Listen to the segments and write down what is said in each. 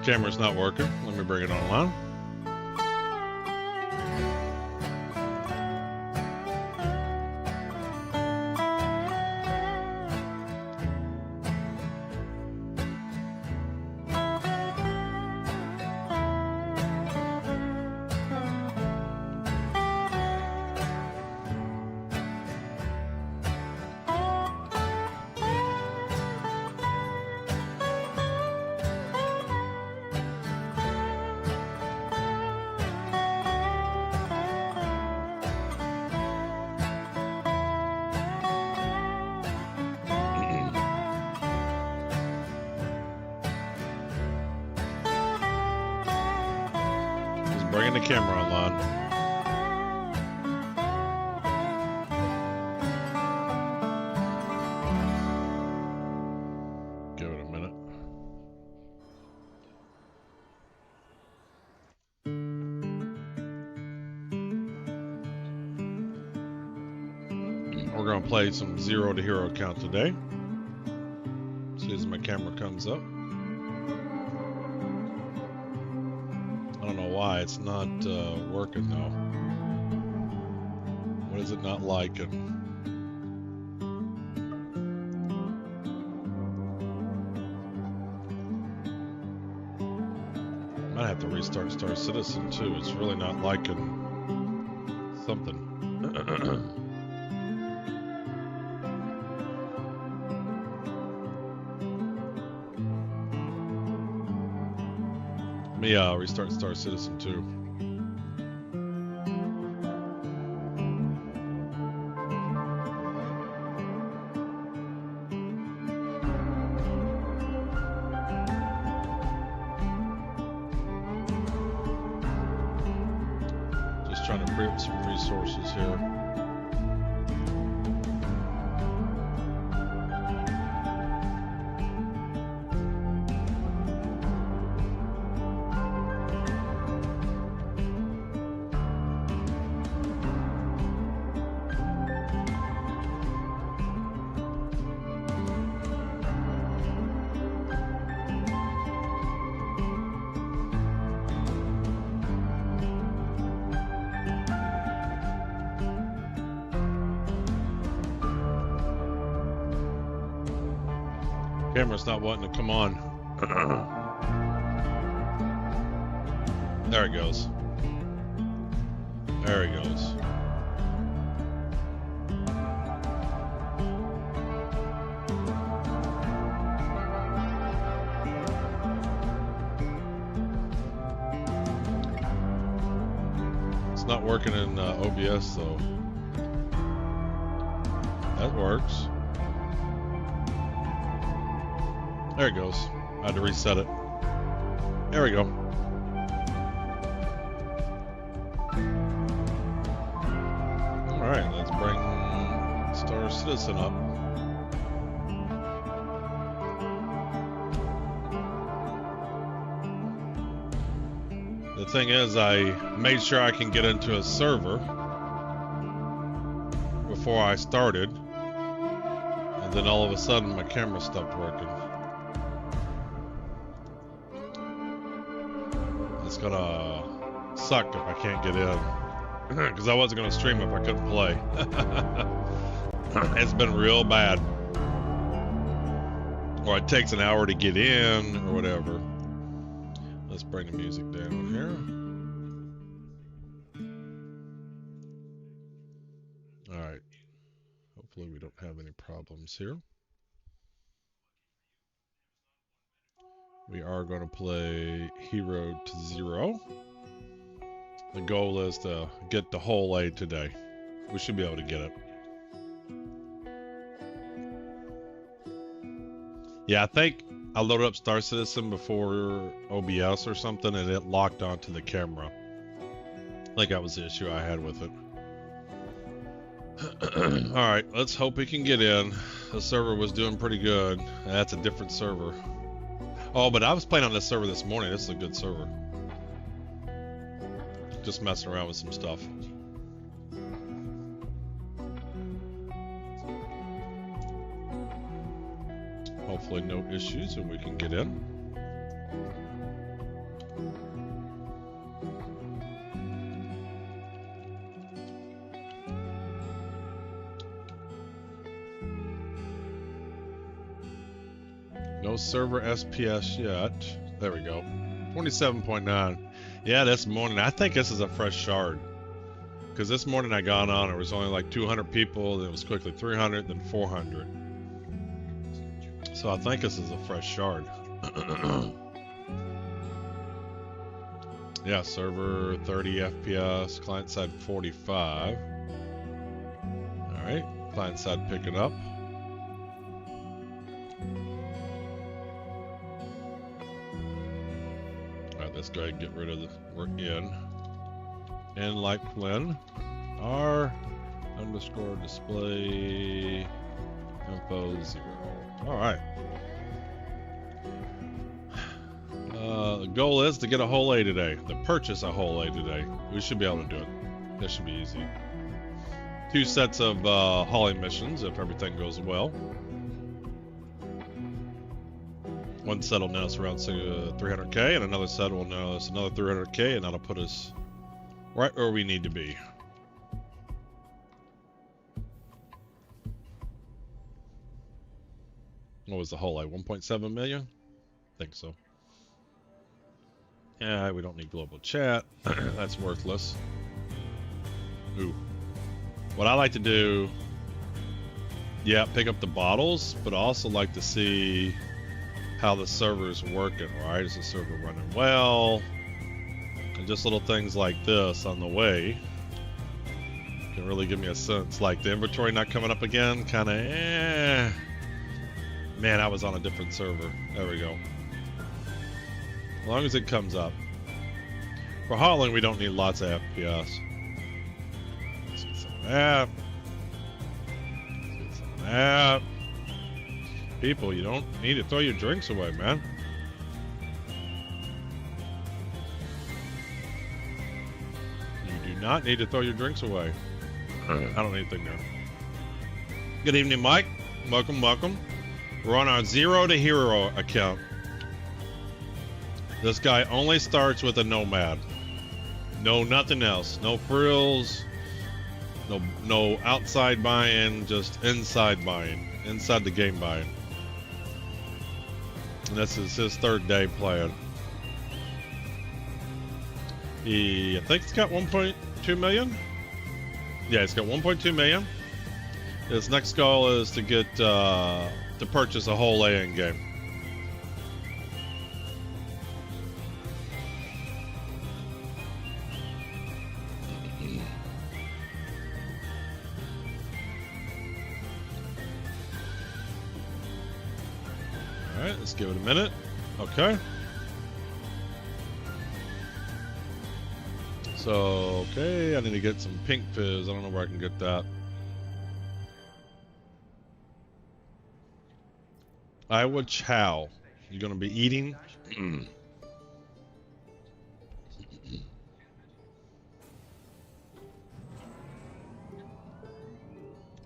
Camera's not working. Let me bring it online. Bringing the camera online. Give it a minute. We're going to play some 0 to Hero count today. As soon as my camera comes up. I don't know why it's not working though. What is it not liking? Might have to restart Star Citizen too. It's really not liking something. Let me restart Star Citizen too. Just trying to free up some resources here. Camera's not wanting to come on. There it goes. There it goes. It's not working in OBS though. That works. There it goes. I had to reset it. There we go. Alright, let's bring Star Citizen up. The thing is, I made sure I can get into a server before I started. And then all of a sudden my camera stopped working. It's gonna suck if I can't get in, because I wasn't gonna stream if I couldn't play. It's been real bad. Or it takes an hour to get in, or whatever. Let's bring the music down here. Alright. Hopefully we don't have any problems here. We are going to play Hero to 0. The goal is to get the whole A today. We should be able to get it. Yeah, I think I loaded up Star Citizen before OBS or something, and it locked onto the camera. I think that was the issue I had with it. Alright, let's hope we can get in. The server was doing pretty good. That's a different server. Oh, but I was playing on this server this morning. This is a good server. Just messing around with some stuff. Hopefully no issues and we can get in. No server SPS yet. There we go. 27.9. Yeah, this morning. I think this is a fresh shard. Because this morning I got on, it was only like 200 people, then it was quickly 300, then 400. So I think this is a fresh shard. Yeah, server 30 FPS, client side 45. Alright, client side picking up. Alright, let's go ahead and get rid of the, we're in. In like Flynn. R underscore display info 0. Alright. The goal is to get a whole A today. To purchase a whole A today. We should be able to do it. This should be easy. 2 sets of hauling missions if everything goes well. One set will net us around 300k, and another set will net us another 300k, and that'll put us right where we need to be. What was the whole A? 1.7 million? I think so. Yeah, we don't need global chat. That's worthless. Ooh. What I like to do, yeah, pick up the bottles, but I also like to see how the server's working, right? Is the server running well? And just little things like this on the way can really give me a sense. Like the inventory not coming up again, kind of, Man, I was on a different server. There we go. As long as it comes up. For hauling, we don't need lots of FPS. Let's get some of that. Let's get some of that. People, you don't need to throw your drinks away, man. You do not need to throw your drinks away. I don't need anything there. Good evening, Mike. Welcome, welcome. We're on our 0 to Hero account. This guy only starts with a nomad. No, nothing else. No frills. No outside buying. Just inside buying. Inside the game buying. And this is his 3rd day playing. I think it's got 1.2 million. Yeah, it's got 1.2 million. His next goal is to get to purchase a whole A in game. Alright, let's give it a minute. Okay. So, okay, I need to get some pink fizz. I don't know where I can get that. Iowa chow. You gonna be eating?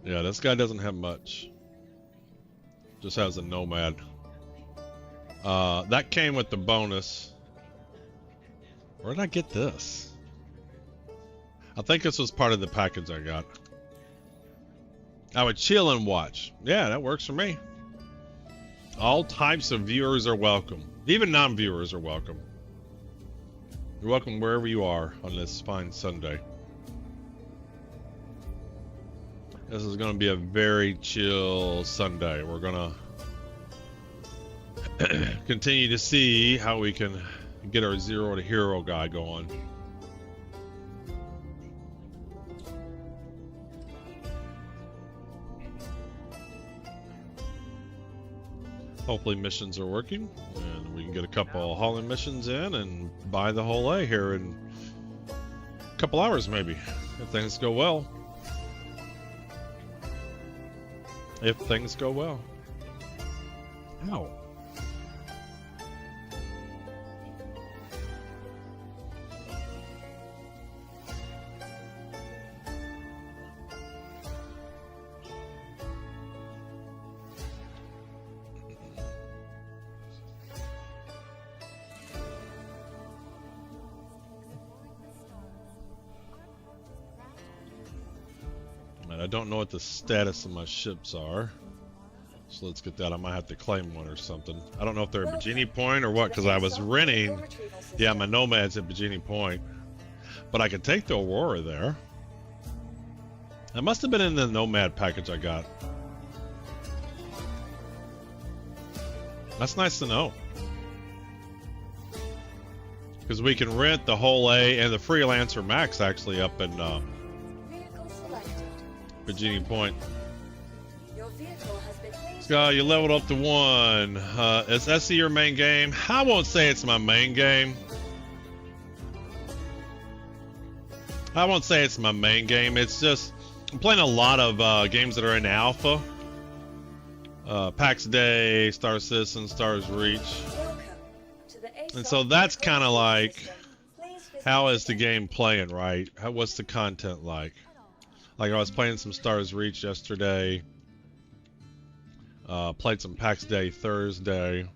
Yeah, this guy doesn't have much. Just has a nomad. That came with the bonus. Where did I get this? I think this was part of the package I got. I would chill and watch. Yeah, that works for me. All types of viewers are welcome. Even non-viewers are welcome. You're welcome wherever you are on this fine Sunday. This is going to be a very chill Sunday. We're going to continue to see how we can get our 0 to Hero guy going. Hopefully missions are working and we can get a couple hauling missions in and buy the whole A here in a couple hours maybe, if things go well. If things go well. Ow. I don't know what the status of my ships are. So let's get that. I might have to claim one or something. I don't know if they're at Bikini Point or what, because I was renting. Yeah, my Nomad's at Bikini Point. But I could take the Aurora there. That must have been in the Nomad package I got. That's nice to know. Because we can rent the whole A and the Freelancer Max actually up in Bikini Point. Scott, you leveled up to 1. Is SE your main game? I won't say it's my main game. I won't say it's my main game. It's just I'm playing a lot of games that are in alpha. PAX Day, Star Citizen, Stars Reach. And so that's kind of like, how is the game playing, right? What's the content like? Like I was playing some Stars Reach yesterday. Played some PAX Day Thursday.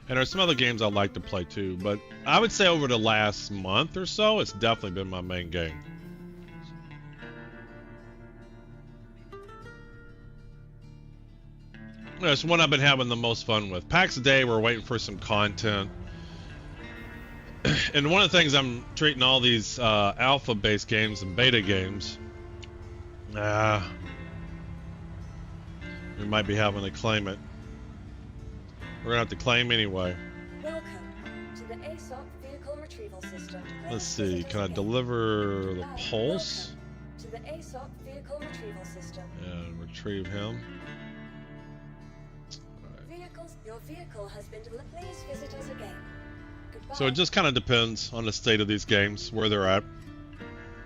And there's some other games I'd like to play too, but I would say over the last month or so, it's definitely been my main game. It's one I've been having the most fun with. PAX Day, we're waiting for some content. And one of the things I'm treating all these alpha-based games and beta games, we might be having to claim it. We're gonna have to claim anyway. Welcome to the ASOC vehicle retrieval system. Let's see, can I deliver the Pulse? To the ASOC vehicle retrieval system. And retrieve him. Your vehicle has been delivered. Please visit us again. Goodbye. So it just kind of depends on the state of these games, where they're at.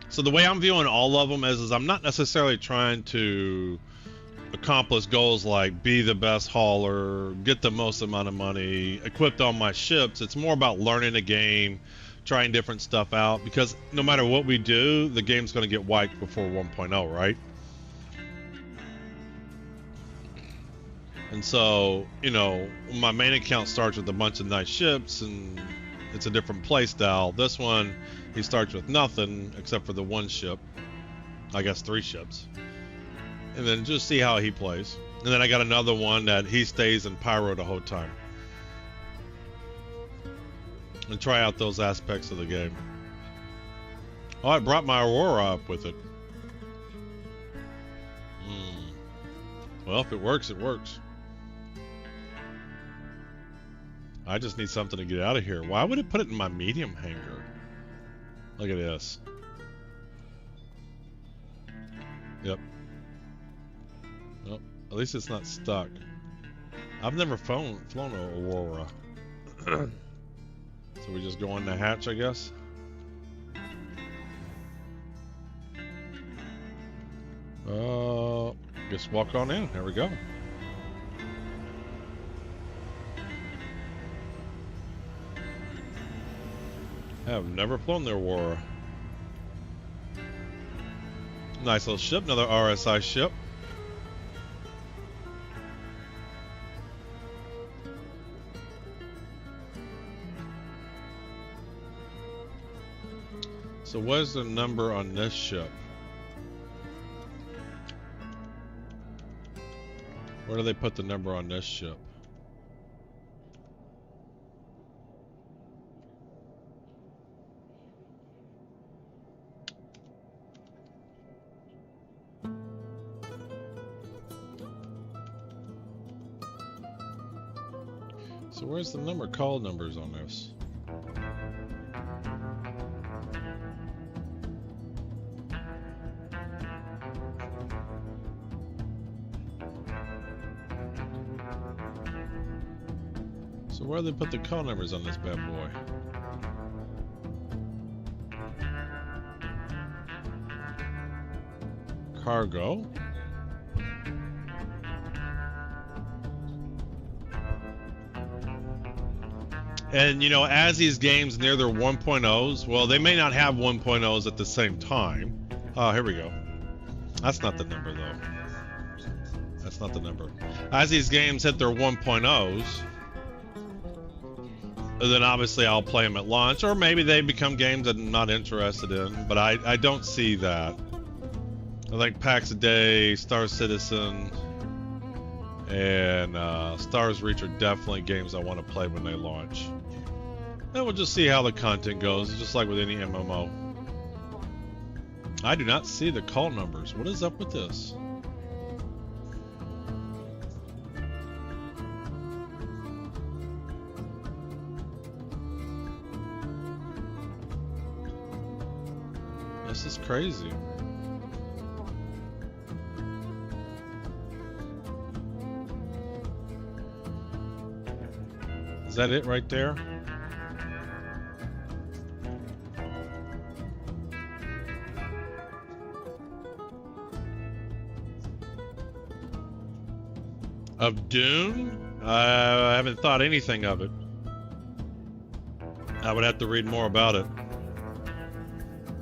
So the way I'm viewing all of them is I'm not necessarily trying to accomplish goals like be the best hauler, get the most amount of money, equip all my ships. It's more about learning the game, trying different stuff out, because no matter what we do, the game's going to get wiped before 1.0, right? And so, you know, my main account starts with a bunch of nice ships, and it's a different play style. This one, he starts with nothing except for the one ship. I guess 3 ships. And then just see how he plays. And then I got another one that he stays in Pyro the whole time. And try out those aspects of the game. Oh, I brought my Aurora up with it. Well, if it works, it works. I just need something to get out of here. Why would it put it in my medium hangar? Look at this. Yep. Nope. At least it's not stuck. I've never flown an Aurora. So we just go in the hatch, I guess. Just walk on in. There we go. I have never flown the Aurora. Nice little ship, another RSI ship. So what is the number on this ship? Where do they put the number on this ship? So where's the number? Call numbers on this? So where do they put the call numbers on this bad boy? Cargo. And you know, as these games near their 1.0s, well, they may not have 1.0s at the same time. Oh, here we go. That's not the number though. That's not the number. As these games hit their 1.0s, then obviously I'll play them at launch, or maybe they become games that I'm not interested in, but I don't see that. I think PAX Day, Star Citizen, And Stars Reach are definitely games I want to play when they launch. And we'll just see how the content goes, just like with any MMO. I do not see the call numbers. What is up with this? This is crazy. Is that it right there? Of Dune? I haven't thought anything of it. I would have to read more about it.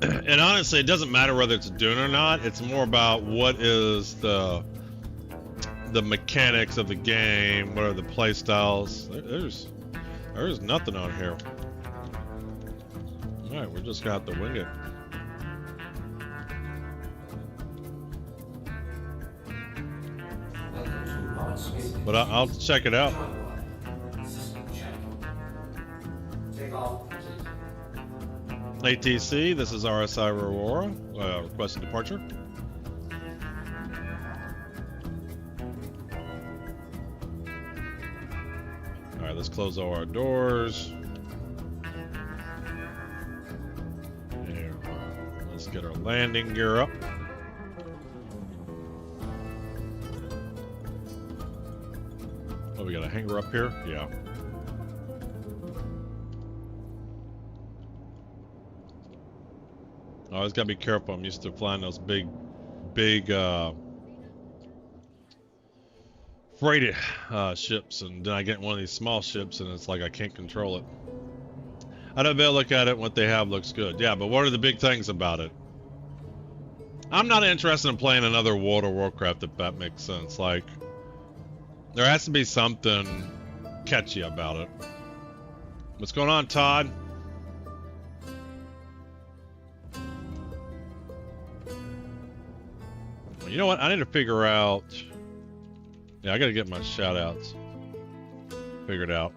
And honestly, it doesn't matter whether it's Dune or not. It's more about what is the mechanics of the game, what are the play styles. There's nothing on here. Alright, we're just gonna have to wing it. But I'll check it out. ATC, this is RSI Aurora, requesting departure. Alright, let's close all our doors. And let's get our landing gear up. Oh, we got a hanger up here? Yeah. I always gotta be careful. I'm used to flying those big freighted ships, and then I get one of these small ships, and it's like I can't control it. I don't look at it. What they have looks good. Yeah, but what are the big things about it? I'm not interested in playing another World of Warcraft, if that makes sense. Like, there has to be something catchy about it. What's going on, Todd? You know what? I need to figure out. Yeah, I gotta get my shout outs figured out.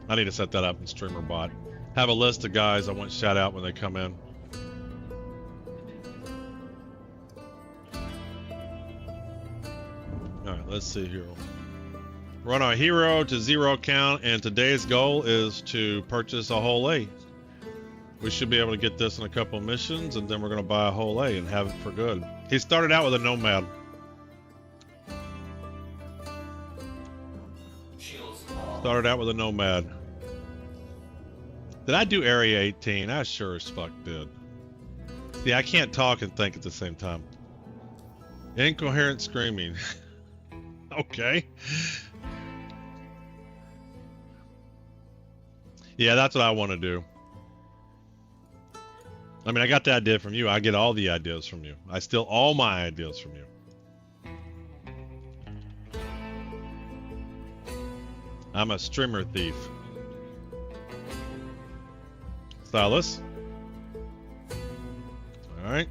I need to set that up in StreamerBot. Have a list of guys I want shout out when they come in. Alright, let's see here. We're on our hero to 0 count, and today's goal is to purchase a whole A. We should be able to get this in a couple missions, and then we're going to buy a whole A and have it for good. He started out with a Nomad. Started out with a Nomad. Did I do Area 18? I sure as fuck did. Yeah, I can't talk and think at the same time. Incoherent screaming. Okay. Yeah, that's what I want to do. I mean, I got the idea from you. I get all the ideas from you. I steal all my ideas from you. I'm a streamer thief. Stylus. All right.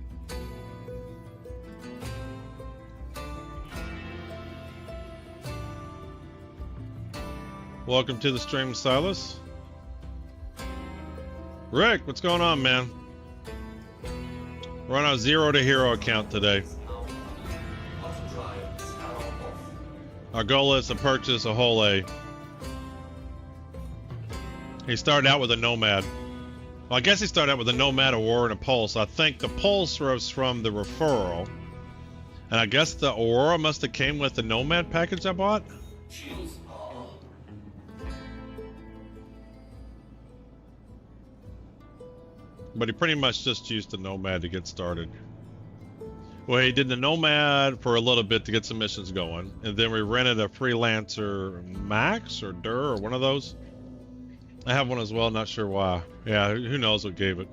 Welcome to the stream, Stylus. Rick, what's going on, man? We're on our 0 to hero account today. Our goal is to purchase a whole A. He started out with a Nomad. Well, I guess he started out with a Nomad, Aurora, and a Pulse. I think the Pulse was from the referral. And I guess the Aurora must have came with the Nomad package I bought. But he pretty much just used the Nomad to get started. Well, he did the Nomad for a little bit to get some missions going. And then we rented a Freelancer Max or Dur or one of those. I have one as well, not sure why. Yeah, who knows what gave it.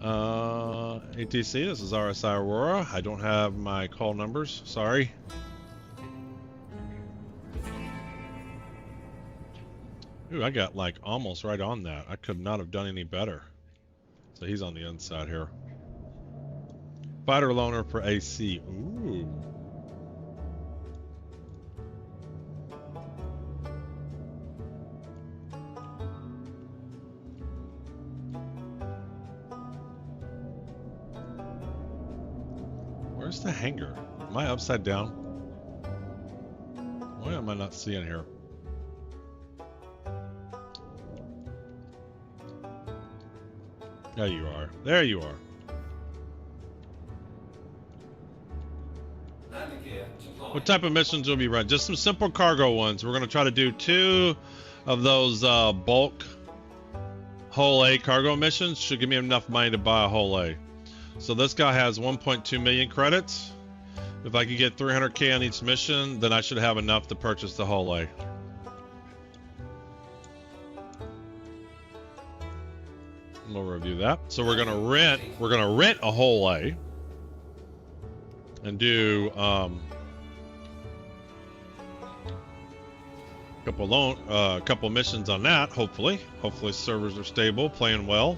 ATC, this is RSI Aurora. I don't have my call numbers, sorry. Ooh, I got like almost right on that. I could not have done any better. So he's on the inside here. Fighter loaner for AC. Ooh. Where's the hangar? Am I upside down? Why am I not seeing here? There you are. There you are. What type of missions will be run? Just some simple cargo ones. We're going to try to do 2 of those bulk whole A cargo missions. Should give me enough money to buy a whole A. So this guy has 1.2 million credits. If I could get 300k on each mission, then I should have enough to purchase the whole A. We'll review that. So we're gonna rent a whole A and do couple missions on that. Hopefully servers are stable, playing well,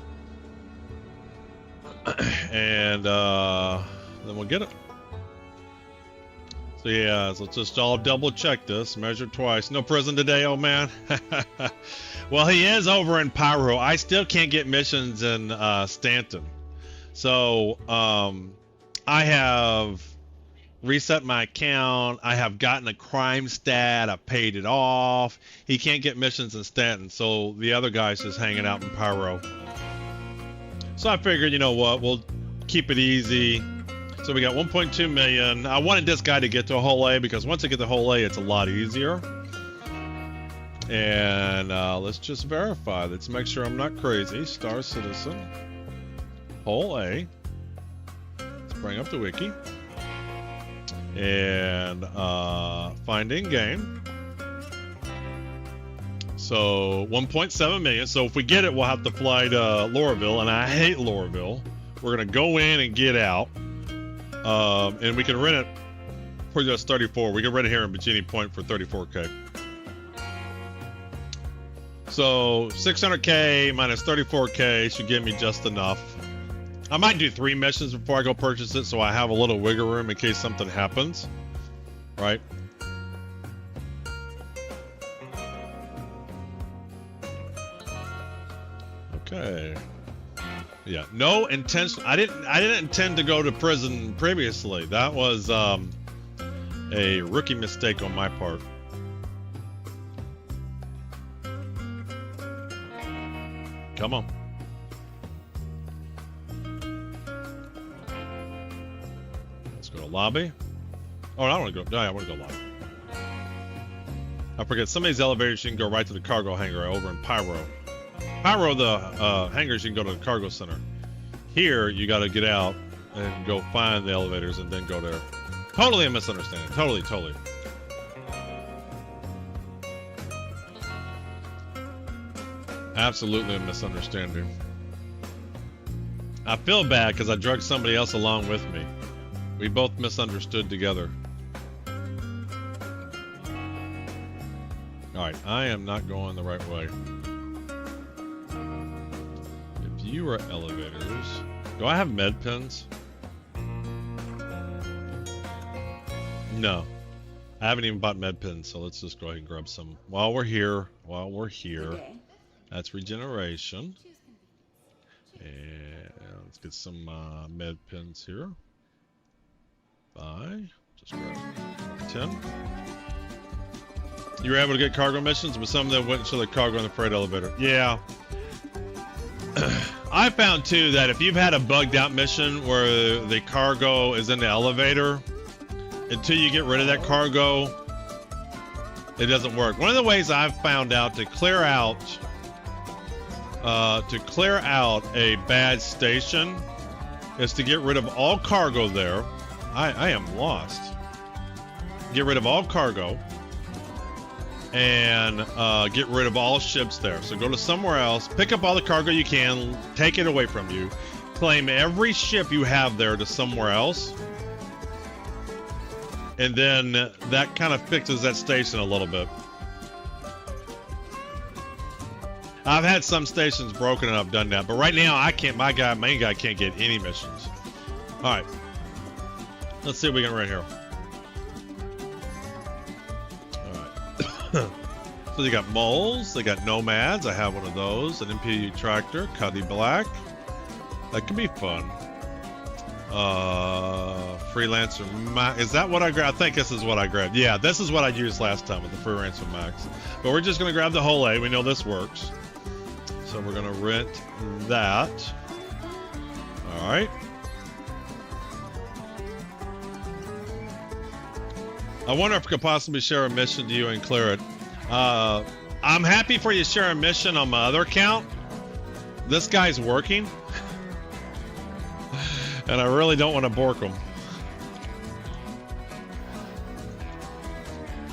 and then we'll get it. So yeah, so let's just all double check this. Measure twice. No prison today, oh man. Well, he is over in Pyro. I still can't get missions in Stanton. So I have reset my account. I have gotten a crime stat. I paid it off. He can't get missions in Stanton. So the other guy's just hanging out in Pyro. So I figured, you know what, we'll keep it easy. So we got 1.2 million. I wanted this guy to get to a whole A because once I get the whole A, it's a lot easier. And let's just verify. Let's make sure I'm not crazy. Star Citizen. Whole A. Let's bring up the wiki. And find in game. So 1.7 million. So if we get it, we'll have to fly to Lorville. And I hate Lorville. We're going to go in and get out. And we can rent it for just 34. We can rent it here in Bikini Point for 34k. So 600k minus 34k should give me just enough. I might do 3 missions before I go purchase it, so I have a little wiggle room in case something happens. Right? Okay. Yeah, no intention. I didn't intend to go to prison previously. That was a rookie mistake on my part. Come on. Let's go to lobby. Oh, I want to go. No, I want to go lobby. I forget. Some of these elevators you can go right to the cargo hangar over in Pyro. Pyro, the hangars, you can go to the cargo center. Here, you got to get out and go find the elevators and then go there. Totally a misunderstanding. Totally. Absolutely a misunderstanding. I feel bad because I drugged somebody else along with me. We both misunderstood together. Alright, I am not going the right way. You are elevators. Do I have med pens? No. I haven't even bought med pens, so let's just go ahead and grab some. While we're here. Okay. That's regeneration. And let's get some med pens here. Bye. Just grab 10. You were able to get cargo missions, but some of them went to the cargo in the freight elevator. Yeah. I found too that if you've had a bugged out mission where the cargo is in the elevator, until you get rid of that cargo, it doesn't work. One of the ways I've found out to clear out a bad station is to get rid of all cargo there. I am lost. Get rid of all cargo and get rid of all ships there. So go to somewhere else, pick up all the cargo you can, take it away from you, claim every ship you have there to somewhere else, and then that kind of fixes that station a little bit. I've had some stations broken and I've done that, but right now I can't. My main guy can't get any missions. All right, let's see what we got right here. So they got moles, they got nomads. I have one of those. An MPU tractor, Cuddy Black. That could be fun. Freelancer Max. Is that what I grabbed? I think this is what I grabbed. Yeah, this is what I used last time with the Freelancer Max. But we're just going to grab the whole A. We know this works. So we're going to rent that. All right. I wonder if I could possibly share a mission to you and clear it. I'm happy for you to share a mission on my other account. This guy's working. And I really don't want to bork him.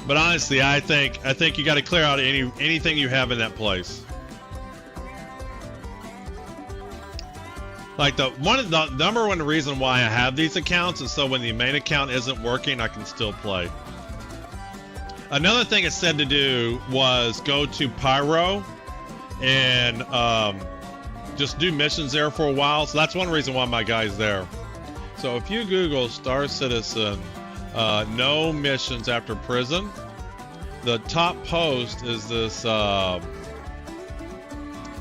But honestly, I think you got to clear out anything you have in that place. Like the number one reason why I have these accounts is so when the main account isn't working, I can still play. Another thing it said to do was go to Pyro and just do missions there for a while. So that's one reason why my guy's there. So if you Google Star Citizen, no missions after prison, the top post is this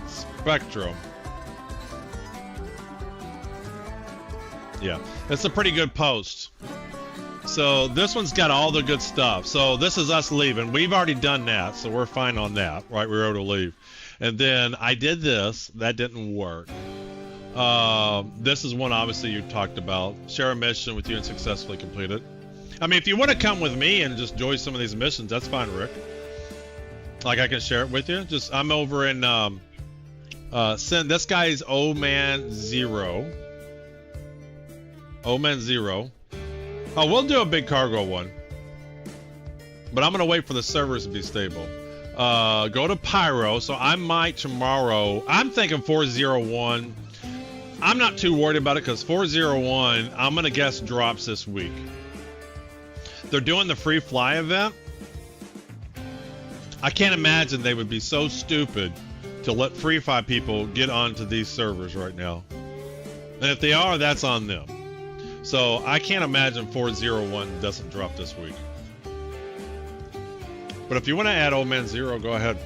Spectrum. Yeah, it's a pretty good post. So this one's got all the good stuff. So this is us leaving. We've already done that, so we're fine on that, right? We were able to leave. And then I did this. That didn't work. This is one obviously you talked about. Share a mission with you and successfully complete it. I mean, if you want to come with me and just join some of these missions, that's fine, Rick. Like I can share it with you. Just I'm over in send. This guy's O-Man 0. O-Man 0. Oh, we'll do a big cargo one. But I'm going to wait for the servers to be stable. Go to Pyro. So I might tomorrow. I'm thinking 401. I'm not too worried about it because 401, I'm going to guess drops this week. They're doing the free fly event. I can't imagine they would be so stupid to let free fly people get onto these servers right now. And if they are, that's on them. So I can't imagine 401 doesn't drop this week. But if you want to add Old Man Zero, go ahead.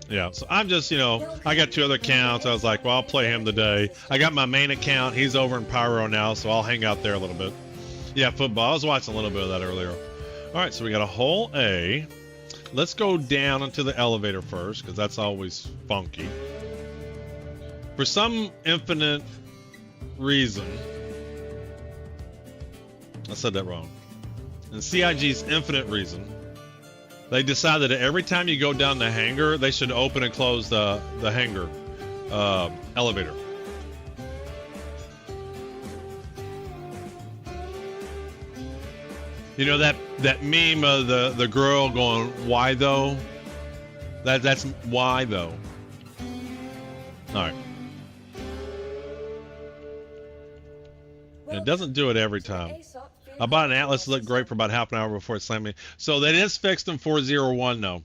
Yeah, so I'm just, I got 2 other accounts. I was like, well, I'll play him today. I got my main account. He's over in Pyro now, so I'll hang out there a little bit. Yeah, football. I was watching a little bit of that earlier. All right, so we got a whole A. Let's go down into the elevator first, because that's always funky. For some infinite reason, I said that wrong. And CIG's infinite reason, they decided that every time you go down the hangar, they should open and close the hangar elevator. You know that meme of the girl going, "Why though?" That's why though. All right. And it doesn't do it every time. I bought an Atlas. It looked great for about half an hour before it slammed me. So that is fixed in 401 though.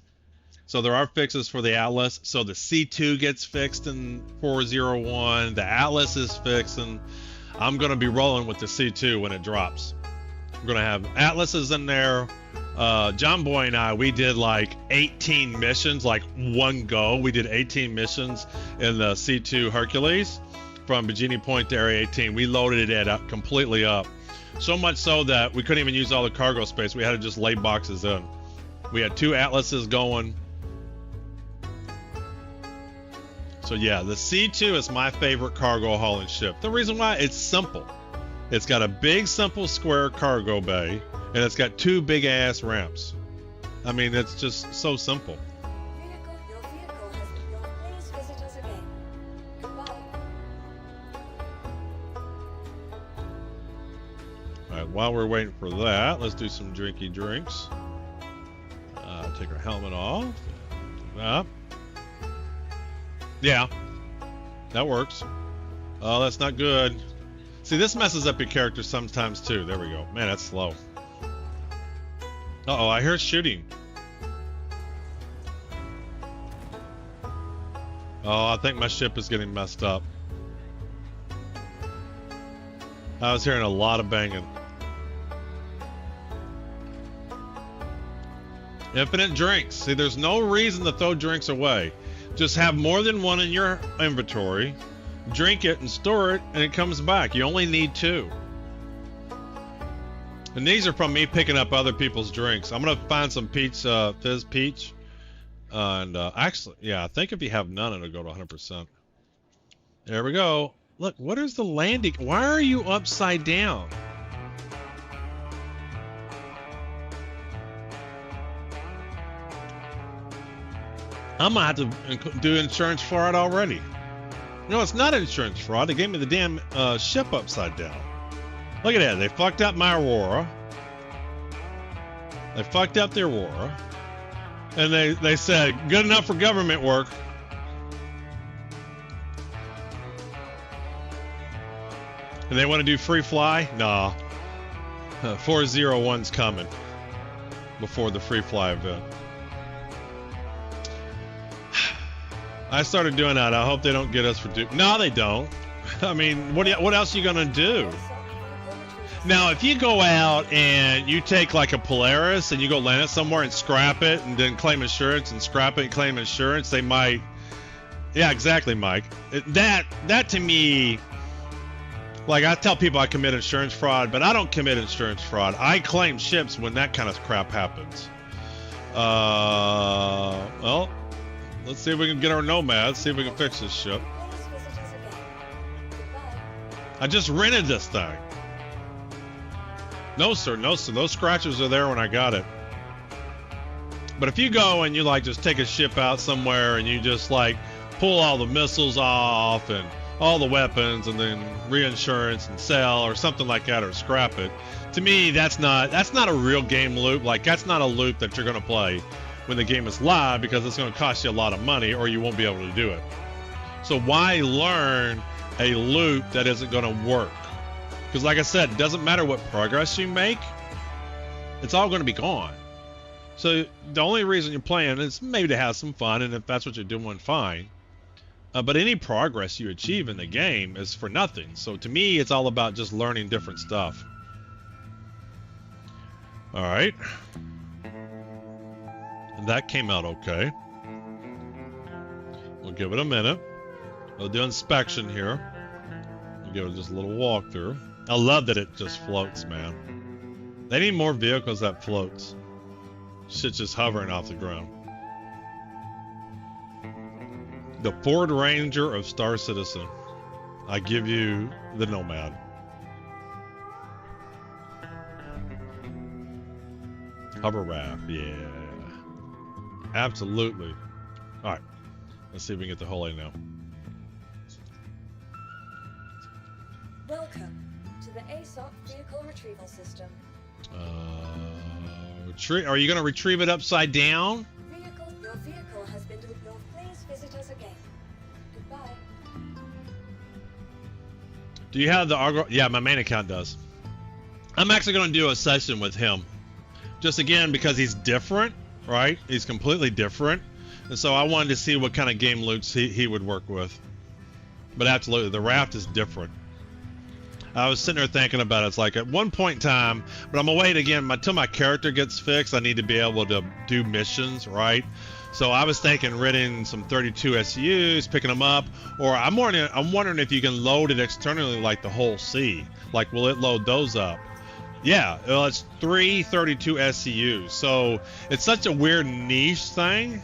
So there are fixes for the Atlas. So the C2 gets fixed in 401. The Atlas is fixed, and I'm gonna be rolling with the C2 when it drops. We're gonna have Atlases in there. John Boy and I, we did like 18 missions, like one go. We did 18 missions in the C2 Hercules from Bikini Point to Area 18. We loaded it up completely up. So much so that we couldn't even use all the cargo space. We had to just lay boxes in. We had 2 Atlases going. So yeah, the C2 is my favorite cargo hauling ship. The reason why, it's simple. It's got a big, simple square cargo bay, and it's got 2 big ass ramps. I mean, it's just so simple. Your vehicle has been locked. Please visit us again. Goodbye. All right, while we're waiting for that, let's do some drinky drinks. Take our helmet off. Yeah, that works. Oh, that's not good. See, this messes up your character sometimes too. There we go. Man, that's slow. Uh-oh, I hear shooting. Oh, I think my ship is getting messed up. I was hearing a lot of banging. Infinite drinks. See, there's no reason to throw drinks away. Just have more than one in your inventory, drink it and store it, and it comes back. You only need 2. And these are from me picking up other people's drinks. I'm gonna find some peach, fizz peach. And actually, yeah, I think if you have none, it'll go to 100%. There we go. Look, what is the landing? Why are you upside down? I'm gonna have to do insurance fraud already. No, it's not insurance fraud. They gave me the damn ship upside down. Look at that. They fucked up my Aurora. They fucked up the Aurora. And they said, good enough for government work. And they want to do free fly? Nah. 401's coming before the free fly event. I started doing that. I hope they don't get us for No, they don't. I mean, what else are you gonna do? Now, if you go out and you take like a Polaris and you go land it somewhere and scrap it and then claim insurance and scrap it and claim insurance, they might. Yeah, exactly, Mike. That to me, like I tell people I commit insurance fraud, but I don't commit insurance fraud. I claim ships when that kind of crap happens. Well, let's see if we can get our nomads, see if we can fix this ship. I just rented this thing. No, sir. No, sir. Those scratches are there when I got it. But if you go and you like just take a ship out somewhere and you just like pull all the missiles off and all the weapons and then reinsurance and sell or something like that or scrap it, to me that's not a real game loop. Like that's not a loop that you're gonna play when the game is live because it's gonna cost you a lot of money or you won't be able to do it. So why learn a loop that isn't gonna work? Because like I said, it doesn't matter what progress you make, it's all going to be gone. So the only reason you're playing is maybe to have some fun, and if that's what you're doing, fine. But any progress you achieve in the game is for nothing. So to me, it's all about just learning different stuff. All right. And that came out okay. We'll give it a minute. We'll do inspection here. We'll give it just a little walkthrough. I love that it just floats, man. They need more vehicles that floats. Shit's just hovering off the ground. The Ford Ranger of Star Citizen. I give you the Nomad. Hover raft, yeah. Absolutely. Alright. Let's see if we can get the whole A now. Welcome to the ASOP vehicle retrieval system. Are you going to retrieve it upside down? Your vehicle has been delivered. Please visit us again. Goodbye. Do you have the Argo? Yeah, my main account does. I'm actually going to do a session with him. Just again, because he's different, right? He's completely different. And so I wanted to see what kind of game loops he would work with. But absolutely, the raft is different. I was sitting there thinking about it. It's like at one point in time, but I'm gonna wait again until my character gets fixed. I need to be able to do missions, right? So I was thinking renting some 32 SUs, picking them up, or I'm wondering if you can load it externally like the whole C. Like, will it load those up? Yeah, well, it's 3 32 SCUs. So it's such a weird niche thing.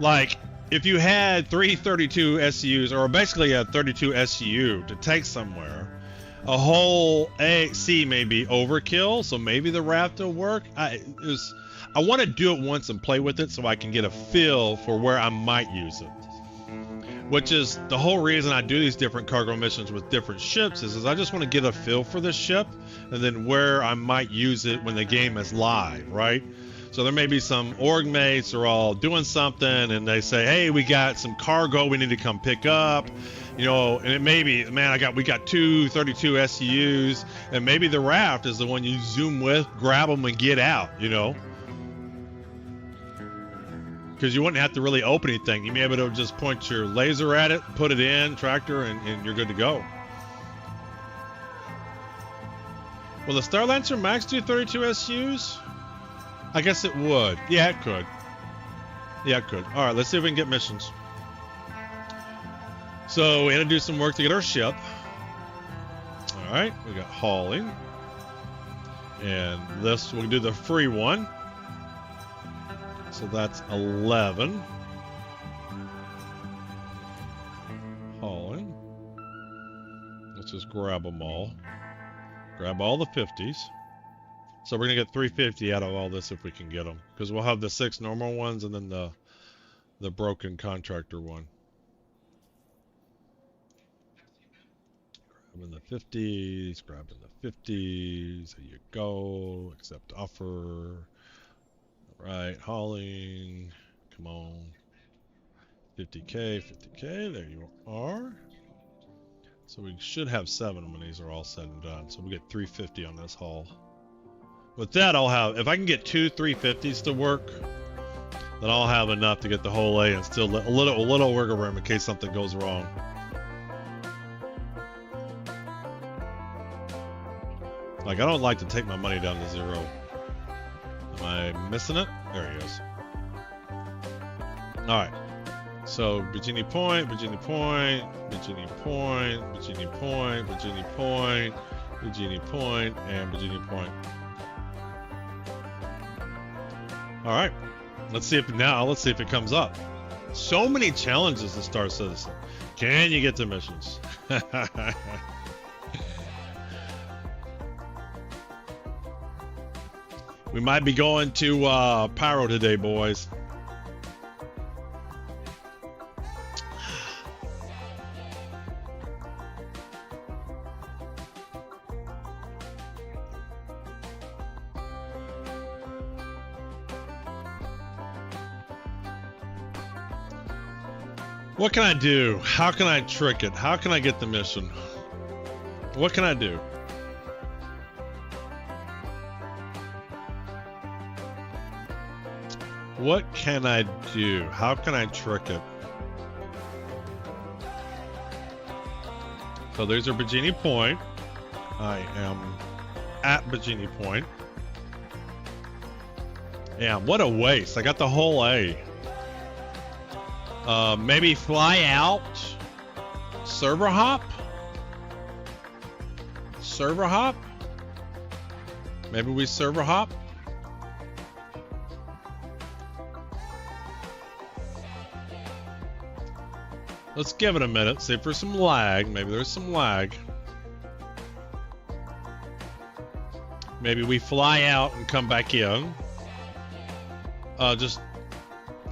Like, if you had 3 32 SCUs, or basically a 32 SCU to take somewhere, a whole C may be overkill, so maybe the raft will work. I want to do it once and play with it so I can get a feel for where I might use it. Which is the whole reason I do these different cargo missions with different ships is I just want to get a feel for the ship and then where I might use it when the game is live, right? So there may be some org mates are all doing something and they say, hey, we got some cargo we need to come pick up, you know, and it may be, man, we got 2 32 SCUs, and maybe the raft is the one you zoom with, grab them and get out, you know, because you wouldn't have to really open anything. You may be able to just point your laser at it, put it in, tractor, and you're good to go. Will the Star Lancer Max do 32 SUs? I guess it would. Yeah, it could. Yeah, it could. All right, let's see if we can get missions. So we had to do some work to get our ship. All right, we got hauling. And this, we'll do the free one. So that's 11. Hauling. Let's just grab them all. Grab all the 50s. So we're going to get 350 out of all this if we can get them. Because we'll have the 6 normal ones and then the broken contractor one. Grabbing the 50s, grabbing the 50s. There you go. Accept offer. Alright, hauling. Come on. 50K, 50K. There you are. So we should have 7 when these are all said and done. So we get 350 on this haul. With that, I'll have, if I can get 2 350s to work, then I'll have enough to get the whole A and still a little wiggle room in case something goes wrong. Like, I don't like to take my money down to 0. Am I missing it? There he is. Alright. So, Virginia Point, Virginia Point, Virginia Point, Virginia Point, Virginia Point, Virginia Point, and Virginia Point. Alright. Let's see if it comes up. So many challenges to Star Citizen. Can you get to missions? We might be going to Pyro today, boys. What can I do? How can I trick it? How can I get the mission? What can I do? What can I do? How can I trick it? So there's our Virginia Point. I am at Virginia Point. Yeah, what a waste. I got the whole A. Maybe fly out. Server hop? Server hop? Maybe we server hop? Let's give it a minute, see if there's some lag. Maybe there's some lag. Maybe we fly out and come back in. Just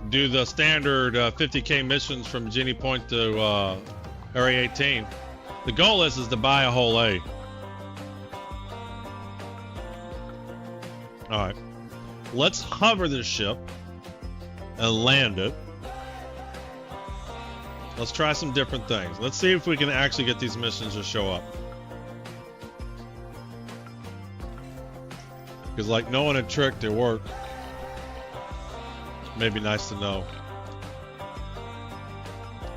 do the standard 50K missions from Virginia Point to Area 18. The goal is to buy a whole A. Alright. Let's hover this ship and land it. Let's try some different things. Let's see if we can actually get these missions to show up. Because like knowing a trick to work may be nice to know.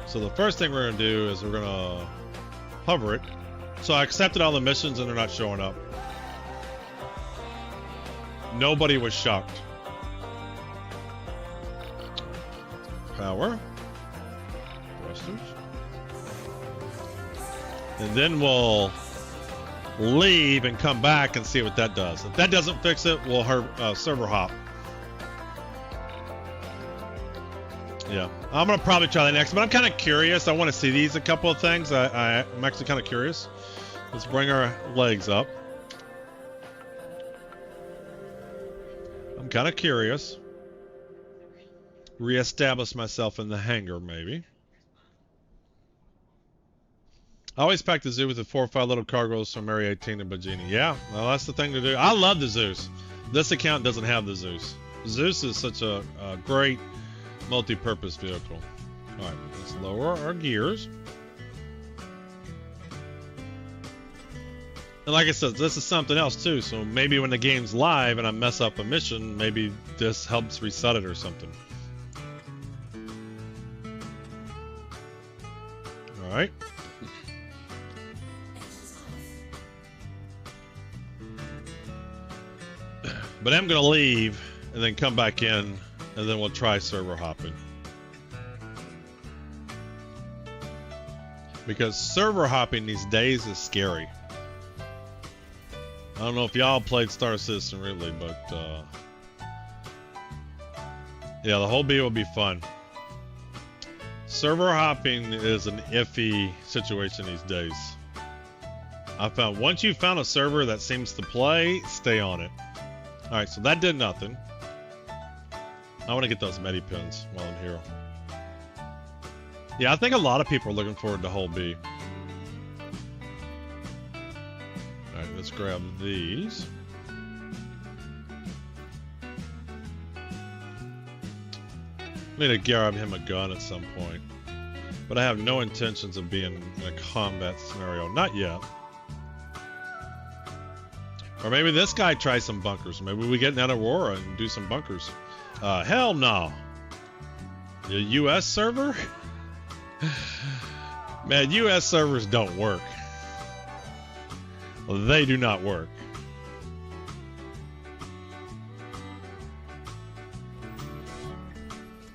So the first thing we're going to do is we're going to hover it. So I accepted all the missions and they're not showing up. Nobody was shocked. Power. Thrusters. And then we'll leave and come back and see what that does. If that doesn't fix it, we'll server hop. Yeah, I'm gonna probably try that next, but I'm kind of curious. I want to see these a couple of things. I'm actually kind of curious. Let's bring our legs up. I'm kind of curious. Reestablish myself in the hangar, maybe. I always pack the zoo with the 4 or 5 little cargoes from Area 18 and Virginia. Yeah, well, that's the thing to do. I love the Zeus. This account doesn't have the Zeus. Zeus is such a great multi-purpose vehicle. Alright, let's lower our gears. And like I said, this is something else too, so maybe when the game's live and I mess up a mission, maybe this helps reset it or something. Alright. But I'm gonna leave and then come back in, and then we'll try server hopping. Because server hopping these days is scary. I don't know if y'all played Star Citizen really, but yeah, the whole B will be fun. Server hopping is an iffy situation these days. I found once you've found a server that seems to play, stay on it. Alright, so that did nothing. I want to get those medi pins while I'm here. Yeah, I think a lot of people are looking forward to whole B. Alright, let's grab these. I need to grab him a gun at some point. But I have no intentions of being in a combat scenario. Not yet. Or maybe this guy tries some bunkers. Maybe we get in Aurora and do some bunkers. Hell no. The US server? Man, US servers don't work. Well, they do not work.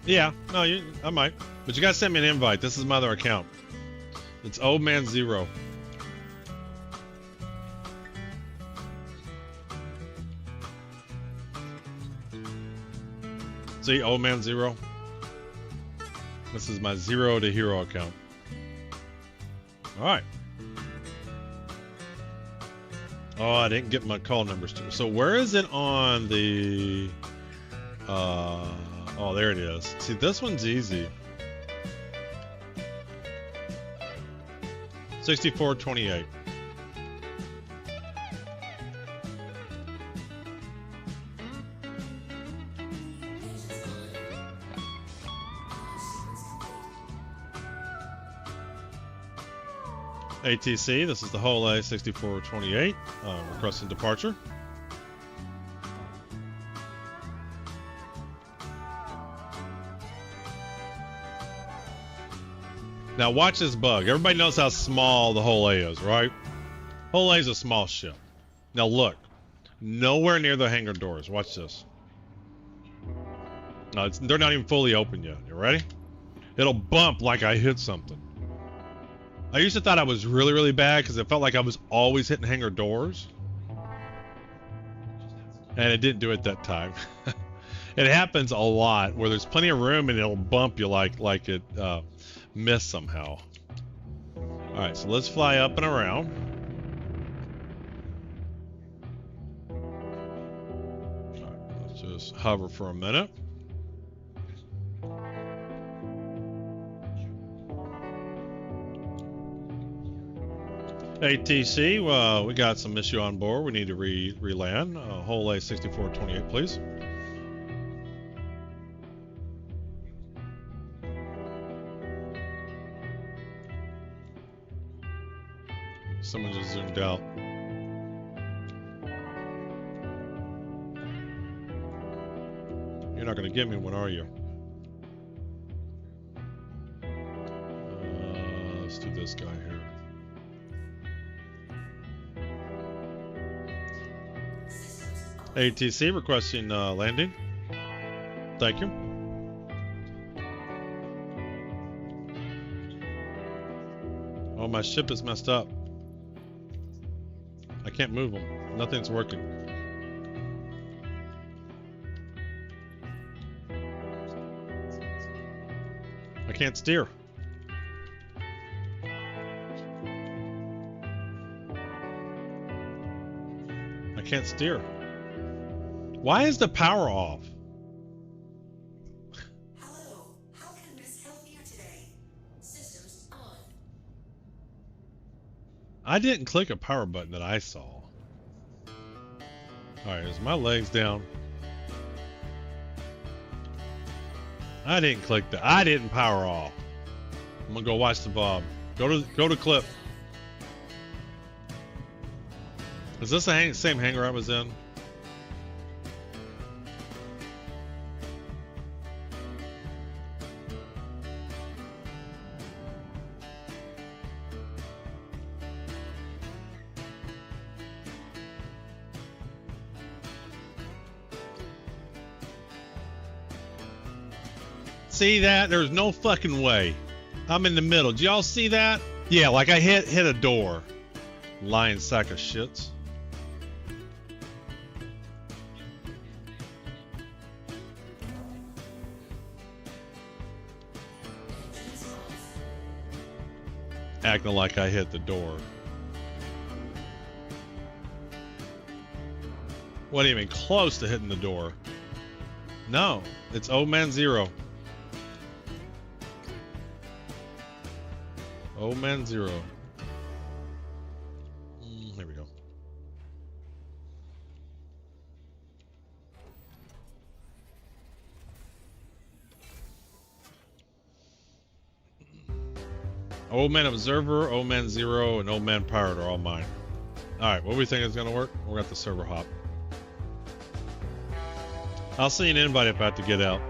Yeah, no, I might. But you gotta send me an invite. This is my other account. It's Old Man Zero. See, Old Man Zero. This is my Zero to Hero account. Alright. Oh, I didn't get my call numbers too. So where is it on the... oh, there it is. See, this one's easy. 6428. ATC, this is the whole A 6428, requesting departure. Now watch this bug. Everybody knows how small the whole A is, right? Whole A is a small ship. Now look, nowhere near the hangar doors. Watch this. No, they're not even fully open yet. You ready? It'll bump like I hit something. I used to thought I was really, really bad because it felt like I was always hitting hangar doors. And it didn't do it that time. It happens a lot where there's plenty of room and it'll bump you like it missed somehow. Alright, so let's fly up and around. Alright, let's just hover for a minute. ATC, we got some issue on board. We need to re-land. Whole A 6428, please. Someone just zoomed out. You're not going to get me one, are you? Let's do this guy here. ATC requesting landing. Thank you. Oh, my ship is messed up. I can't move them. Nothing's working. I can't steer. I can't steer. Why is the power off? Hello, how can Miss help you today? Systems on. I didn't click a power button that I saw. Alright, is my legs down? I didn't click that. I didn't power off. I'm gonna go watch the Bob. Go to clip. Is this the same hangar I was in? See that? There's no fucking way. I'm in the middle. Did y'all see that? Yeah, like I hit a door. Lying sack of shits. Acting like I hit the door. Wasn't even close to hitting the door. No, it's Old Man Zero. Old Man Zero. Here we go. Old Man Observer, Old Man Zero, and Old Man Pirate are all mine. Alright, what do we think is going to work? We're at the server hop. I'll send you an invite if I have to get out.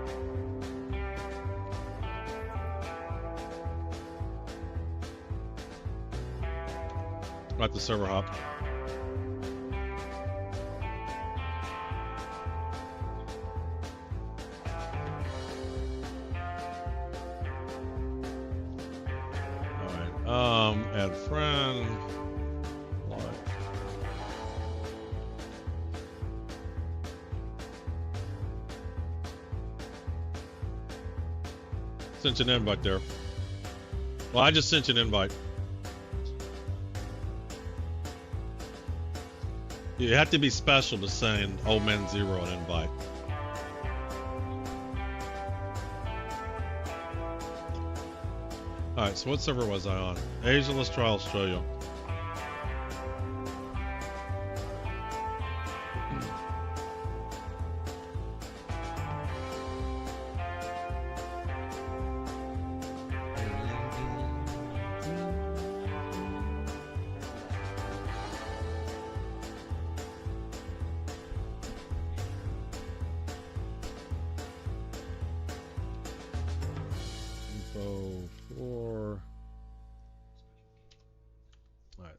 We're at the server hop. Add friend. Sent you an invite there. Well, I just sent you an invite. You have to be special to send Old Man Zero an invite. Alright, so what server was I on? Asia, let's try Australia.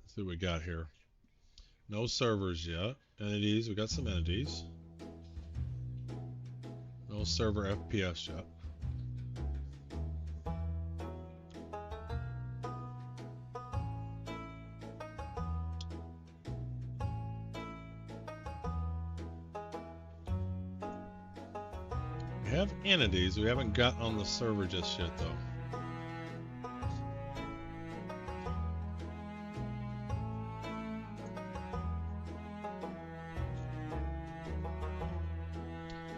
See what we got here. No servers yet. Entities, we got some entities. No server FPS yet. We have entities, we haven't got on the server just yet though.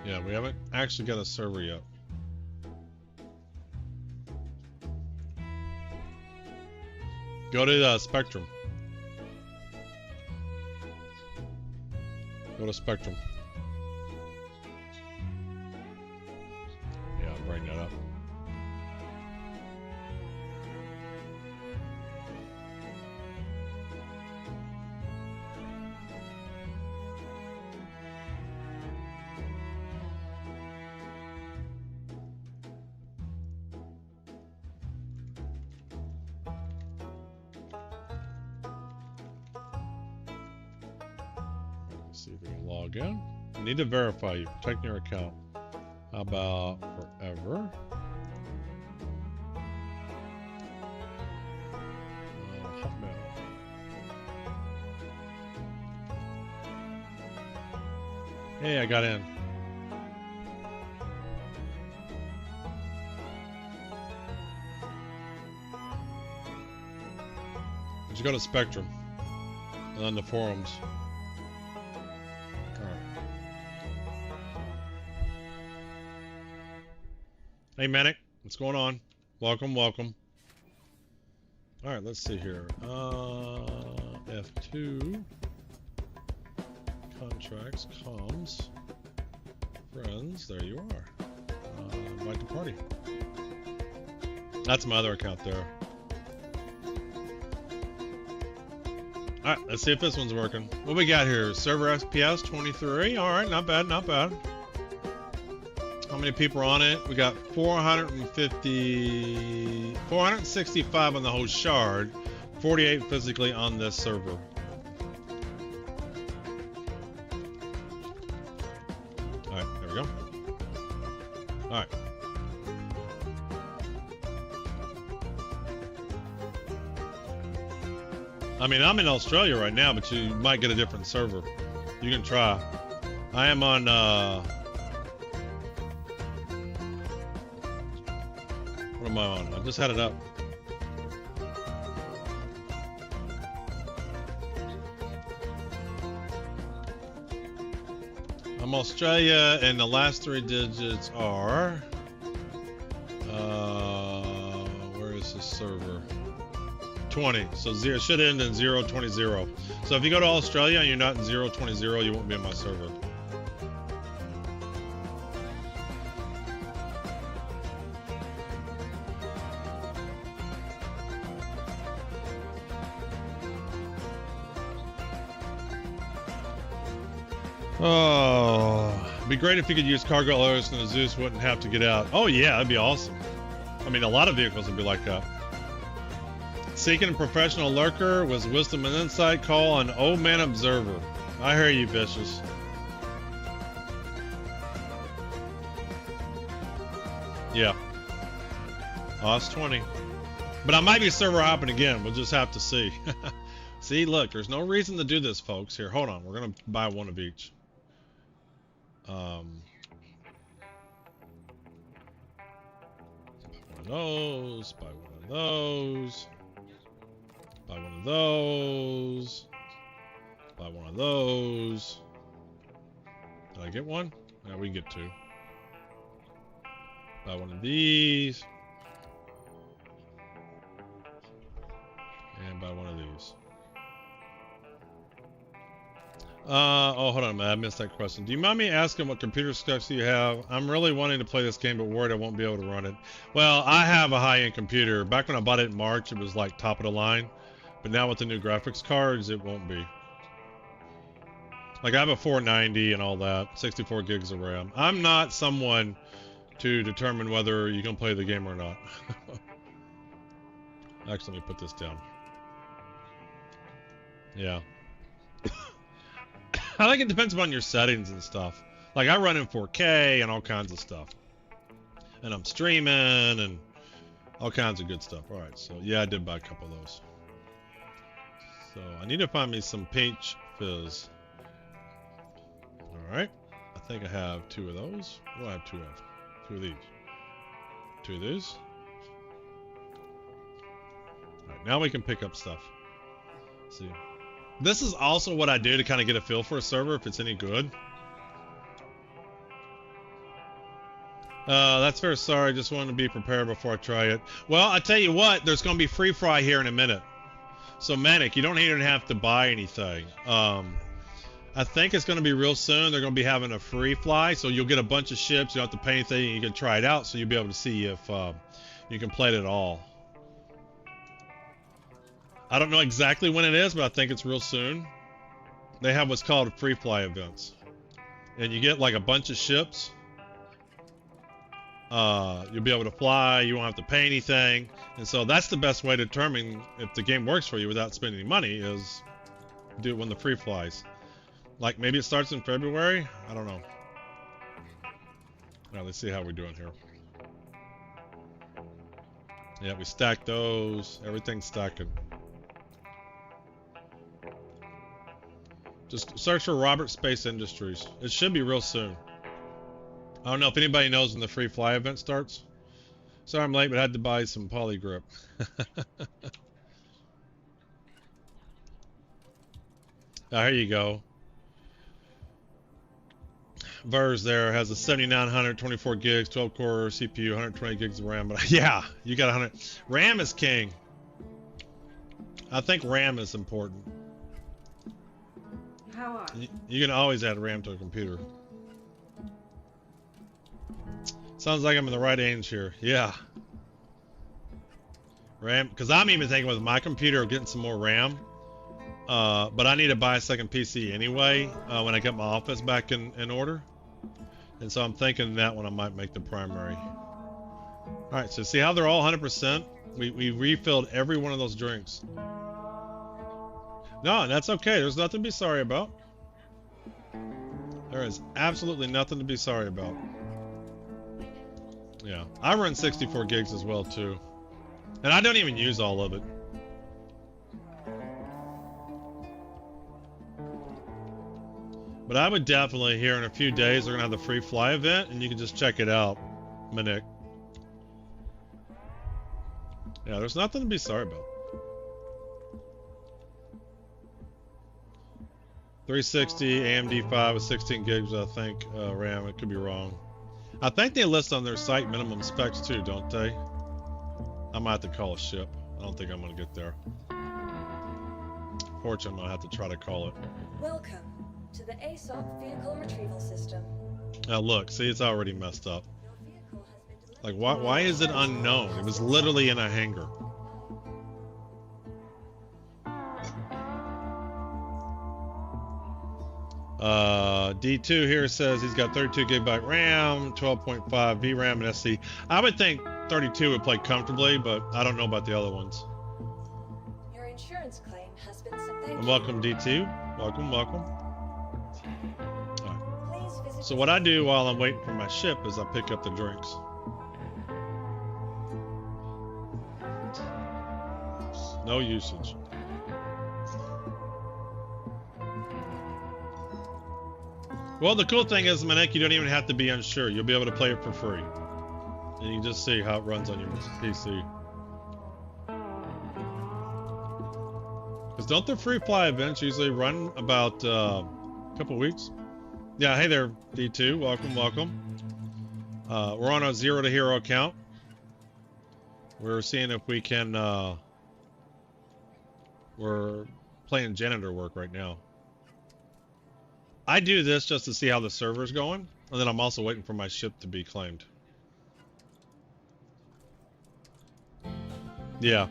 Yeah, we haven't actually got a server yet. Go to Spectrum. Go to Spectrum. Yeah, I'll bring that up. See if we can log in. I need to verify you. Protect your account. How about forever? Hotmail. Hey, I got in. Did you go to Spectrum? And on the forums. Hey Manic, what's going on? Welcome, welcome. Alright, let's see here. F2. Contracts, comms. Friends, there you are. Invite to party. That's my other account there. Alright, let's see if this one's working. What we got here? Server FPS 23. Alright, not bad, not bad. How many people are on it? We got 465 on the whole shard, 48 physically on this server. Alright, there we go. Alright. I mean, I'm in Australia right now, but you might get a different server. You can try. I am on, what am I on? I just had it up. I'm Australia, and the last 3 digits are, where is this server? 20. So zero should end in 020. So if you go to Australia and you're not in 020, you won't be in my server. Oh, it'd be great if you could use cargo alerts and the Zeus wouldn't have to get out. Oh yeah, that'd be awesome. I mean, a lot of vehicles would be like that. Seeking a professional lurker with wisdom and insight, call on Old Man Observer. I hear you, Vicious. Yeah. Oh, it's 20. But I might be server hopping again. We'll just have to see. See, look, there's no reason to do this, folks. Here, hold on. We're going to buy one of each. One of those. Buy one of those. Buy one of those. Buy one of those. Did I get one? Yeah, we can get 2. Buy one of these. And buy one of these. Oh, hold on a minute. I missed that question. Do you mind me asking what computer specs you have? I'm really wanting to play this game, but worried I won't be able to run it. Well, I have a high-end computer. Back when I bought it in March, it was like top of the line. But now with the new graphics cards, it won't be. Like, I have a 490 and all that. 64 gigs of RAM. I'm not someone to determine whether you can play the game or not. Actually, let me put this down. Yeah. I think it depends upon your settings and stuff. Like, I run in 4K and all kinds of stuff. And I'm streaming and all kinds of good stuff. Alright, so yeah, I did buy a couple of those. So, I need to find me some peach fizz. Alright. I think I have 2 of those. What do I have 2 of? 2 of these. 2 of these. Alright, now we can pick up stuff. Let's see. This is also what I do to kind of get a feel for a server, if it's any good. That's fair. Sorry, just wanted to be prepared before I try it. Well, I tell you what, there's going to be free fry here in a minute. So, Manic, you don't even have to buy anything. I think it's going to be real soon. They're going to be having a free fly, so you'll get a bunch of ships. You don't have to pay anything. You can try it out, so you'll be able to see if you can play it at all. I don't know exactly when it is, but I think it's real soon. They have what's called free fly events. And you get like a bunch of ships. You'll be able to fly, you won't have to pay anything. And so that's the best way to determine if the game works for you without spending any money, is do it when the free flies. Like maybe it starts in February? I don't know. Alright, let's see how we're doing here. Yeah, we stacked those. Everything's stacking. Just search for Robert Space Industries. It should be real soon. I don't know if anybody knows when the free fly event starts. Sorry I'm late, but I had to buy some polygrip. Here you go. Vers there has a 7900, 24 gigs, 12 core CPU, 120 gigs of RAM. But yeah, you got 100. RAM is king. I think RAM is important. How are you? You can always add RAM to a computer. Sounds like I'm in the right age here. Yeah. RAM, because I'm even thinking with my computer of getting some more RAM. But I need to buy a second PC anyway when I get my office back in order. And so I'm thinking that one I might make the primary. Alright, so see how they're all 100%? We refilled every one of those drinks. No, that's okay. There's nothing to be sorry about. There is absolutely nothing to be sorry about. Yeah, I run 64 gigs as well too. And I don't even use all of it. But I would definitely, here in a few days, they're going to have the free fly event, and you can just check it out, Minik. Yeah, there's nothing to be sorry about. 360 AMD 5 with 16 gigs, I think, RAM. It could be wrong. I think they list on their site minimum specs too, don't they? I might have to call a ship. I don't think I'm going to get there. Fortunately, I'm going to have to try to call it. Welcome to the ASOP vehicle retrieval system. Now look, see, it's already messed up. Your vehicle has been delivered. Like, why is it unknown? It was literally in a hangar. D2 here says he's got 32 gigabyte RAM, 12.5 VRAM, and SC. I would think 32 would play comfortably, but I don't know about the other ones. Your insurance claim has been sent. And welcome, D2. Welcome, welcome. Please visit. So what I do while I'm waiting for my ship is I pick up the drinks. No usage. Well, the cool thing is, Manek, you don't even have to be unsure. You'll be able to play it for free. And you can just see how it runs on your PC. Because don't the free fly events usually run about a couple weeks? Yeah, hey there, D2. Welcome, welcome. We're on a 0 to hero account. We're seeing if we can... we're playing janitor work right now. I do this just to see how the server's going, and then I'm also waiting for my ship to be claimed. Yeah.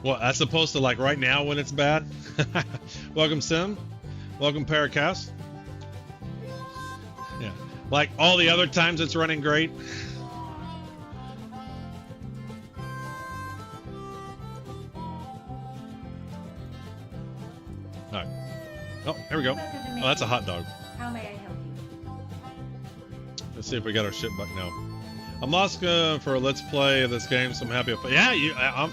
Well, as opposed to like right now when it's bad. Welcome, Sim. Welcome, Paracast. Yeah. Like all the other times it's running great. All right. Oh, here we go. Oh, that's a hot dog. How may I help you? Let's see if we got our ship back now. I'm lost for a let's play of this game, so I'm happy. Yeah,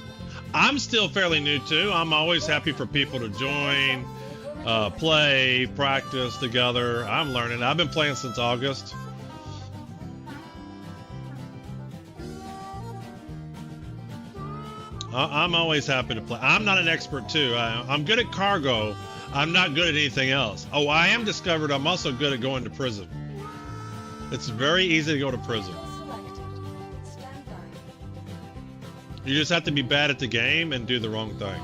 I'm still fairly new too. I'm always happy for people to join, play, practice together. I'm learning. I've been playing since August. I'm always happy to play. I'm not an expert too. I'm good at cargo. I'm not good at anything else. Oh, I am discovered I'm also good at going to prison. It's very easy to go to prison. Stand by. You just have to be bad at the game and do the wrong thing.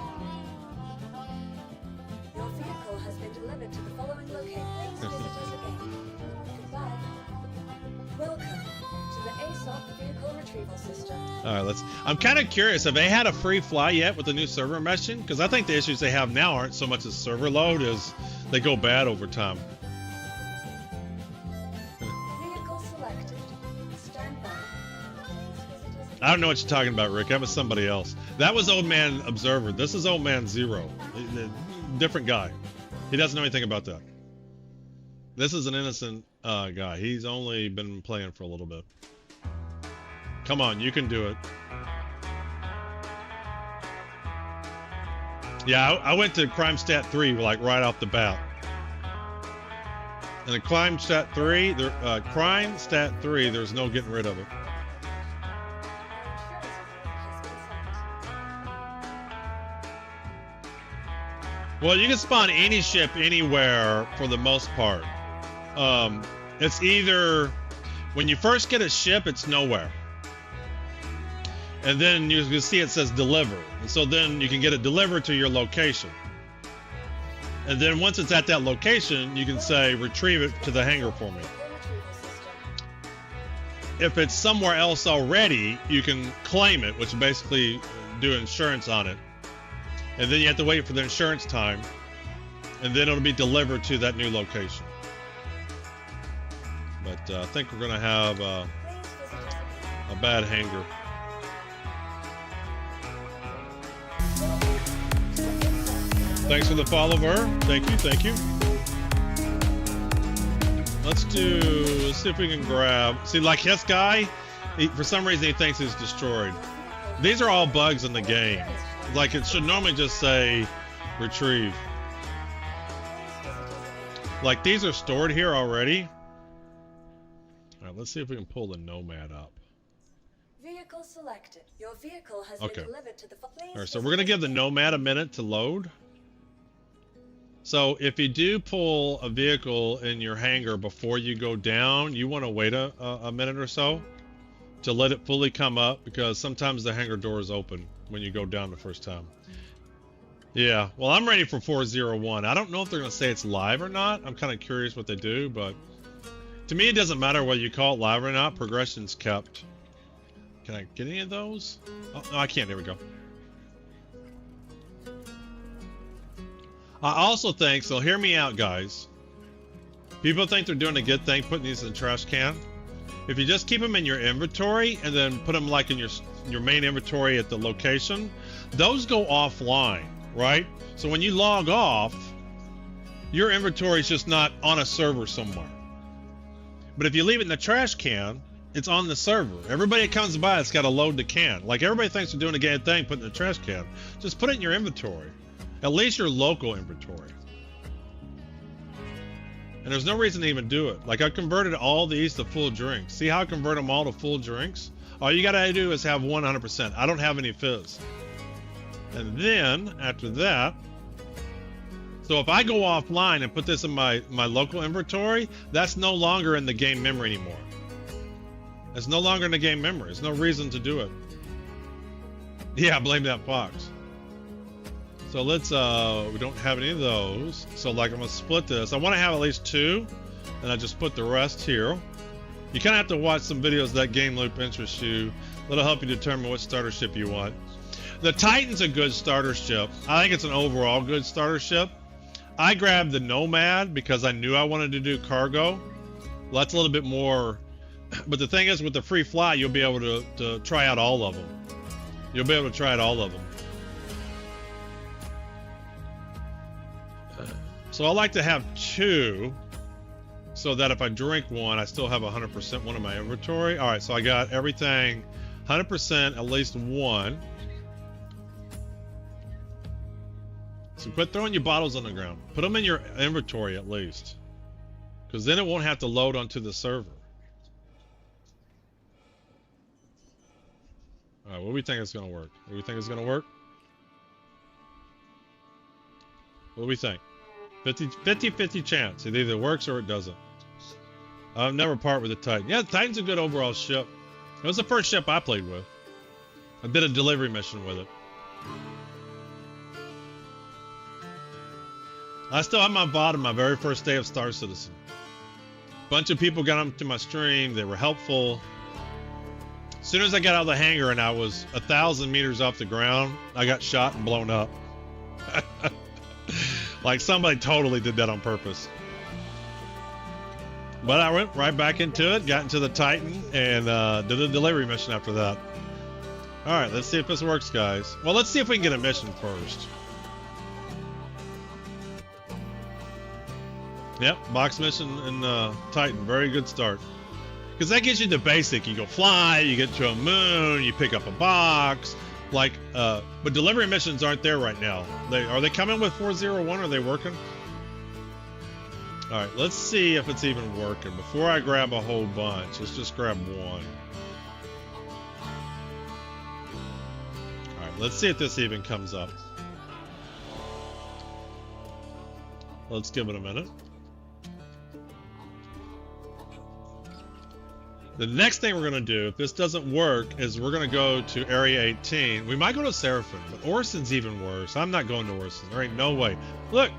Your vehicle has been delivered to the following location. Please visit us again. Goodbye. Welcome to the ASOP vehicle retrieval system. All right, I'm kind of curious. Have they had a free fly yet with the new server meshing? Because I think the issues they have now aren't so much as server load as they go bad over time. Vehicle selected. Stand by. Please visit us again. I don't know what you're talking about, Rick. That was somebody else. That was Old Man Observer. This is Old Man Zero. Different guy. He doesn't know anything about that. This is an innocent guy. He's only been playing for a little bit. Come on, you can do it. Yeah, I went to Crime Stat 3 like right off the bat. And in Crime Stat 3, there's no getting rid of it. Well, you can spawn any ship anywhere for the most part. It's either when you first get a ship, it's nowhere. And then you can see it says deliver. And so then you can get it delivered to your location. And then once it's at that location, you can say retrieve it to the hangar for me. If it's somewhere else already, you can claim it, which basically do insurance on it. And then you have to wait for the insurance time. And then it'll be delivered to that new location. But I think we're going to have a bad hangar. Thanks for the follow, Ver. Thank you, thank you. Let's see if we can grab. See, like this guy, for some reason he thinks he's destroyed. These are all bugs in the game. Like it should normally just say retrieve. Like these are stored here already. All right, let's see if we can pull the Nomad up. Vehicle selected. Your vehicle has Okay. been delivered to the. All right, so we're gonna give the Nomad a minute to load. So if you do pull a vehicle in your hangar before you go down, you want to wait a minute or so to let it fully come up, because sometimes the hangar door is open when you go down the first time. Yeah, well, I'm ready for 401. I don't know if they're going to say it's live or not. I'm kind of curious what they do, but to me, it doesn't matter whether you call it live or not. Progression's kept. Can I get any of those? Oh, no, I can't. There we go. I also think, so hear me out, guys. People think they're doing a good thing putting these in the trash can. If you just keep them in your inventory and then put them like in your main inventory at the location, those go offline, right? So when you log off, your inventory is just not on a server somewhere. But if you leave it in the trash can, it's on the server. Everybody that comes by, it's got to load the can. Like everybody thinks they're doing a good thing putting it in the trash can. Just put it in your inventory. At least your local inventory. And there's no reason to even do it. Like I converted all these to full drinks. See how I convert them all to full drinks? All you gotta do is have 100%. I don't have any fizz. And then after that, so if I go offline and put this in my local inventory, that's no longer in the game memory anymore. It's no longer in the game memory. There's no reason to do it. Yeah, blame that fox. So let's, we don't have any of those. So like I'm gonna split this. I wanna have at least 2, and I just put the rest here. You kinda have to watch some videos that game loop interests you. That'll help you determine what starter ship you want. The Titan's a good starter ship. I think it's an overall good starter ship. I grabbed the Nomad because I knew I wanted to do cargo. Well, that's a little bit more, but the thing is with the free fly, you'll be able to try out all of them. You'll be able to try out all of them. So I like to have 2 so that if I drink one, I still have 100% one in my inventory. All right, so I got everything 100%, at least 1. So quit throwing your bottles on the ground. Put them in your inventory at least, because then it won't have to load onto the server. All right, what do we think is going to work? What do we think is going to work? What do we think? 50-50 chance. It either works or it doesn't. I'll never part with the Titan. Yeah, the Titan's a good overall ship. It was the first ship I played with. I did a delivery mission with it. I still have my VOD on my very first day of Star Citizen. Bunch of people got onto my stream. They were helpful. As soon as I got out of the hangar and I was 1,000 meters off the ground, I got shot and blown up. Like somebody totally did that on purpose. But I went right back into it, got into the Titan, and did a delivery mission after that. All right, let's see if this works, guys. Well, let's see if we can get a mission first. Yep, box mission in Titan. Very good start. Because that gives you the basic. You go fly, you get to a moon, you pick up a box. Like, but delivery missions aren't there right now. Are they coming with 401? Are they working? All right, let's see if it's even working. Before I grab a whole bunch, let's just grab one. All right, let's see if this even comes up. Let's give it a minute. The next thing we're going to do, if this doesn't work, is we're going to go to Area 18. We might go to Seraphim, but Orson's even worse. I'm not going to Orson. There ain't no way. Look!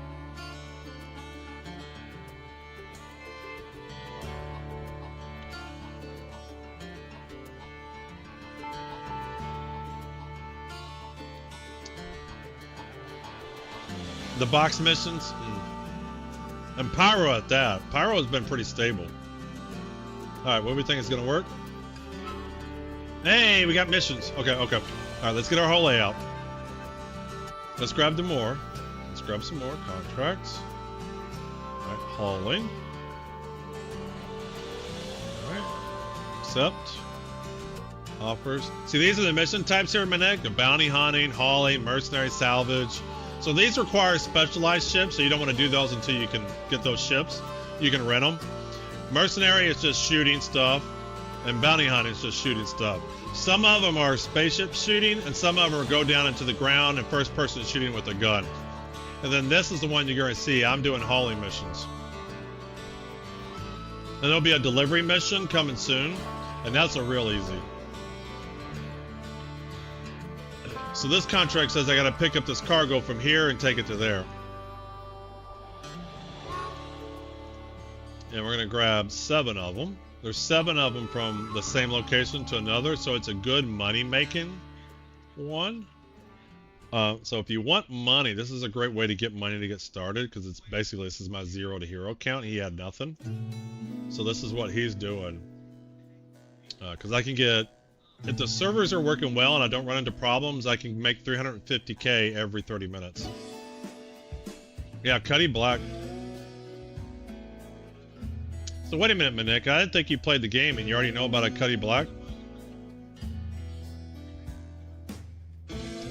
The box missions? And Pyro at that. Pyro has been pretty stable. Alright, what do we think is going to work? Hey, we got missions. Okay. Alright, let's get our whole layout. Let's grab the more. Let's grab some more contracts. Alright, hauling. Alright. Accept. Offers. See, these are the mission types here, Manek. The bounty hunting, hauling, mercenary salvage. So these require specialized ships, so you don't want to do those until you can get those ships. You can rent them. Mercenary is just shooting stuff, and bounty hunting is just shooting stuff. Some of them are spaceship shooting, and some of them are go down into the ground and first person shooting with a gun. And then this is the one you're going to see. I'm doing hauling missions. And there'll be a delivery mission coming soon, and that's a real easy. So this contract says I got to pick up this cargo from here and take it to there. And we're going to grab 7 of them. There's 7 of them from the same location to another, so it's a good money-making one. So if you want money, this is a great way to get money to get started, because it's basically, this is my 0 to hero count. He had nothing. So this is what he's doing. Because I can get, if the servers are working well and I don't run into problems, I can make 350k every 30 minutes. Yeah, Cuddy Black. So wait a minute, Manik. I didn't think you played the game and you already know about a Cuddy Black.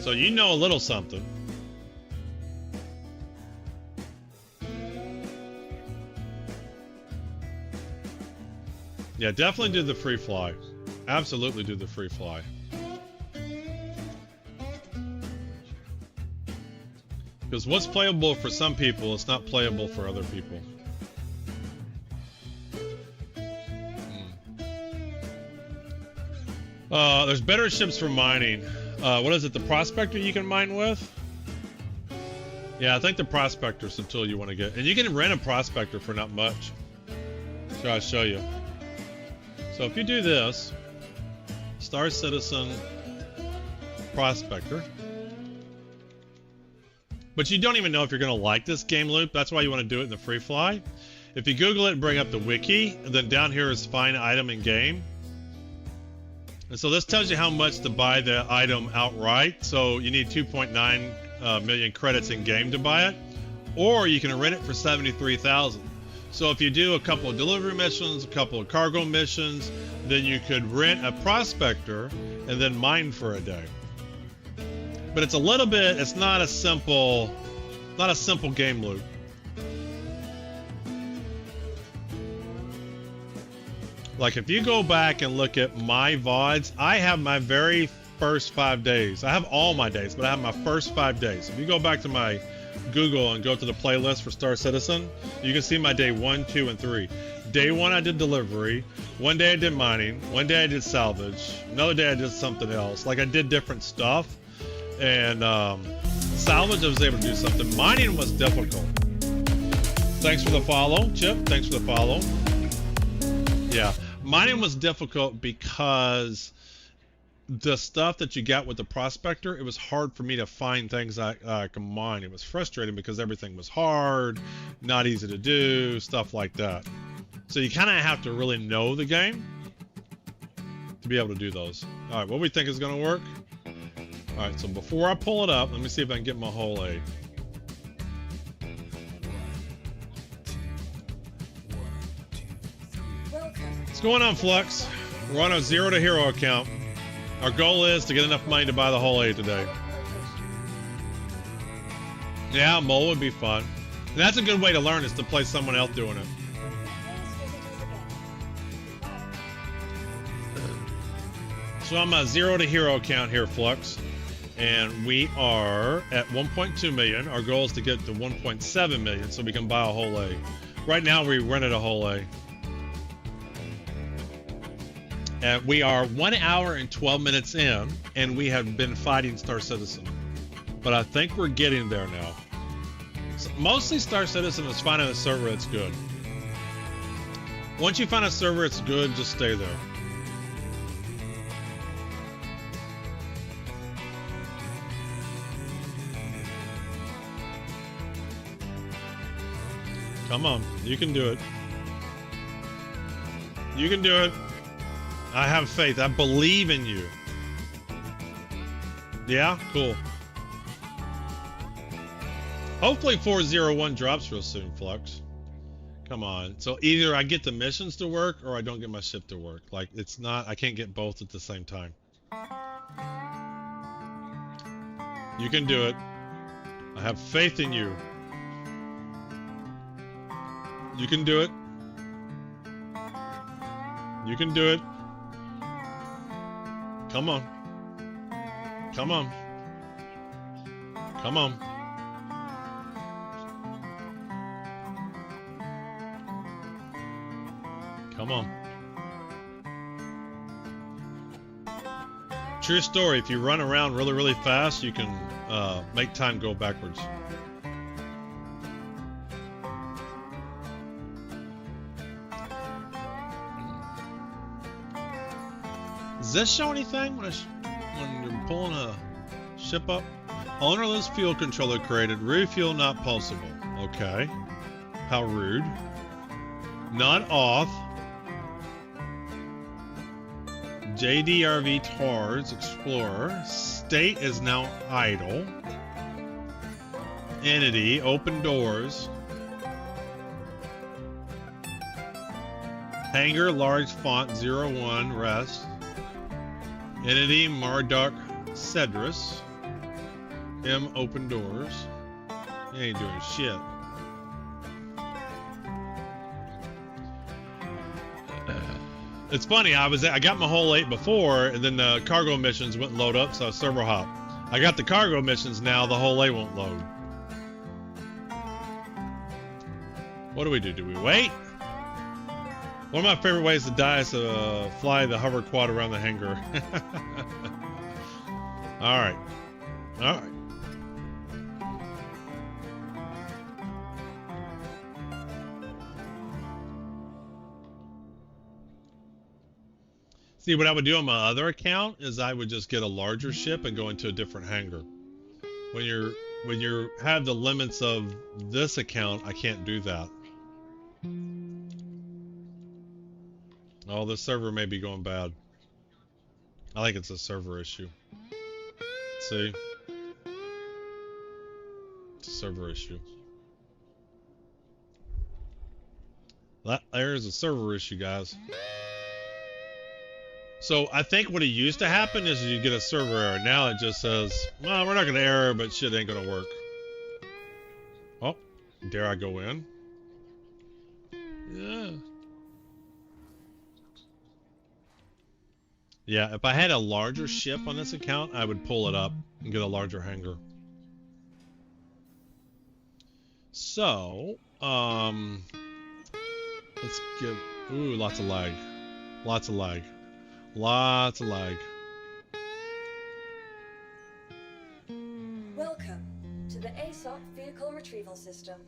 So you know a little something. Yeah, definitely do the free fly. Absolutely do the free fly. Because what's playable for some people, it's not playable for other people. There's better ships for mining. What is it, the Prospector you can mine with? Yeah, I think the Prospector's the tool you want to get. And you can rent a Prospector for not much. So I'll show you. So if you do this, Star Citizen Prospector. But you don't even know if you're going to like this game loop. That's why you want to do it in the free fly. If you Google it and bring up the wiki, and then down here is find item in game. And so this tells you how much to buy the item outright. So you need 2.9 million credits in game to buy it. Or you can rent it for 73,000. So if you do a couple of delivery missions, a couple of cargo missions, then you could rent a Prospector and then mine for a day. But it's a little bit, it's not a simple game loop. Like if you go back and look at my VODs, I have my very first 5 days. I have all my days, but I have my first 5 days. If you go back to my Google and go to the playlist for Star Citizen, you can see my day 1, 2, and 3. Day 1 I did delivery. One day I did mining. One day I did salvage. Another day I did something else. Like I did different stuff. And salvage I was able to do something. Mining was difficult. Thanks for the follow, Chip. Thanks for the follow. Yeah, mining was difficult because the stuff that you got with the Prospector, it was hard for me to find things I can mine. It was frustrating because everything was hard, not easy to do, stuff like that. So you kind of have to really know the game to be able to do those. All right, what we think is going to work? All right, so before I pull it up, let me see if I can get my whole A. What's going on, Flux? We're on a 0 to hero account. Our goal is to get enough money to buy the whole A today. Yeah, mole would be fun. And that's a good way to learn, is to play someone else doing it. So I'm a 0 to hero account here, Flux. And we are at 1.2 million. Our goal is to get to 1.7 million so we can buy a whole A. Right now we rented a whole A. We are 1 hour and 12 minutes in, and we have been fighting Star Citizen. But I think we're getting there now. So mostly Star Citizen is finding a server that's good. Once you find a server that's good, just stay there. Come on, you can do it. You can do it. I have faith. I believe in you. Yeah, cool. Hopefully 401 drops real soon, Flux. Come on. So either I get the missions to work or I don't get my ship to work. Like, it's not, I can't get both at the same time. You can do it. I have faith in you. You can do it. You can do it. Come on. Come on. Come on. Come on. True story, if you run around really, really fast, you can make time go backwards. Does this show anything when you're pulling a ship up? Ownerless fuel controller created. Refuel not possible. Okay. How rude. Not off. JDRV TARS Explorer. State is now idle. Entity. Open doors. Hangar. Large font 01. Rest. Entity. Marduk Cedrus. M. Open doors. He ain't doing shit. It's funny, I got my whole 8 before, and then the cargo missions wouldn't load up, so I server hop. I got the cargo missions now, the whole 8 won't load. What do we do? Do we wait? One of my favorite ways to die is to fly the hover quad around the hangar. Alright. Alright. See, what I would do on my other account is I would just get a larger ship and go into a different hangar. When you have the limits of this account, I can't do that. Oh, this server may be going bad. I think it's a server issue. See? It's a server issue. There's a server issue, guys. So I think what it used to happen is you get a server error. Now it just says, well, we're not going to error, but shit ain't going to work. Oh, dare I go in? Yeah. Yeah, if I had a larger ship on this account, I would pull it up and get a larger hangar. So, let's give, ooh, lots of lag. Lots of lag. Lots of lag. Welcome to the ASOC Vehicle Retrieval System.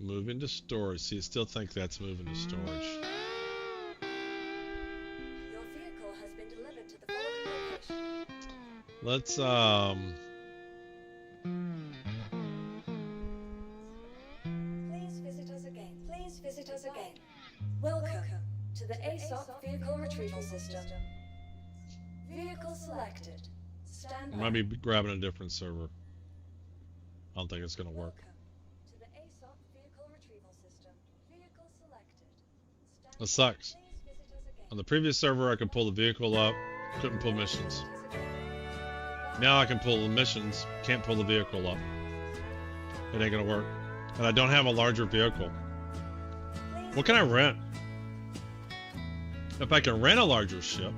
Move into storage. See, I still think that's moving to storage. Your vehicle has been delivered to the following location. Let's, Please visit us again. Please visit us again. Welcome to the ASOC Vehicle Retrieval System. Vehicle selected. Stand I by. might be grabbing a different server. I don't think it's going to work. Welcome to the ASOC Vehicle Retrieval System. Vehicle selected. Stand That sucks. by. Please visit us again. On the previous server, I could pull the vehicle up, couldn't pull missions. Now I can pull the missions, can't pull the vehicle up. It ain't gonna work. And I don't have a larger vehicle. What can I rent? If I can rent a larger ship.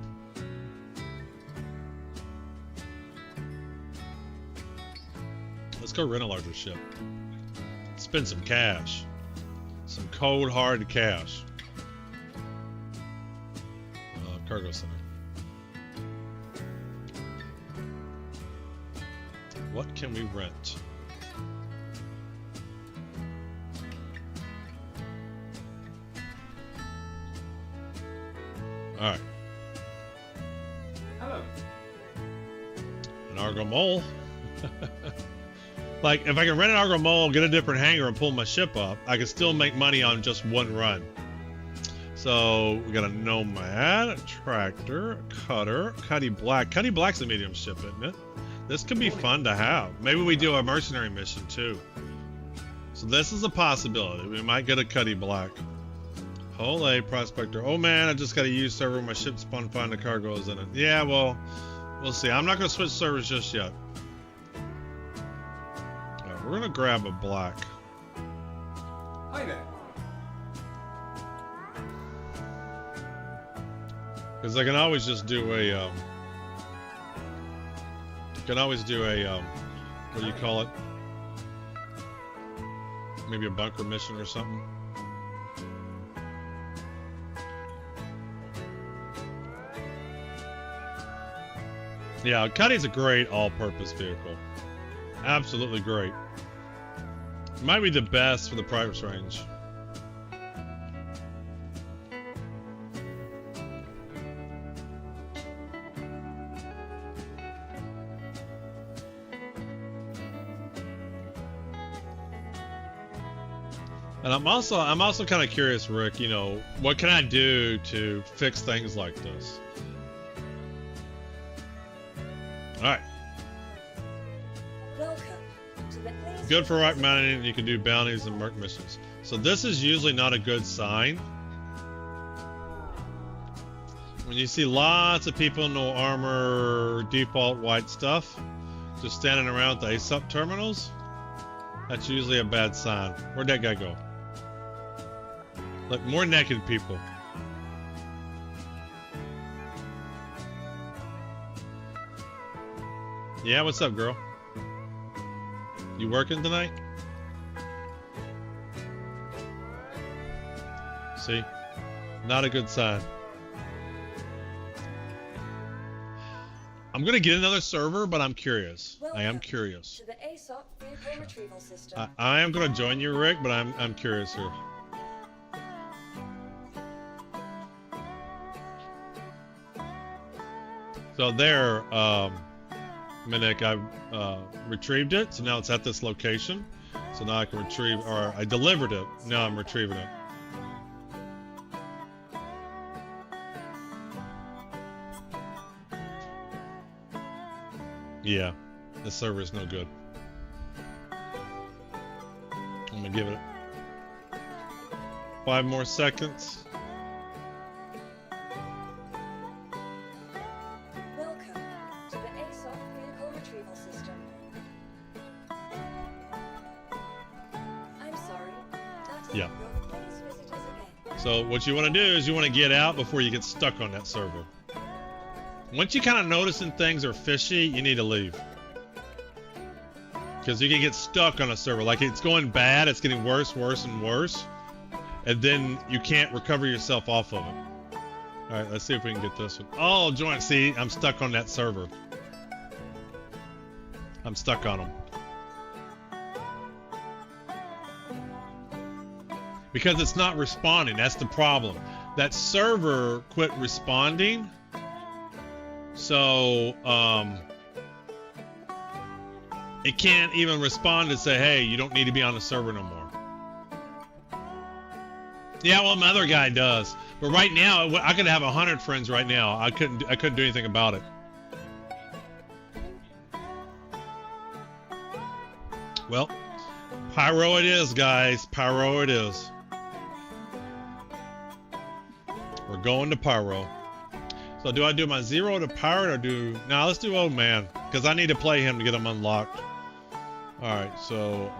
Let's go rent a larger ship. Spend some cash. Some cold, hard cash. Cargo center. What can we rent? Alright. Hello. An Argo Mole. Like, if I can rent an Argo Mole, get a different hangar, and pull my ship up, I can still make money on just one run. So, we got a Nomad, a Tractor, a Cutter, Cuddy Black. Cuddy Black's a medium ship, isn't it? This could be fun to have. Maybe we do a mercenary mission, too. So this is a possibility. We might get a Cuddy Black. Whole A Prospector. Oh man, I just got to use server. My ship spawned find the cargoes in it. Yeah, well, we'll see. I'm not going to switch servers just yet. we're gonna grab a black. Hi there. Because I can always just do a, what do you call it? Maybe a bunker mission or something. Yeah, Cuddy's a great all-purpose vehicle. Absolutely great. Might be the best for the price range. And I'm also kind of curious, Rick, you know, what can I do to fix things like this? All right. Welcome to the please Good for visit rock us mounting, you can do bounties and merc missions. So this is usually not a good sign. When you see lots of people, no armor, default white stuff, just standing around the ASOP terminals, that's usually a bad sign. Where'd that guy go? Look, more naked people. Yeah, what's up, girl? You working tonight? See? Not a good sign. I'm gonna get another server, but I'm curious. I am Welcome curious. to the ASOP vehicle retrieval system. I am gonna join you, Rick, but I'm curious here. So there, Minik, I retrieved it, so now it's at this location. So now I can retrieve, or I delivered it. Now I'm retrieving it. Yeah, this server is no good. I'm gonna give it 5 more seconds. Welcome to the ASOP vehicle retrieval system. I'm sorry. That's Yeah. Please visit us again. So what you want to do is you want to get out before you get stuck on that server. Once you kind of noticing things are fishy, you need to leave. Because you can get stuck on a server. Like it's going bad, it's getting worse, worse, and worse. And then you can't recover yourself off of it. Alright, let's see if we can get this one. Oh, join. See, I'm stuck on that server. I'm stuck on them. Because it's not responding. That's the problem. That server quit responding. So, it can't even respond and say, hey, you don't need to be on the server no more. Yeah, well, my other guy does. But right now, I could have 100 friends right now. I couldn't do anything about it. Well, Pyro it is, guys. Pyro it is. We're going to Pyro. So do I do my 0 to pirate or do... Nah, let's do old man. Because I need to play him to get him unlocked. Alright, so...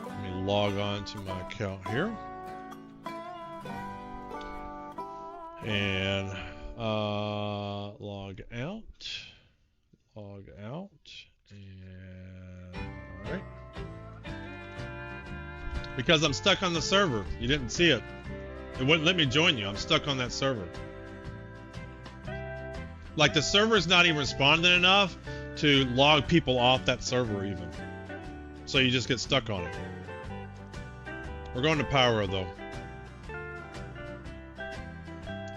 let me log on to my account here. And... log out. Log out. And... Alright. Because I'm stuck on the server. You didn't see it. It wouldn't let me join you. I'm stuck on that server. Like the server's not even responding enough to log people off that server even. So you just get stuck on it. We're going to Pyro though.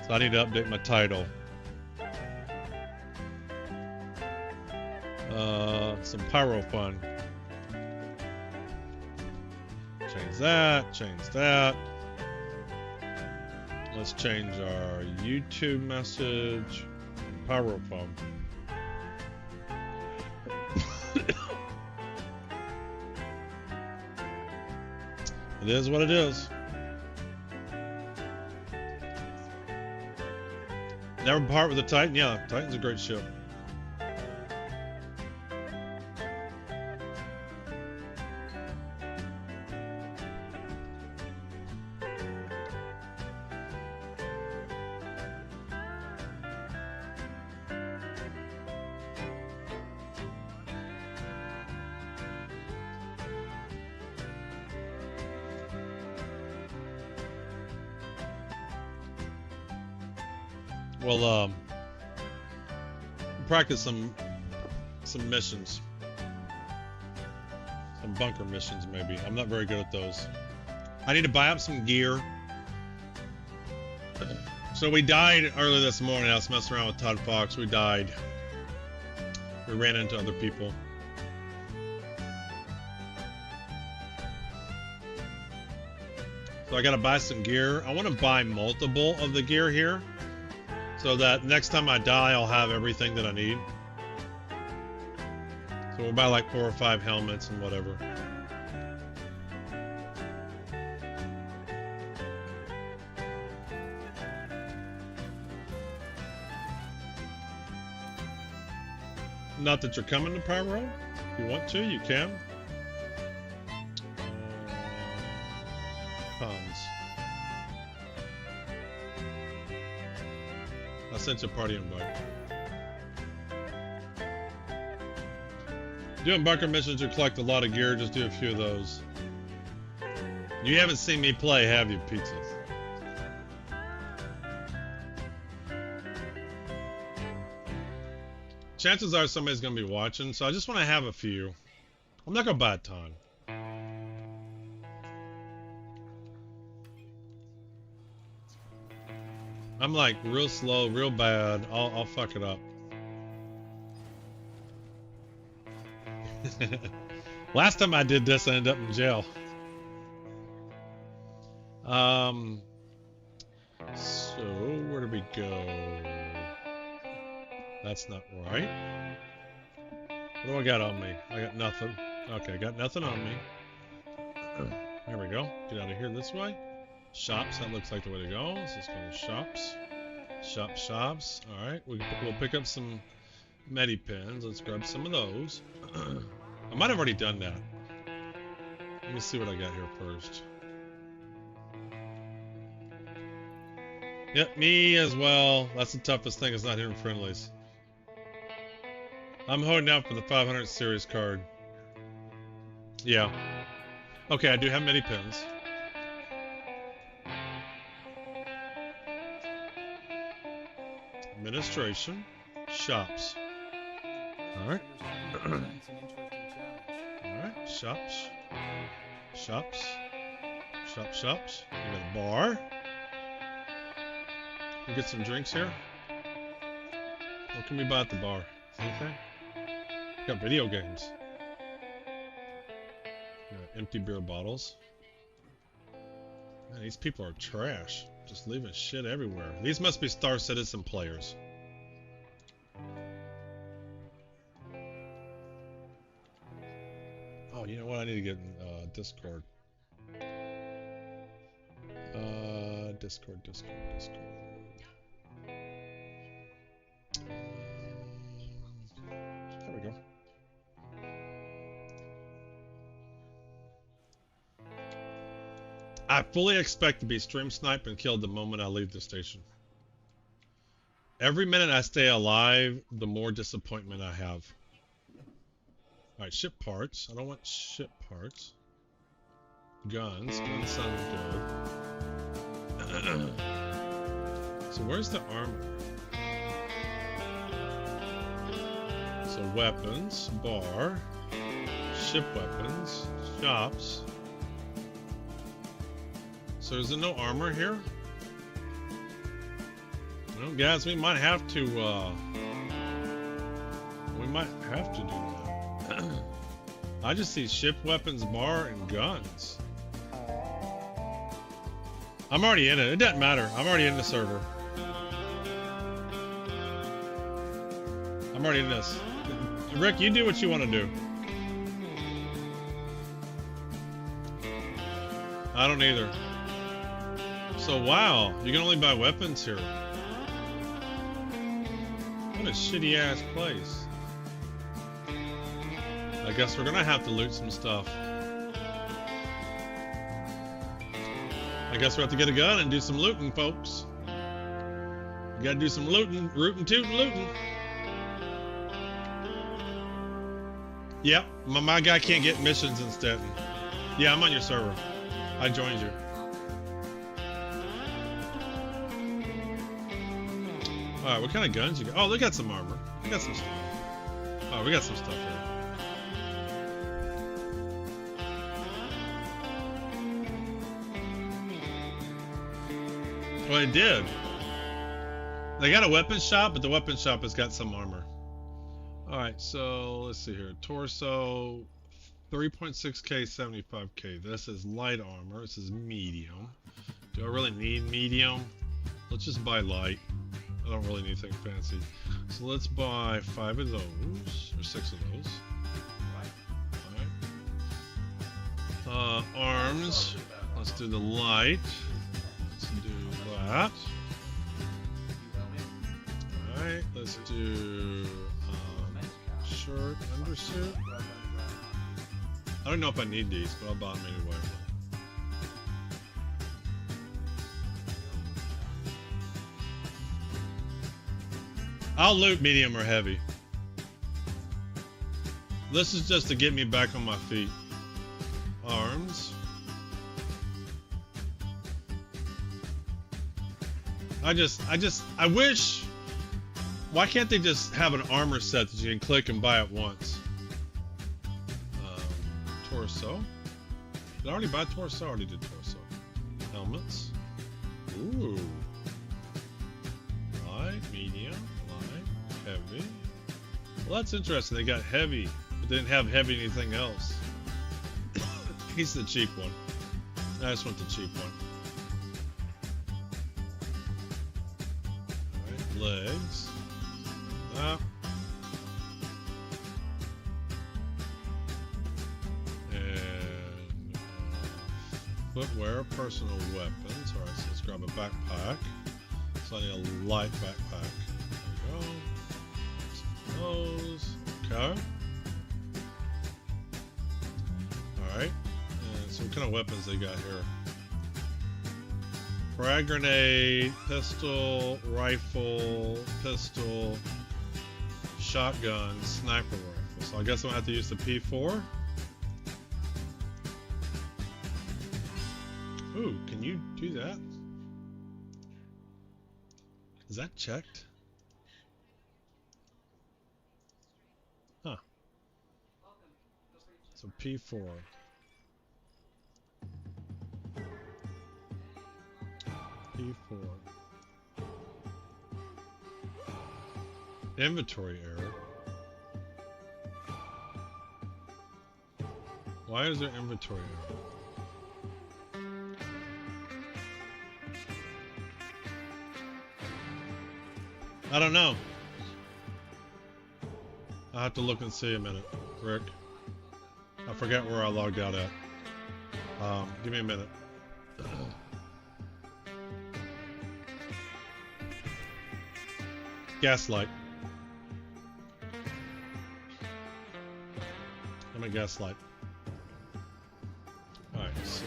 So I need to update my title. Some Pyro fun. Change that, change that. Let's change our YouTube message. Pyro phone. It is what it is. Never part with the Titan? Yeah, Titan's a great ship. We'll practice some missions. Some bunker missions, maybe. I'm not very good at those. I need to buy up some gear. So we died early this morning. I was messing around with Todd Fox. We died. We ran into other people. So I gotta buy some gear. I want to buy multiple of the gear here, so that next time I die, I'll have everything that I need. So we'll buy like 4 or 5 helmets and whatever. Not that you're coming to Pyro. If you want to, you can. Cons. I sent you a party invite. Doing bunker missions to collect a lot of gear, just do a few of those. You haven't seen me play, have you, Pizzas? Chances are somebody's going to be watching, so I just want to have a few. I'm not going to buy a ton. I'm like real slow, real bad. I'll fuck it up. Last time I did this, I ended up in jail. So where do we go? That's not right. What do I got on me? I got nothing. Okay, I got nothing on me. There we go. Get out of here this way. Shops, that looks like the way to go. Let's just go to shops. Shops. Alright, we'll pick up some medi pins. Let's grab some of those. I might have already done that. Let me see what I got here first. Yep, me as well. That's the toughest thing, is not hitting friendlies. I'm holding out for the 500 series card. Yeah. Okay, I do have many pins. Administration. Shops. Alright. Alright, shops. Shops. Shops. We got a bar. We'll get some drinks here. What can we buy at the bar? Anything? Got video games. Got empty beer bottles. Man, these people are trash. Just leaving shit everywhere. These must be Star Citizen players. Oh, you know what? I need to get in Discord. Discord. There we go. I fully expect to be stream sniped and killed the moment I leave the station. Every minute I stay alive, the more disappointment I have. Alright, ship parts. I don't want ship parts. Guns. Guns sound good. So where's the armor? So weapons, bar, ship weapons, shops. So is there no armor here? Well, guys, we might have to do that. I just see ship weapons, bar, and guns. I'm already in it. It doesn't matter. I'm already in the server. I'm already in this. Rick, you do what you want to do. I don't either. So, wow, you can only buy weapons here. What a shitty ass place. I guess we're gonna have to loot some stuff. I guess we have to get a gun and do some looting, folks. We gotta do some looting, rootin' tootin' looting. Yep, my guy can't get missions in Stetton. Yeah, I'm on your server. I joined you. Alright, what kind of guns you got? Oh, they got some armor. We got some stuff. Oh, we got some stuff here. Well, it did. They got a weapon shop, but the weapon shop has got some armor. Alright, so let's see here. Torso, 3.6k, 75k. This is light armor. This is medium. Do I really need medium? Let's just buy light. I don't really need anything fancy. So let's buy 5 of those, or 6 of those. Alright. Arms. Let's do the light. Let's do that. Alright, let's do shirt, undersuit. I don't know if I need these, but I'll buy them anyway. I'll loot medium or heavy. This is just to get me back on my feet. Arms. I wish. Why can't they just have an armor set that you can click and buy at once? Torso. Did I already buy torso? I already did torso. Helmets. Ooh. Light, medium, light, heavy. Well, that's interesting. They got heavy, but they didn't have heavy anything else. He's the cheap one. I just want the cheap one. Alright, legs. And footwear, personal weapons. Alright, so let's grab a backpack. So I need a light backpack. There we go. Some of those. Okay. Alright. And so what kind of weapons they got here? Frag grenade, pistol, rifle, pistol, shotgun, sniper rifle. So I guess I'm gonna have to use the P4. Ooh, can you do that? Is that checked? Huh. So P4. P4. Inventory error. Why is there inventory error? I don't know. I'll have to look and see a minute, Rick. I forget where I logged out at. Give me a minute. Gaslight. I'm a gaslight. Alright, so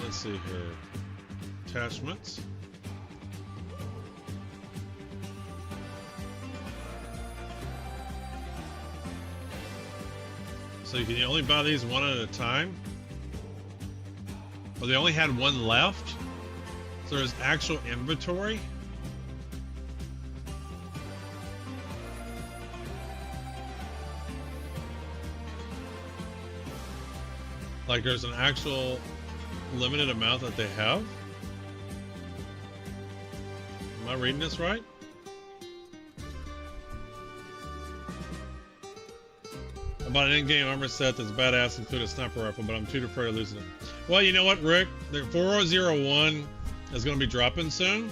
let's see here. Attachments. So you can only buy these one at a time? Or they only had one left? So there's actual inventory? Like there's an actual limited amount that they have? Am I reading this right? I bought an in-game armor set that's badass, including a sniper rifle, but I'm too afraid of losing it. Well, you know what, Rick? The 4001 is going to be dropping soon.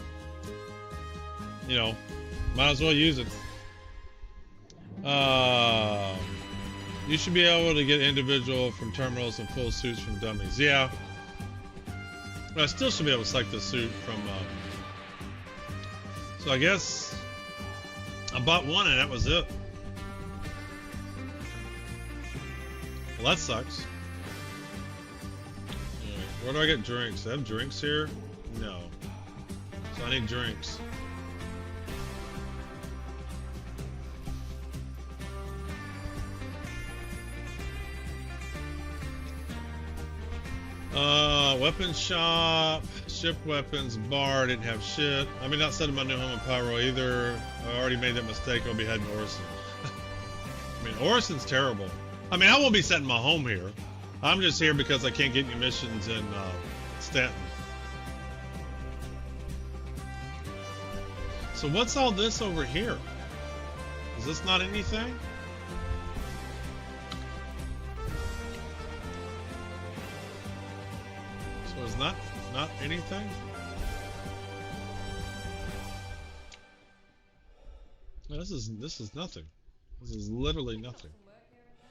You know, might as well use it. You should be able to get individual from terminals and full suits from dummies. Yeah. But I still should be able to select the suit from... So I guess... I bought one and that was it. Well, that sucks. Right, where do I get drinks? Do I have drinks here? No. So I need drinks. Weapon shop, ship weapons, bar, didn't have shit. I mean, not setting my new home in Pyro either. I already made that mistake. I'll be heading to Orson. I mean, Orson's terrible. I mean, I won't be setting my home here. I'm just here because I can't get any missions in Stanton. So what's all this over here? Is this not anything? So it's not anything? No, this is nothing. This is literally nothing.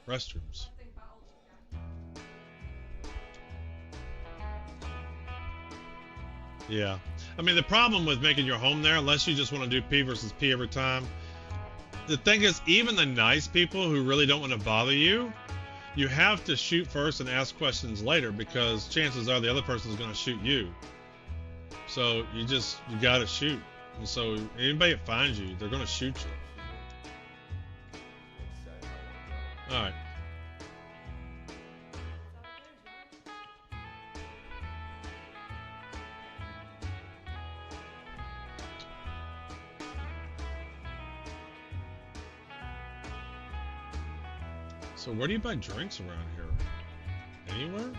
Restrooms. Yeah. I mean, the problem with making your home there, unless you just want to do P versus P every time, the thing is, even the nice people who really don't want to bother you, you have to shoot first and ask questions later, because chances are the other person is going to shoot you. So you got to shoot. And so anybody that finds you, they're going to shoot you. All right. So where do you buy drinks around here? Anywhere?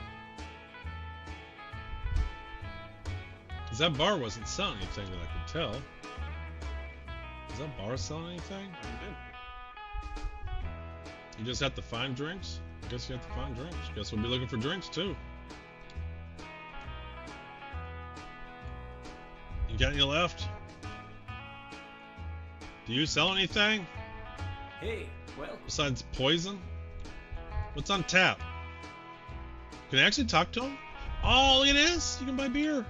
Because that bar wasn't selling anything that I could tell. Is that bar selling anything? You just have to find drinks? I guess you have to find drinks. Guess we'll be looking for drinks too. You got any left? Do you sell anything? Hey, well, Besides poison? What's on tap? Can I actually talk to him? Oh, look at this! You can buy beer.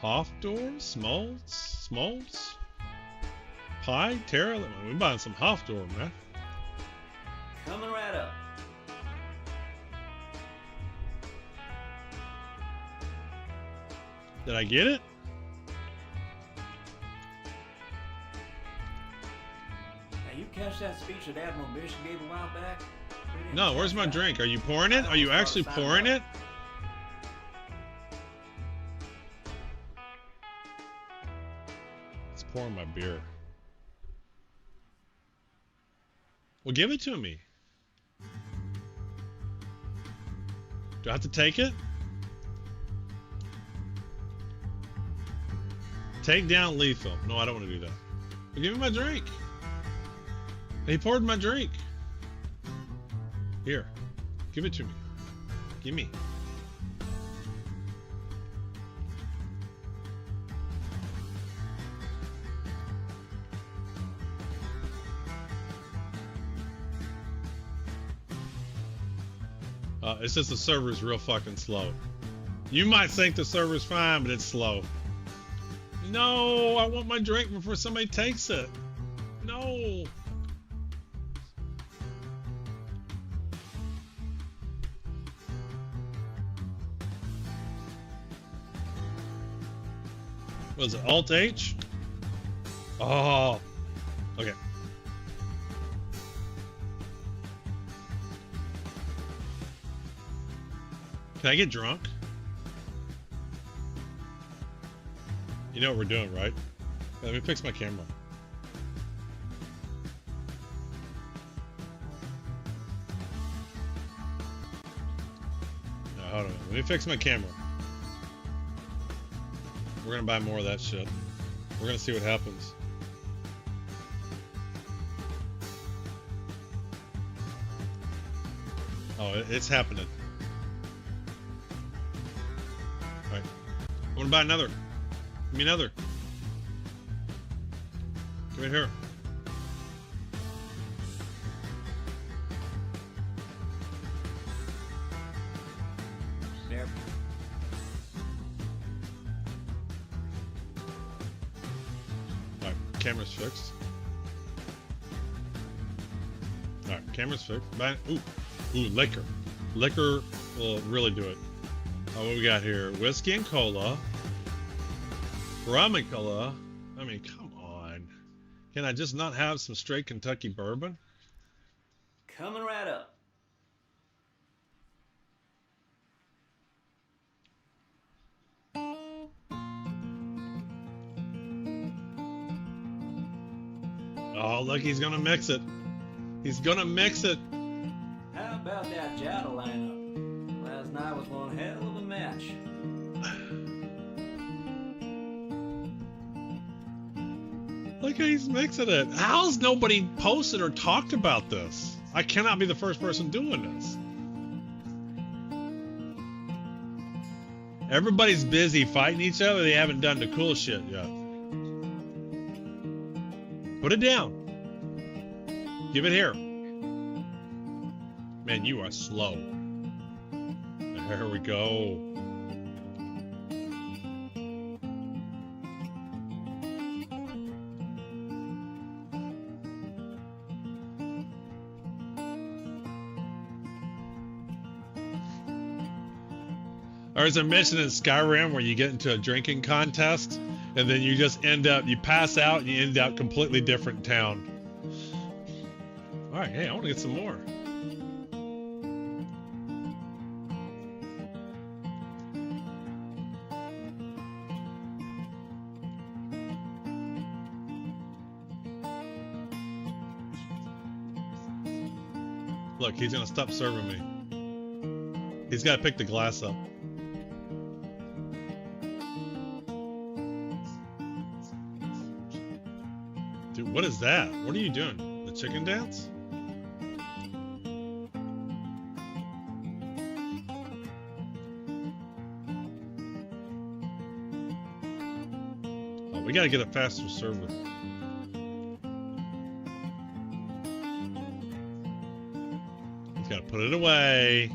Hofdor? Smoltz? Pie? Terra? We're buying some Hofdor, man. coming right up. Did I get it? Now you catch that speech that Admiral Mission gave a while back? We didn't No, where's catch my that. drink? Are you pouring it? Are you actually pouring it? It's pouring my beer. Well, give it to me. Do I have to take it? Take down lethal. No, I don't want to do that. Well, give me my drink. He poured my drink. Here. Give it to me. Give me. It's just the server's real fucking slow. You might think the server's fine, but it's slow. No, I want my drink before somebody takes it. No. Was it Alt H? Oh. Okay. Can I get drunk? You know what we're doing, right? Let me fix my camera. No, hold on. Let me fix my camera. We're gonna buy more of that shit. We're gonna see what happens. Oh, it's happening. Alright. I wanna buy another. Give me another. Come in here. There. Alright, camera's fixed. Alright, camera's fixed. Buy, ooh, liquor. Liquor will really do it. Oh, what we got here? Whiskey and cola. Rum and cola. I mean, come on. Can I just not have some straight Kentucky bourbon? Coming right up. Oh, look, he's gonna mix it. He's gonna mix it. How about that Jada lineup? Last night was one hell of a match. Look how he's mixing it. How's nobody posted or talked about this? I cannot be the first person doing this. Everybody's busy fighting each other. They haven't done the cool shit yet. Put it down. Give it here. Man, you are slow. There we go. There's a mission in Skyrim where you get into a drinking contest and then you just you pass out and you end up completely different town. Alright, hey, I want to get some more. Look, he's gonna stop serving me. He's gotta pick the glass up. Dude, what is that? What are you doing? The chicken dance? Oh, we gotta get a faster server. He's gotta put it away.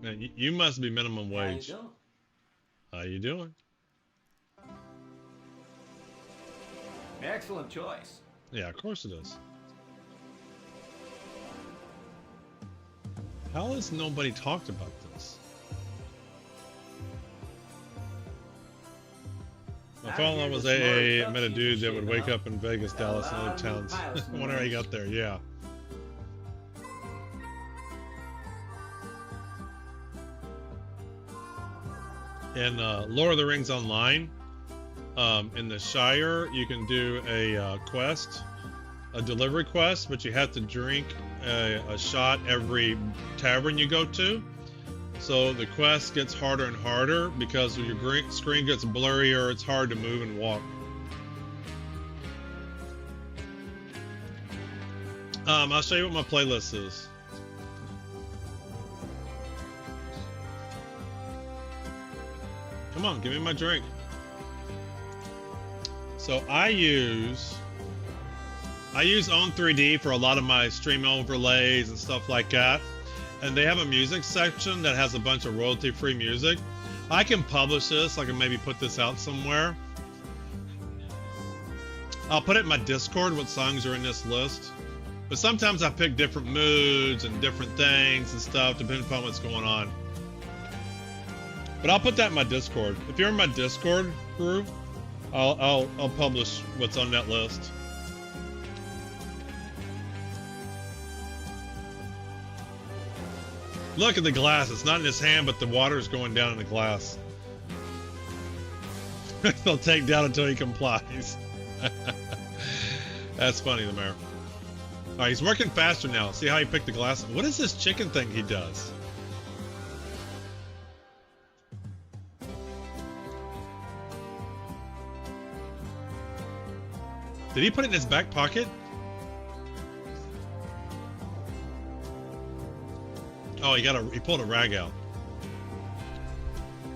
Man, you must be minimum wage. How you doing? Excellent choice. Yeah, of course it is. How has nobody talked about this? My father was AA. I met a dude that would wake up in Vegas, Dallas, and other towns whenever he got there. Yeah. In Lord of the Rings Online, in the Shire, you can do a quest, a delivery quest, but you have to drink a shot every tavern you go to. So the quest gets harder and harder because your screen gets blurrier. It's hard to move and walk. I'll show you what my playlist is. Come on, give me my drink. So I use On3D for a lot of my stream overlays and stuff like that. And they have a music section that has a bunch of royalty-free music. I can publish this. I can maybe put this out somewhere. I'll put it in my Discord what songs are in this list. But sometimes I pick different moods and different things and stuff depending upon what's going on. But I'll put that in my Discord. If you're in my Discord group, I'll publish what's on that list. Look at the glass. It's not in his hand, but the water's going down in the glass. They'll take down until he complies. That's funny, the mayor. All right, he's working faster now. See how he picked the glass? What is this chicken thing he does? Did he put it in his back pocket? Oh, he pulled a rag out.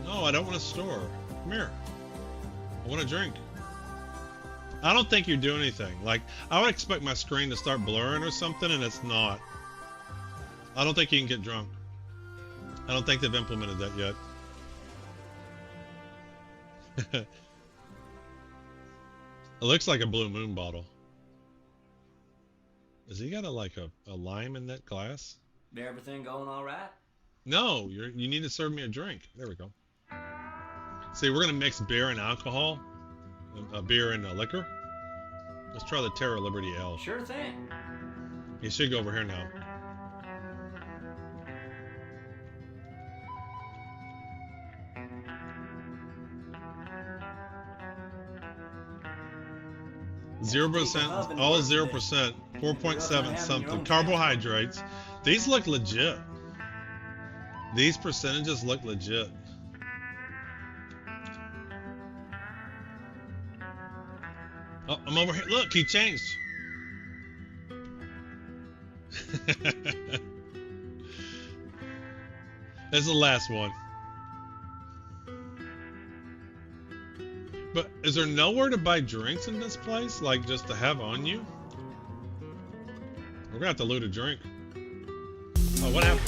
No, I don't want to store. Come here. I want a drink. I don't think you're doing anything. Like, I would expect my screen to start blurring or something, and it's not. I don't think you can get drunk. I don't think they've implemented that yet. It looks like a Blue Moon bottle. Has he got a lime in that glass? Everything going all right? No, you need to serve me a drink. There we go. See, we're gonna mix beer and alcohol, beer and liquor. Let's try the Terra Liberty Ale. Sure thing. You should go over here now. %, all 0%, 4.7 something. Carbohydrates. These look legit. These percentages look legit. Oh, I'm over here. Look, he changed. This is the last one. But is there nowhere to buy drinks in this place? Like just to have on you? We're gonna have to loot a drink. Oh, what happened?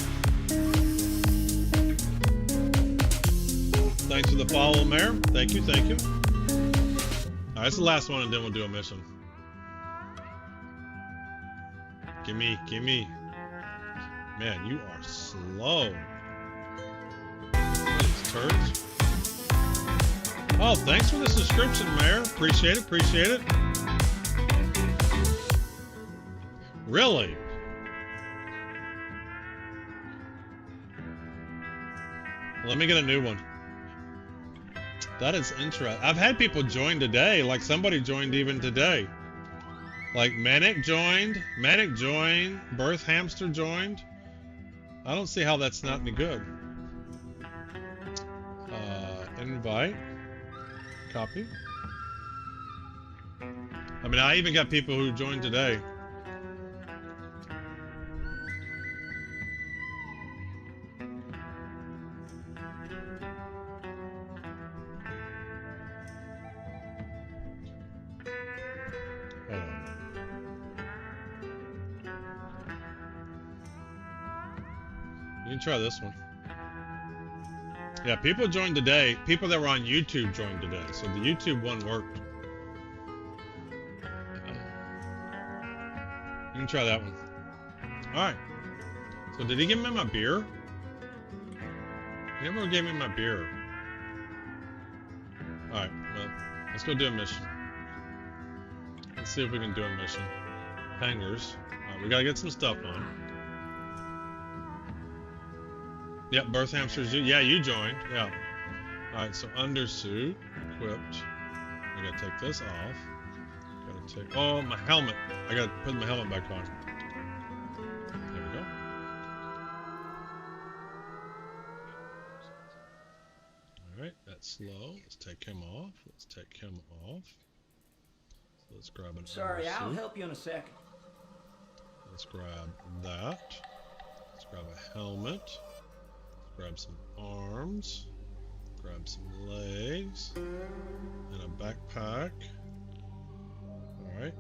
Thanks for the follow, Mayor. Thank you, thank you. Alright, that's the last one and then we'll do a mission. Gimme, gimme. Man, you are slow. These turds. Oh, thanks for the subscription, Mayor. Appreciate it, appreciate it. Really? Let me get a new one. That is interesting. I've had people join today. Like somebody joined even today. Like Manic joined. Birth Hamster joined. I don't see how that's not any good. Invite. Copy. I mean, I even got people who joined today. Hold on. You can try this one. Yeah, people joined today. People that were on YouTube joined today. So the YouTube one worked. You can try that one. Alright. So did he give me my beer? He never gave me my beer. Alright, well, let's go do a mission. Let's see if we can do a mission. Hangers. Alright, we gotta get some stuff on. Yep, birth hamsters. Yeah, you joined. Yeah. Alright, so undersuit. Equipped. I gotta take this off. Gotta take. Oh, my helmet. I gotta put my helmet back on. There we go. Alright, that's slow. Let's take him off. Let's take him off. So let's grab an Sorry, undersuit. I'll help you in a second. Let's grab that. Let's grab a helmet. Grab some arms, grab some legs, and a backpack. Alright.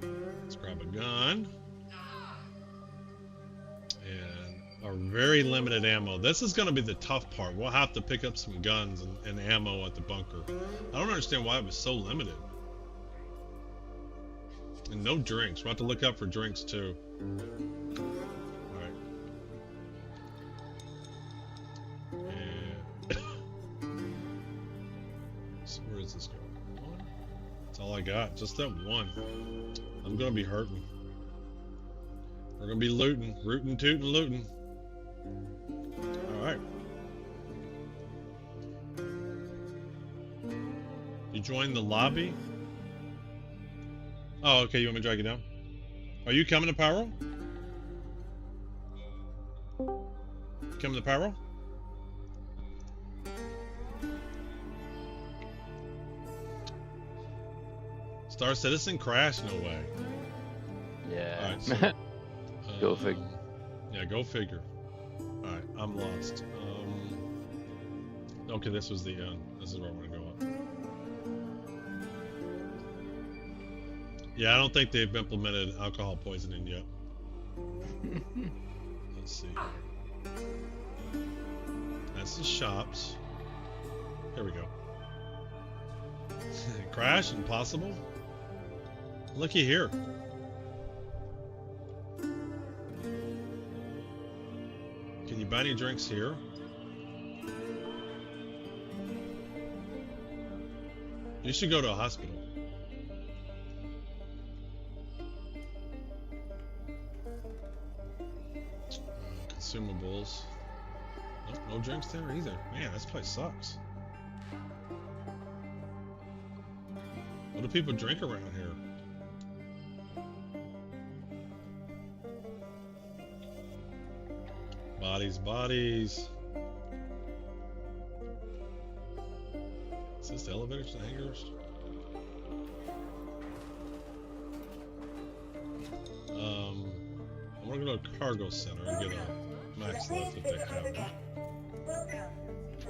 Let's grab a gun. And a very limited ammo. This is going to be the tough part. We'll have to pick up some guns and ammo at the bunker. I don't understand why it was so limited. And no drinks. We'll have to look up for drinks too. So where is this going? One? That's all I got. Just that one. I'm gonna be hurting. We're gonna be looting. Rootin', tootin', looting. Alright. You joined the lobby? Oh, okay, you want me to drag you down? Are you coming to Pyro? Coming to Pyro? Star Citizen crash? No way. Yeah. Alright, so, Go figure. Yeah, go figure. Alright, I'm lost. Okay, this was the end. This is where I'm gonna go up. Yeah, I don't think they've implemented alcohol poisoning yet. Let's see. That's the shops. Here we go. Crash? Impossible? Looky here. Can you buy any drinks here? You should go to a hospital. consumables. Nope, no drinks there either. Man, this place sucks. What do people drink around here? Bodies. Is this the elevators to hangars? I'm gonna go to a cargo center and get a max lift if they have it.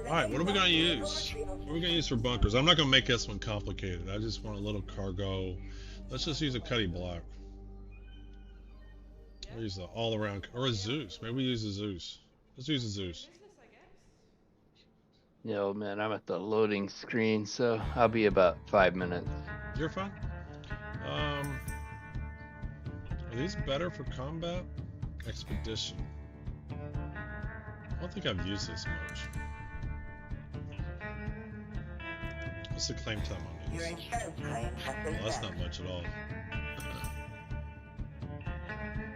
Alright, what are we gonna use? What are we gonna use for bunkers? I'm not gonna make this one complicated. I just want a little cargo. Let's just use a Cuddy block. We'll use the all around, or a Zeus. Maybe we use a Zeus. Let's use a Zeus. Yo, man, I'm at the loading screen, so I'll be about 5 minutes. You're fine. Are these better for combat? Expedition. I don't think I've used this much. What's the claim time on these? Well, that's not much at all.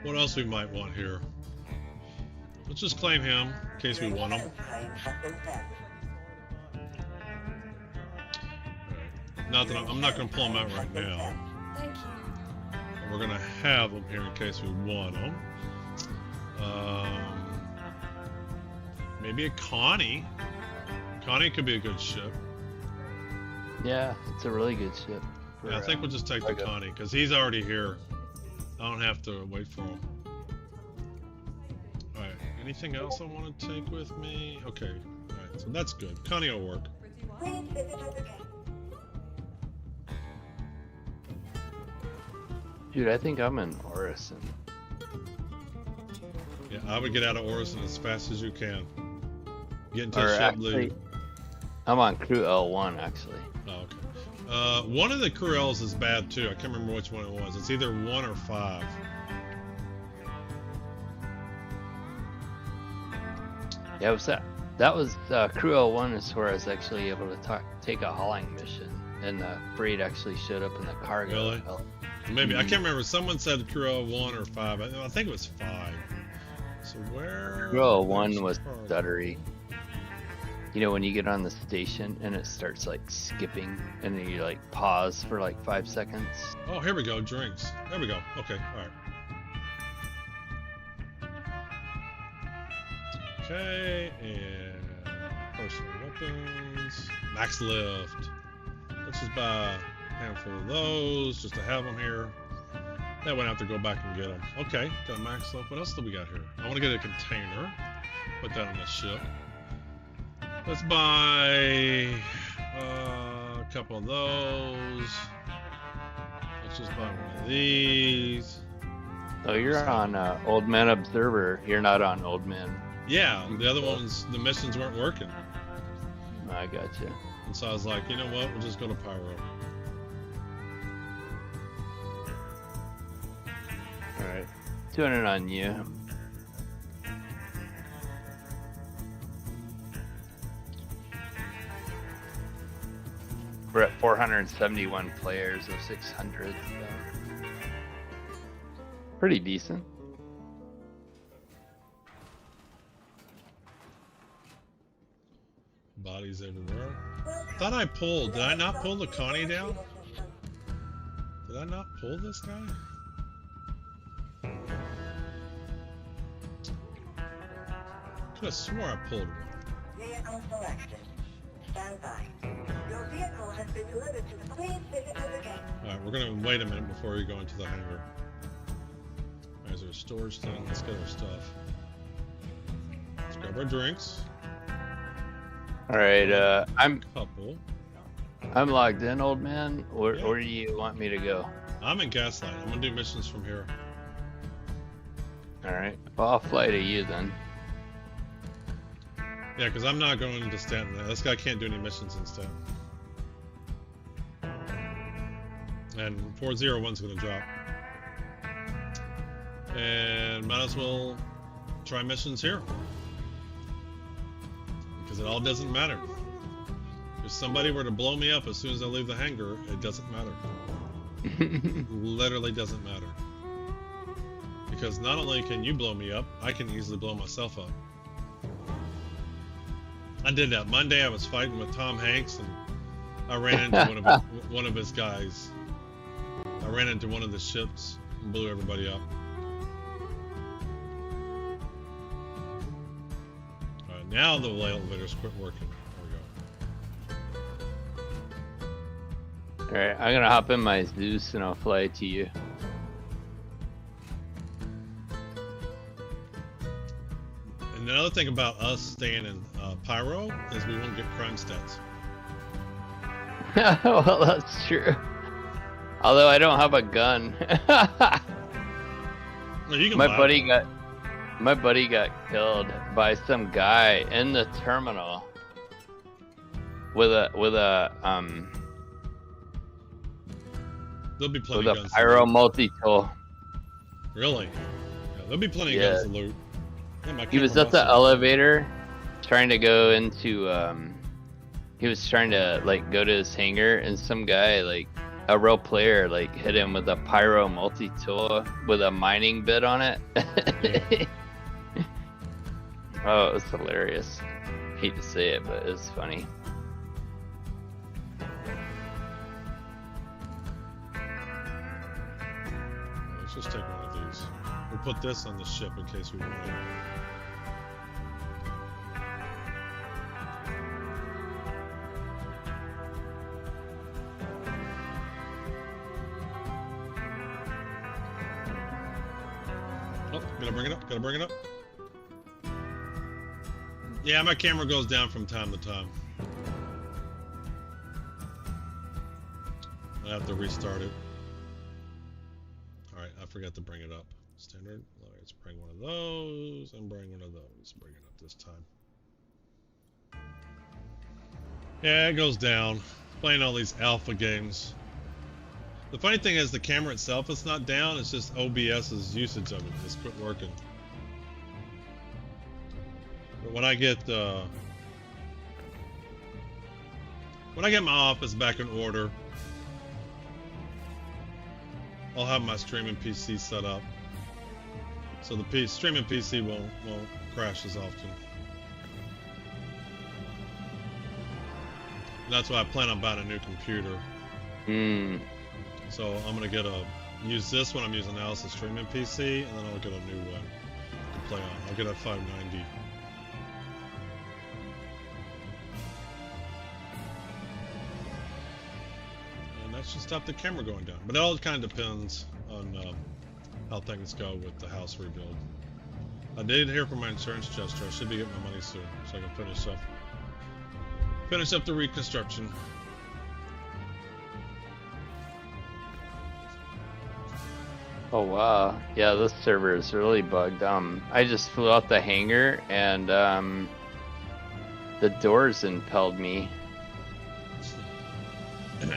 What else we might want here? Let's just claim him in case we want him. Not that I'm not going to pull him out right now. Thank you. We're going to have him here in case we want him. Maybe a Connie. Connie could be a good ship. Yeah, it's a really good ship. Yeah, I think we'll just take the Connie because he's already here. I don't have to wait for him. Alright, anything else I want to take with me? Okay, alright, so that's good. Connie will work. Dude, I think I'm in Orison. Yeah, I would get out of Orison as fast as you can. Get into Or ship actually, lead. I'm on crew L1 actually. Oh, okay. One of the crew L's is bad too. I can't remember which one it was. It's either 1 or 5. Yeah, was that? That was crew L1 is where I was actually able to take a hauling mission, and the freight actually showed up in the cargo. Really? Maybe I can't remember. Someone said crew L1 or 5. I think it was 5. So where? Crew L1 where's was cargo? stuttery. You know, when you get on the station and it starts like skipping, and then you like pause for like 5 seconds. Oh, here we go. Drinks. There we go. Okay. All right. Okay, and personal weapons, max lift. Let's just buy a handful of those just to have them here. That way I have to go back and get them. Okay, got a max lift. What else do we got here? I want to get a container. Put that on the ship. Let's buy a couple of those. Let's just buy one of these. Oh, you're on Old Man Observer. You're not on Old Man. Yeah, the other ones, the missions weren't working. I gotcha. And so I was like, you know what? We'll just go to Pyro. Alright. 200 on you. We're at 471 players of 600. So. Pretty decent. Bodies everywhere. Thought I pulled. Did I not pull the Connie down? Did I not pull this guy? Could have swore I pulled one. Vehicle selected. Stand by. Your vehicle has been delivered to the... Please visit us again. Alright, we're gonna wait a minute before we go into the hangar. Alright, is there a storage thing? Let's get our stuff. Let's grab our drinks. Alright, I'm Couple. logged in, Old Man. Yeah. Where do you want me to go? I'm in Gaslight. I'm gonna do missions from here. Alright. Well, I'll fly to you then. Yeah, because I'm not going to Stanton. This guy can't do any missions in Stanton. And 401's gonna drop. And might as well try missions here. Because it all doesn't matter. If somebody were to blow me up as soon as I leave the hangar, it doesn't matter. Literally doesn't matter. Because not only can you blow me up, I can easily blow myself up. I did that Monday. I was fighting with Tom Hanks, and I ran into one of his guys. I ran into one of the ships and blew everybody up. All right, now the elevators quit working. There we go. Alright, I'm gonna hop in my Zeus and I'll fly to you. And another thing about us staying in Pyro is we won't get crime stats. Well, that's true. Although I don't have a gun. Well, you can my buy buddy got killed by some guy in the terminal with a There'll be plenty with of a guns. pyro multi-tool. Really? Yeah, there'll be plenty of Yeah. guns to loot. Yeah, my He was camera at the busted. elevator trying to go into he was trying to like go to his hangar, and some guy, like a real player, like hit him with a pyro multi-tool with a mining bit on it. Oh, it was hilarious. Hate to say it, but it was funny. Let's just take one of these. We'll put this on the ship in case we want it. Oh, gotta bring it up, gotta bring it up. Yeah, my camera goes down from time to time. I have to restart it. Alright, I forgot to bring it up. Standard. Let's bring one of those and bring one of those. Bring it up this time. Yeah, it goes down. Playing all these alpha games. The funny thing is the camera itself is not down, it's just OBS's usage of it. It's quit working. But when I get my office back in order, I'll have my streaming PC set up, so the streaming PC won't crash as often. And that's why I plan on buying a new computer. So I'm gonna use this one I'm using now as a streaming PC, and then I'll get a new one to play on. I'll get a 590. And that should stop the camera going down. But it all kind of depends on how things go with the house rebuild. I did hear from my insurance adjuster. I should be getting my money soon, so I can finish up the reconstruction. Oh wow, yeah, this server is really bugged. I just flew out the hangar and the doors impelled me.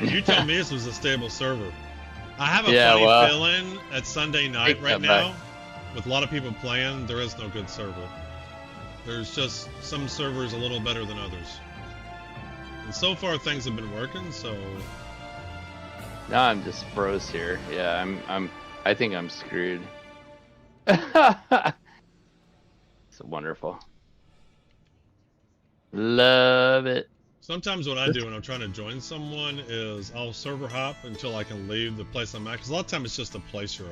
You tell me this was a stable server. I have a Yeah, funny well, feeling at Sunday night take right that now, back. with a lot of people playing, there is no good server. There's just some servers a little better than others. And so far things have been working, so Now I'm just froze here. Yeah, I think I'm screwed. It's wonderful. Love it. sometimes what I do when I'm trying to join someone is I'll server hop until I can leave the place I'm at, because a lot of times it's just the place you're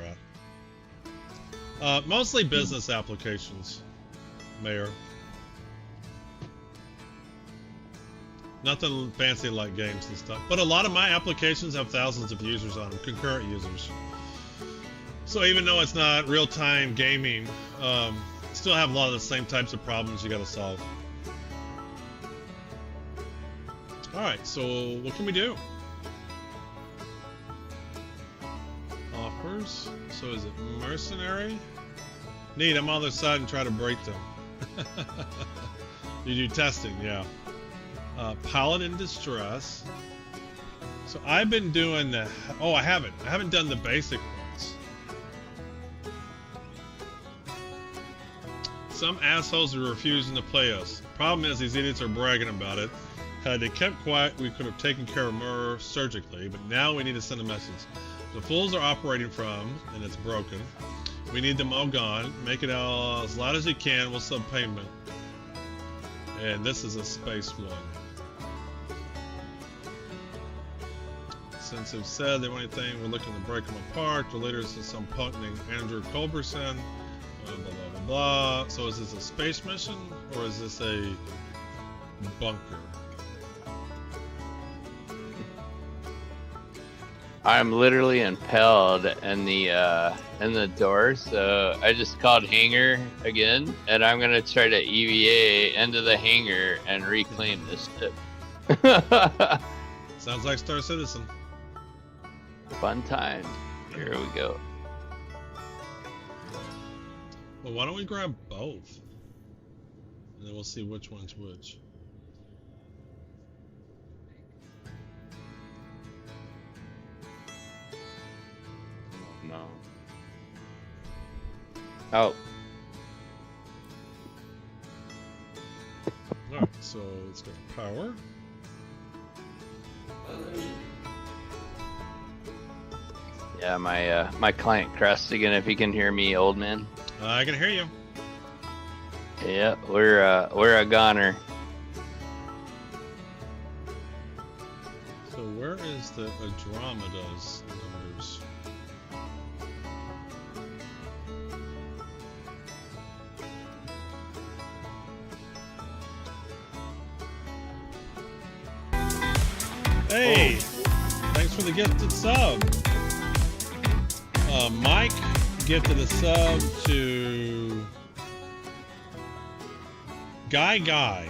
at. Mostly business applications, Mayor. Nothing fancy like games and stuff. But a lot of my applications have thousands of users on them, concurrent users. So even though it's not real-time gaming, still have a lot of the same types of problems you gotta solve. Alright, so what can we do? Offers. So is it mercenary? Neat, I'm on the other side and try to break them. You do testing, yeah. Pilot in distress. So I've been doing the... Oh, I haven't done the basic ones. Some assholes are refusing to play us. Problem is, these idiots are bragging about it. Had they kept quiet, we could have taken care of more surgically, but now we need to send a message. The fools are operating from, and it's broken. We need them all gone. Make it all as loud as you can with some payment. And this is a space one. Since they've said they want anything, we're looking to break them apart. The leader is some punk named Andrew Culberson. Blah, blah, blah, blah. So is this a space mission or is this a bunker? I'm literally impaled in the door, so I just called hangar again, and I'm gonna try to EVA into the hangar and reclaim this ship. Sounds like Star Citizen. Fun time. Here we go. Well, why don't we grab both? And then we'll see which one's which. No. Oh. Alright, so let's go power. Yeah, my client crashed again. If you can hear me, old man. I can hear you. Yeah, we're a goner. So where is the Andromeda's numbers? Hey, thanks for the gifted sub. Mike gifted a sub to Guy.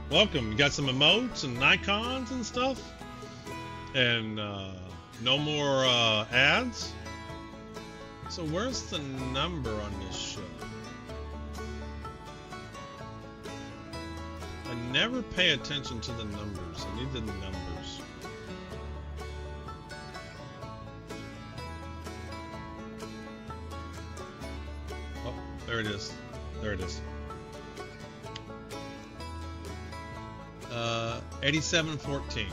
Welcome. You got some emotes and icons and stuff, and no more ads. So where's the number on this show? I never pay attention to the numbers. I need the numbers. Oh, there it is. There it is. 8714.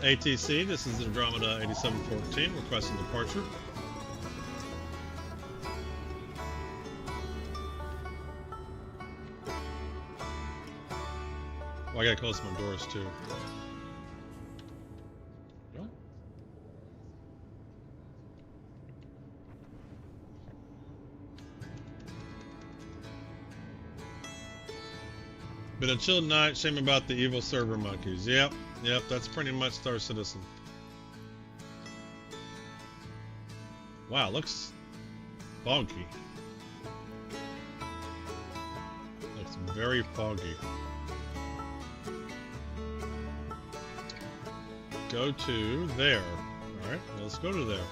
ATC, this is Andromeda 8714, requesting departure. Well, I gotta close my doors too. What? Been a chill night, shame about the evil server monkeys. Yep, that's pretty much Star Citizen. Wow, looks foggy. Looks very foggy. Go to there. Alright, well, let's go to there.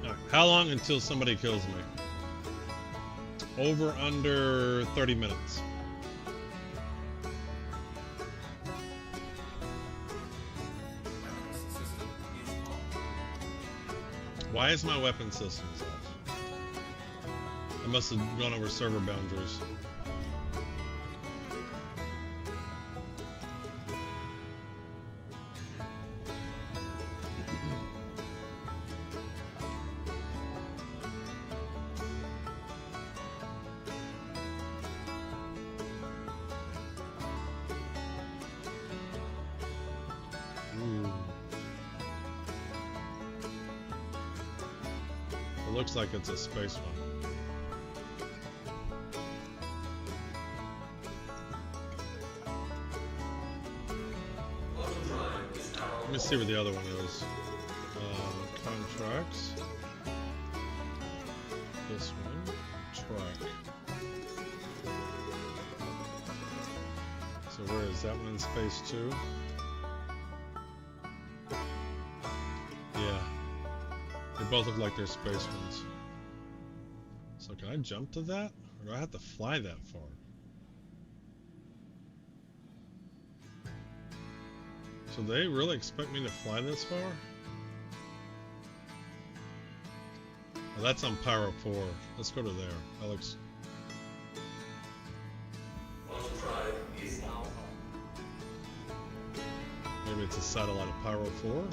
Alright, how long until somebody kills me? Over under 30 minutes. Why is my weapon systems off? I must have gone over server boundaries. Ooh. It looks like it's a space one. Let me see where the other one is. Contracts. This one. Track. So where is that one in space 2? Yeah. They both look like they're space ones. So can I jump to that? Or do I have to fly that far? So they really expect me to fly this far? Well, that's on Pyro 4. Let's go to there. That looks. Maybe it's a satellite of Pyro 4.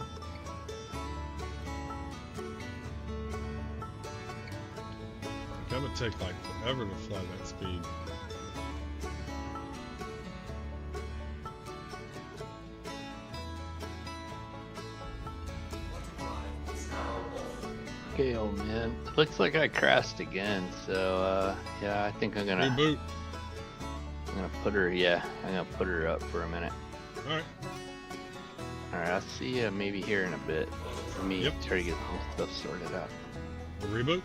That would take like forever to fly that speed. Okay, old man. Looks like I crashed again, so yeah, I think I'm gonna Reboot. I'm gonna put her. Yeah, I'm gonna put her up for a minute. All right. All right, I'll see you maybe here in a bit. Let me Yep. try to get some stuff sorted out. Reboot.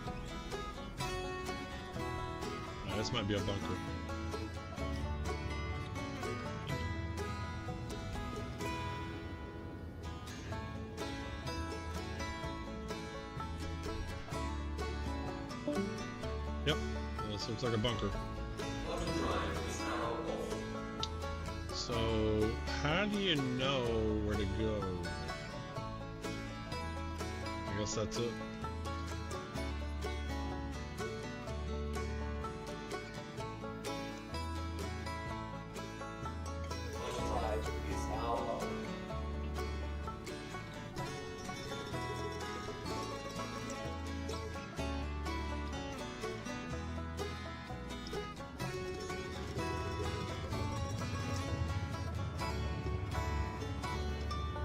This might be a bunker. Yep, this looks like a bunker. So, how do you know where to go? I guess that's it.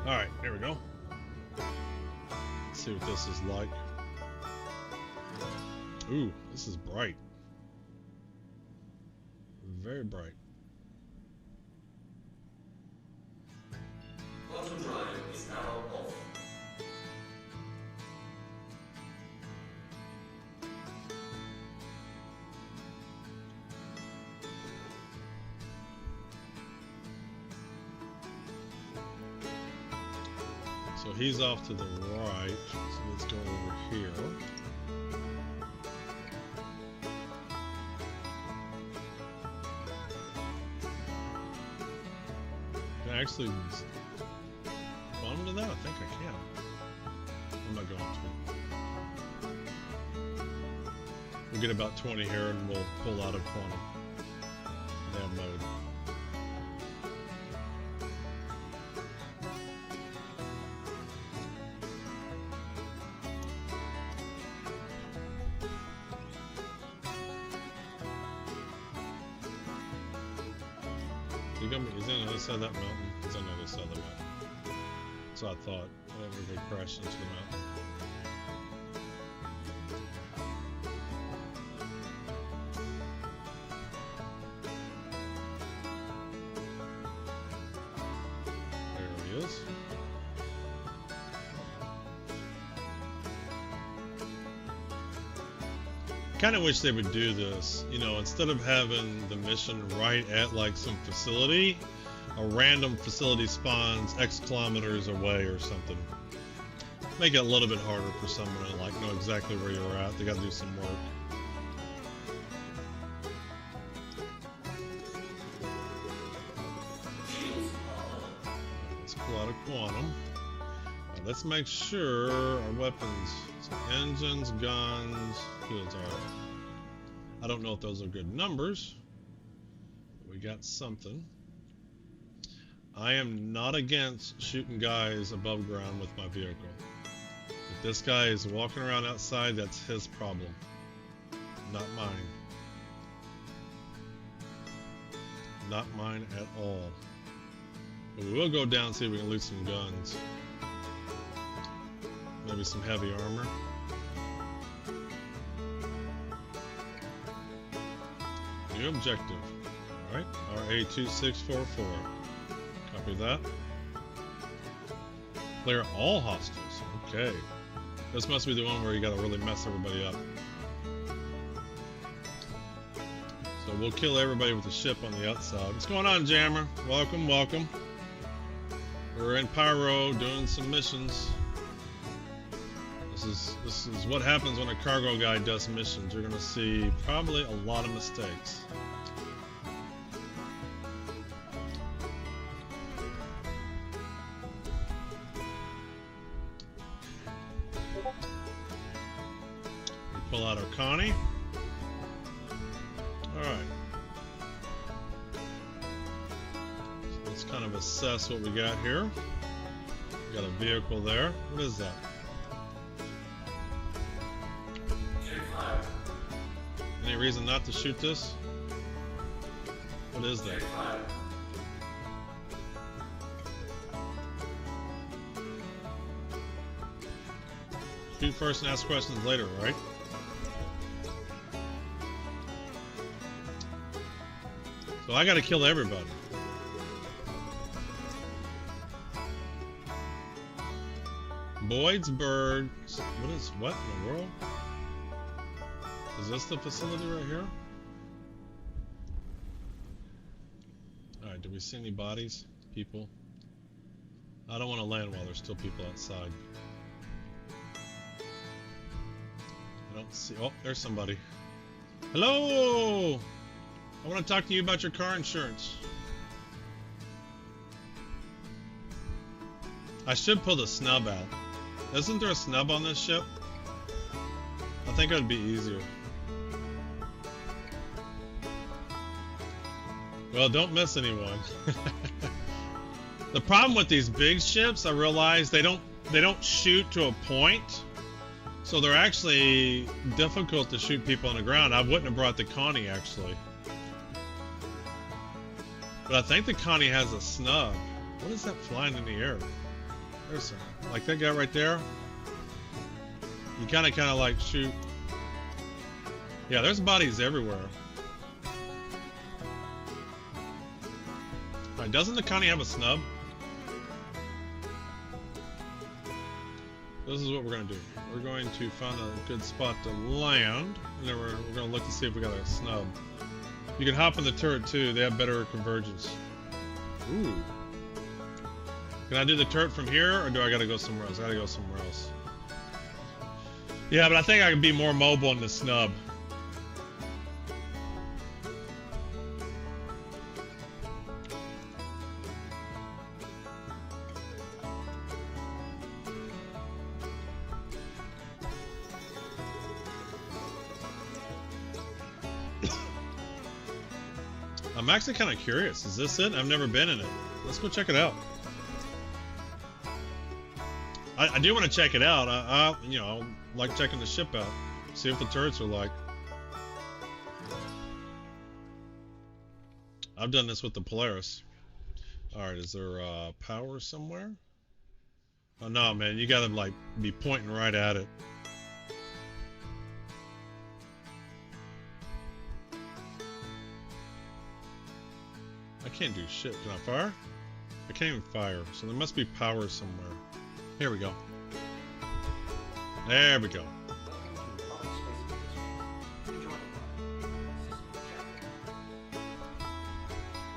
Alright, there we go. Let's see what this is like. Ooh, this is bright. Very bright. So he's off to the right, so let's go over here. Can I actually bump to that? I think I can. I'm not going to. We'll get about 20 here and we'll pull out of quantum. Nav mode. He's on the other side of that mountain. He's on the other side of the mountain. So I thought. I didn't really crash into the mountain. There he is. Kind of wish they would do this, you know, instead of having the mission right at like some facility, a random facility spawns X kilometers away or something. Make it a little bit harder for someone to like know exactly where you're at. They got to do some work. Let's pull out a quantum. Now let's make sure our weapons, so engines, guns, fields are. I don't know if those are good numbers, but we got something. I am not against shooting guys above ground with my vehicle. If this guy is walking around outside, that's his problem, not mine. Not mine at all. But we will go down and see if we can loot some guns. Maybe some heavy armor. New objective. Alright, RA2644. Copy that. Clear all hostiles. Okay. This must be the one where you gotta really mess everybody up. So we'll kill everybody with the ship on the outside. What's going on, Jammer? Welcome, welcome. We're in Pyro doing some missions. This is what happens when a cargo guy does missions. You're gonna see probably a lot of mistakes. pull out our Connie. Alright. So let's kind of assess what we got here. We got a vehicle there. What is that? Any reason not to shoot this? What is that? Shoot first and ask questions later, right? So I gotta kill everybody. Boydsburg. What in the world? Is this the facility right here? Alright, do we see any bodies? People? I don't want to land while there's still people outside. I don't see. Oh, there's somebody. Hello! I want to talk to you about your car insurance. I should pull the snub out. Isn't there a snub on this ship? I think it would be easier. Well, don't miss anyone. The problem with these big ships, I realize they don't shoot to a point, so they're actually difficult to shoot people on the ground. I wouldn't have brought the Connie actually, but I think the Connie has a snub. What is that flying in the air? There's some, like that guy right there. You kind of like shoot. Yeah, there's bodies everywhere. Alright, doesn't the Connie have a snub? This is what we're going to do. We're going to find a good spot to land, and then we're going to look to see if we got a snub. You can hop in the turret too, they have better convergence. Ooh. Can I do the turret from here, or do I got to go somewhere else? I got to go somewhere else. Yeah, but I think I can be more mobile in the snub. I'm actually kind of curious. Is this it? I've never been in it. Let's go check it out. I do want to check it out. I you know, like checking the ship out. See what the turrets are like. I've done this with the Polaris. Alright, is there power somewhere? Oh no, man, you gotta like be pointing right at it. I can't do shit. Can I fire? I can't even fire, so there must be power somewhere. Here we go. There we go.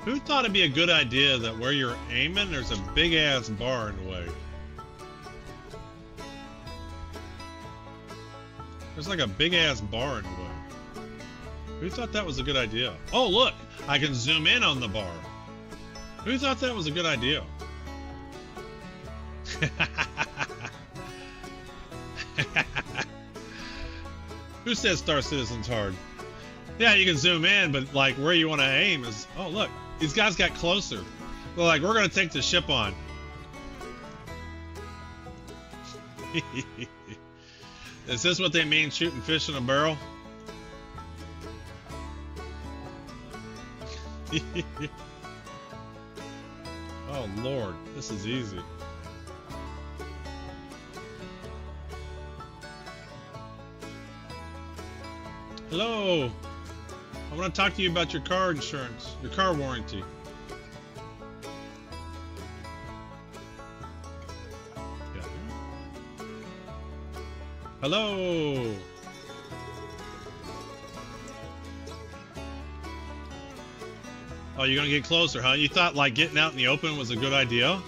Who thought it'd be a good idea that where you're aiming, there's a big ass bar in the way? There's like a big ass bar in the way. Who thought that was a good idea? Oh look, I can zoom in on the bar. Who thought that was a good idea? Who says Star Citizen's hard? Yeah, you can zoom in, but like where you want to aim is... Oh look, these guys got closer. They're like, we're gonna take the ship on. Is this what they mean, shooting fish in a barrel? Oh Lord, this is easy. Hello! I want to talk to you about your car insurance, your car warranty. Yeah. Hello! Oh, you're gonna get closer, huh? You thought like getting out in the open was a good idea?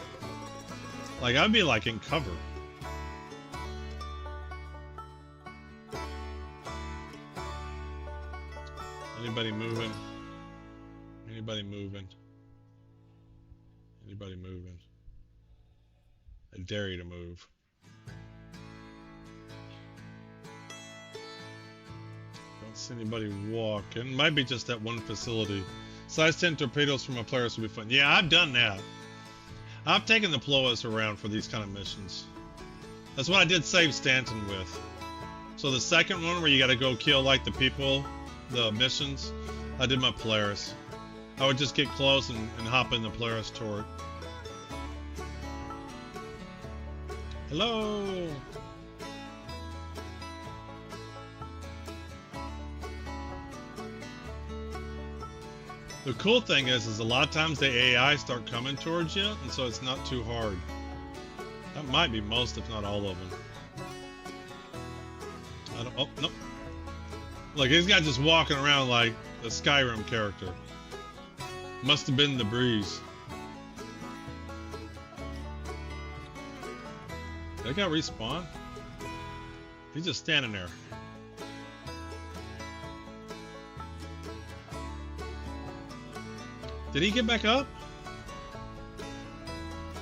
Like I'd be like in cover. Anybody moving? Anybody moving? Anybody moving? I dare you to move. see anybody walking. Might be just that one facility. Size 10 torpedoes from my players would be fun. Yeah, I've done that. I've taken the Ploas around for these kind of missions. That's what I did save Stanton with. So the second one where you gotta go kill like the people, the missions, I did my Polaris. I would just get close and hop in the Polaris turret. Hello! The cool thing is a lot of times the AI start coming towards you, and so it's not too hard. That might be most, if not all of them. I don't. Oh, nope. Look, he's got just walking around like a Skyrim character. Must have been the breeze. Did that guy respawn? He's just standing there. Did he get back up?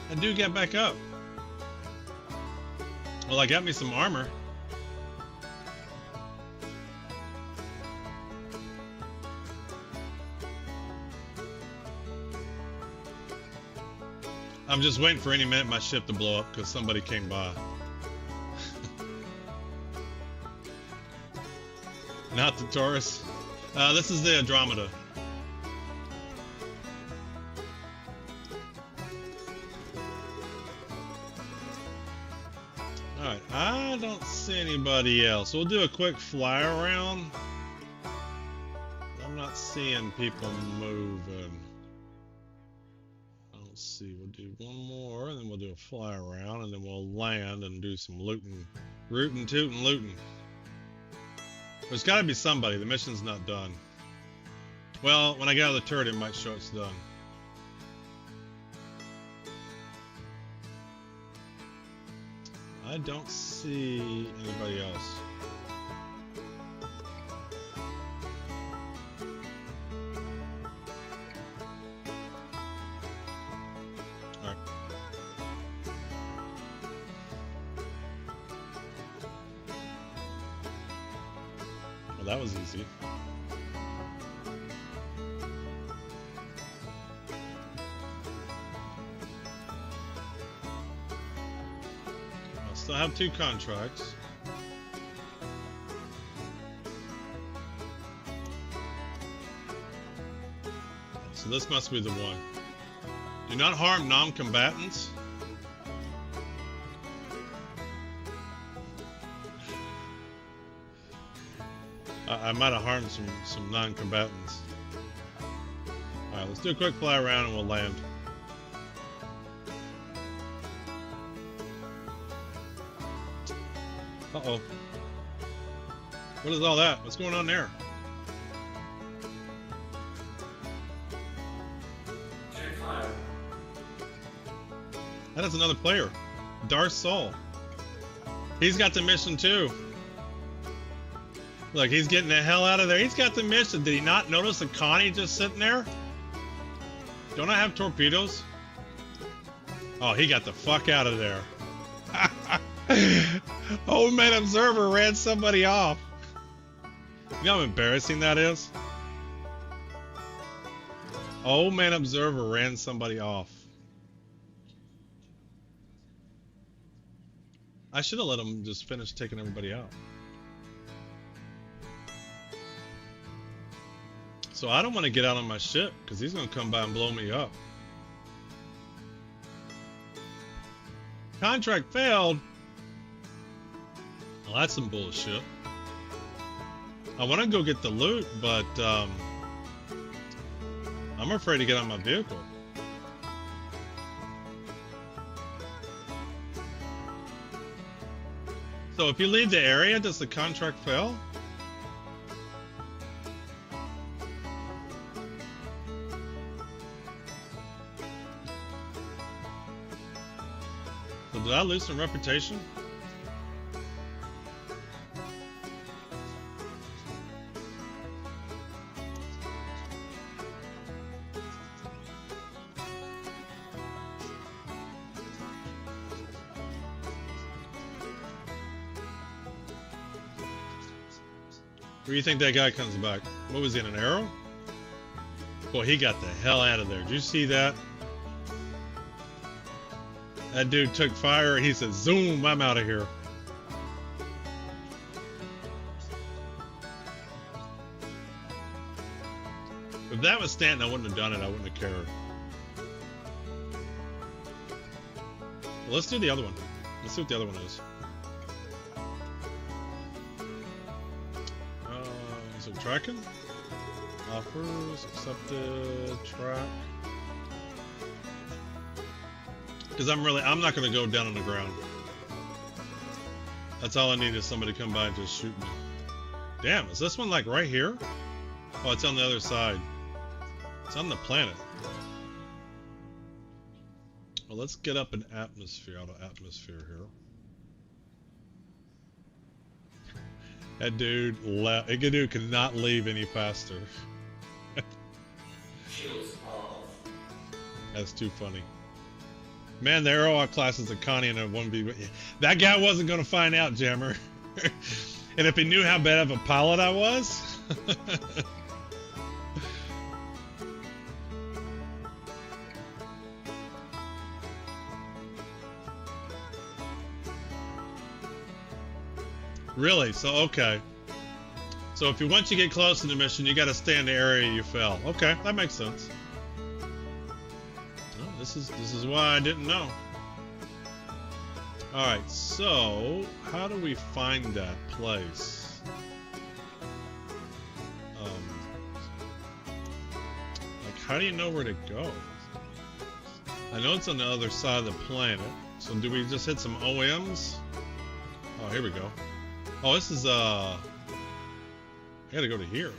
That dude got back up. Well, I got me some armor. I'm just waiting for any minute my ship to blow up because somebody came by. Not the Taurus. This is the Andromeda. Alright, I don't see anybody else. We'll do a quick fly around. I'm not seeing people moving. I don't see. We'll do one more, and then we'll do a fly around, and then we'll land and do some looting. Rootin', tootin', looting. There's gotta be somebody. The mission's not done. Well, when I get out of the turret, it might show it's done. I don't see anybody else. Alright. Well, that was easy. Still have 2 contracts. So this must be the one. Do not harm non-combatants. I might have harmed some non-combatants. Alright, let's do a quick fly around and we'll land. Uh-oh. What is all that? What's going on there? That is another player. Darth Saul. He's got the mission too. Look, he's getting the hell out of there. He's got the mission. Did he not notice a Connie just sitting there? Don't I have torpedoes? Oh, he got the fuck out of there. Old man observer ran somebody off. You know how embarrassing that is? Old man observer ran somebody off. I should have let him just finish taking everybody out. So I don't want to get out on my ship because he's going to come by and blow me up. Contract failed. Well, that's some bullshit. I want to go get the loot, but I'm afraid to get on my vehicle. So if you leave the area, does the contract fail? So did I lose some reputation? Where do you think that guy comes back? What was he, in an arrow? Boy, he got the hell out of there. Did you see that? That dude took fire. He said, zoom, I'm out of here. If that was Stanton, I wouldn't have done it. I wouldn't have cared. Well, let's do the other one. Let's see what the other one is. Is it tracking? Offers, accepted, track. Because I'm not going to go down on the ground. That's all I need is somebody to come by and just shoot me. Damn, is this one like right here? Oh, it's on the other side. It's on the planet. Well, let's get up an atmosphere, out of atmosphere here. That dude left. That dude could not leave any faster. That's too funny. Man, the arrow outclasses the Connie in a 1v. That guy wasn't going to find out, Jammer. And if he knew how bad of a pilot I was. Really? So, okay. So if once you get close to the mission, you got to stay in the area you fell. Okay, that makes sense. Well, this is why I didn't know. All right, so how do we find that place? Like, how do you know where to go? I know it's on the other side of the planet. So do we just hit some OMs? Oh, here we go. Oh, this is, I gotta go to here.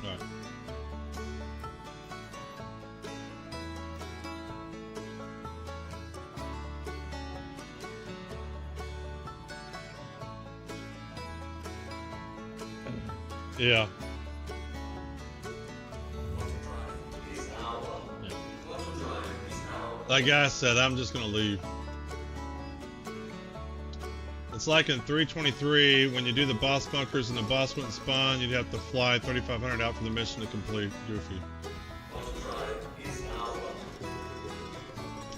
Alright. Yeah. Like I said, I'm just gonna leave. It's like in 323, when you do the boss bunkers and the boss wouldn't spawn, you'd have to fly 3,500 out for the mission to complete. Goofy.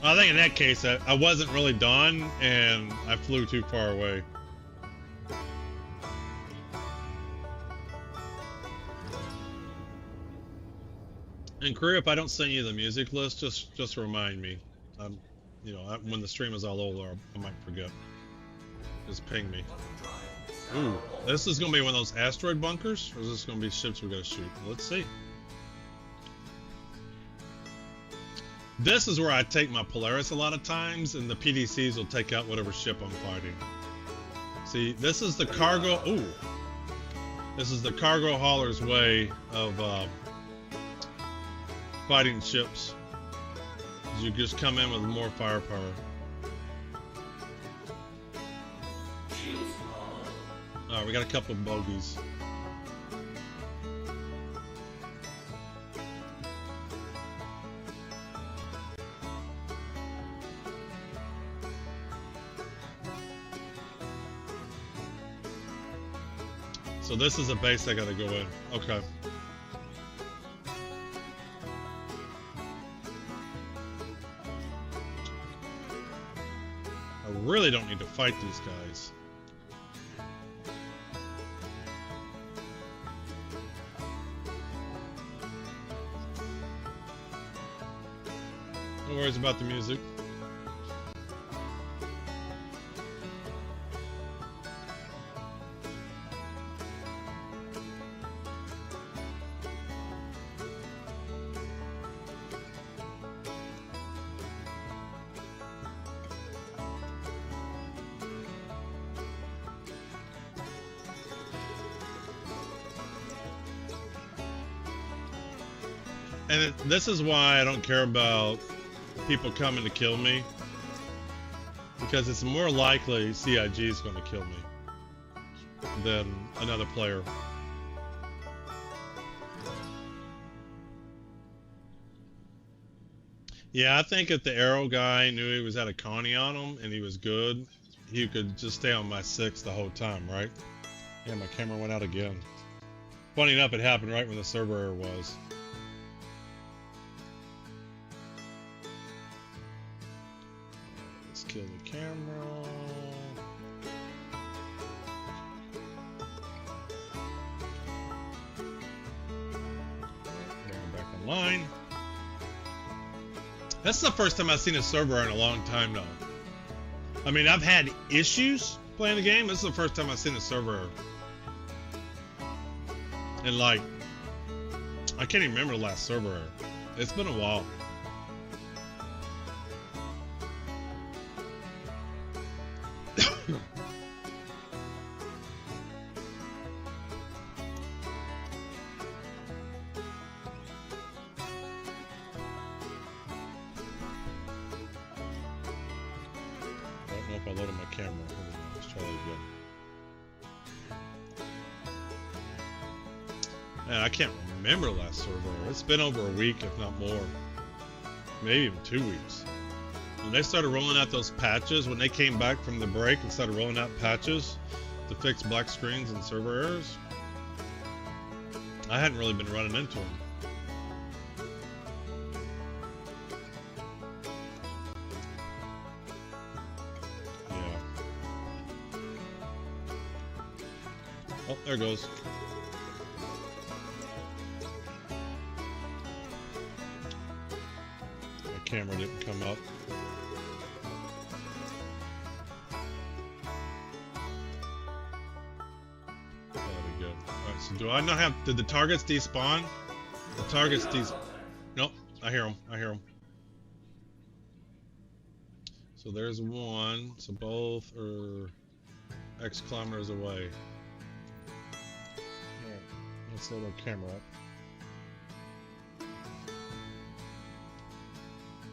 I think in that case, I wasn't really done, and I flew too far away. And crew, if I don't send you the music list, just remind me. You know, when the stream is all over, I might forget. Just ping me. Ooh, this is gonna be one of those asteroid bunkers, or is this gonna be ships we gotta shoot? Let's see. This is where I take my Polaris a lot of times, and the PDCs will take out whatever ship I'm fighting. See, this is the cargo. Ooh, this is the cargo hauler's way of fighting ships. You just come in with more firepower. Alright, we got a couple of bogeys. So this is a base I gotta go in. Okay. I really don't need to fight these guys. No worries about the music. And this is why I don't care about people coming to kill me, because it's more likely CIG is going to kill me than another player. Yeah, I think if the arrow guy knew he was at a Connie on him and he was good, you could just stay on my 6 the whole time, right? Yeah, my camera went out again. Funny enough, it happened right when the server error was. Let's kill the camera. Bring it back online. That's the first time I've seen a server error in a long time now. I mean, I've had issues playing the game. This is the first time I've seen a server error. And like, I can't even remember the last server error. It's been a while. I don't know if I loaded my camera. Let's try that again. Man, I can't remember the last server error. It's been over a week, if not more. Maybe even 2 weeks. When they started rolling out those patches, when they came back from the break and started rolling out patches to fix black screens and server errors, I hadn't really been running into them. Yeah. Oh, there it goes. Camera didn't come up. That'll be good. Alright, so do I not have... Did the targets despawn? The targets Nope, I hear them. I hear them. So there's one. So both are X kilometers away. Alright, let's load our camera up.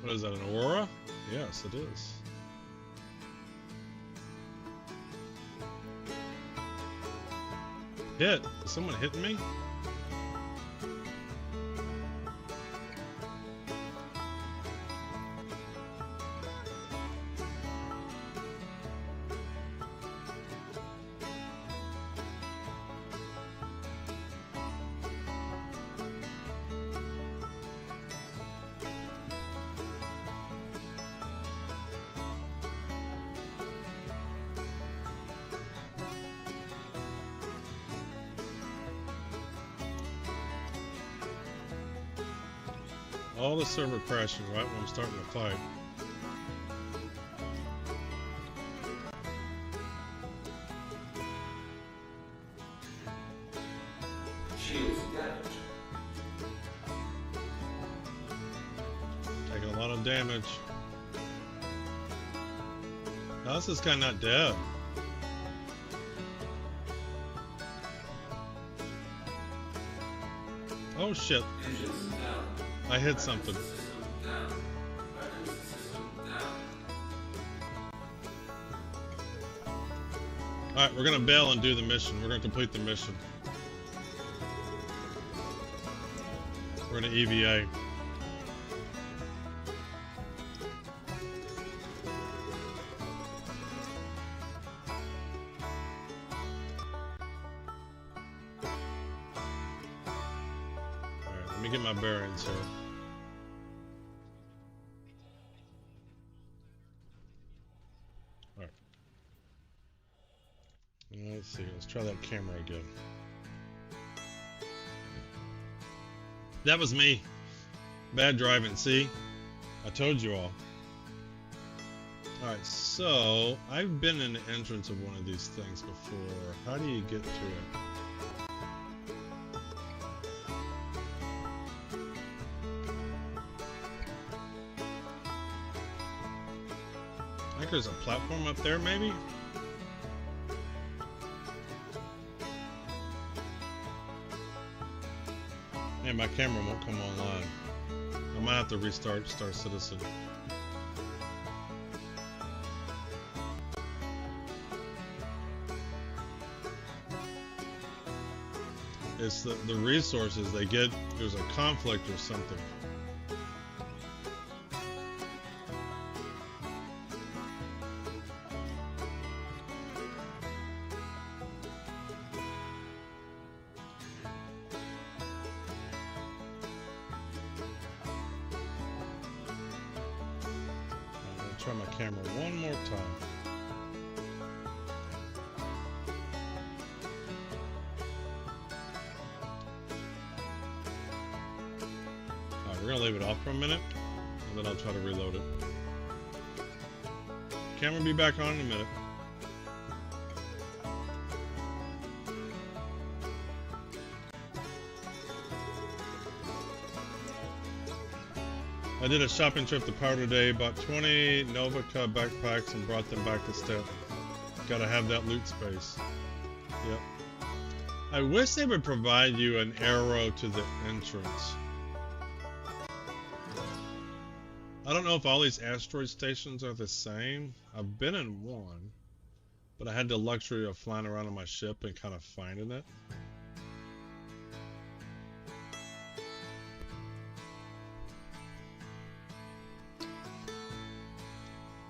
What is that, an Aurora? Yes, it is. Hit! Is someone hitting me? All the server crashing right when I'm starting to fight. Taking a lot of damage. Now this is kind of not dead. Oh shit. I hit something. Alright, we're gonna bail and do the mission. We're gonna complete the mission. We're gonna EVA. Alright, let me get my bearings here. Let's see, let's try that camera again. That was me. Bad driving, see? I told you all. Alright, so I've been in the entrance of one of these things before. How do you get to it? I think there's a platform up there, maybe? Man, my camera won't come online. I might have to restart Star Citizen. It's the resources they get. There's a conflict or something. camera one more time. Alright, we're gonna leave it off for a minute, and then I'll try to reload it. Camera will be back on in a minute. I did a shopping trip to Pyro today, bought 20 Novica backpacks and brought them back to Step. Gotta have that loot space. Yep. I wish they would provide you an arrow to the entrance. I don't know if all these asteroid stations are the same. I've been in one, but I had the luxury of flying around on my ship and kind of finding it.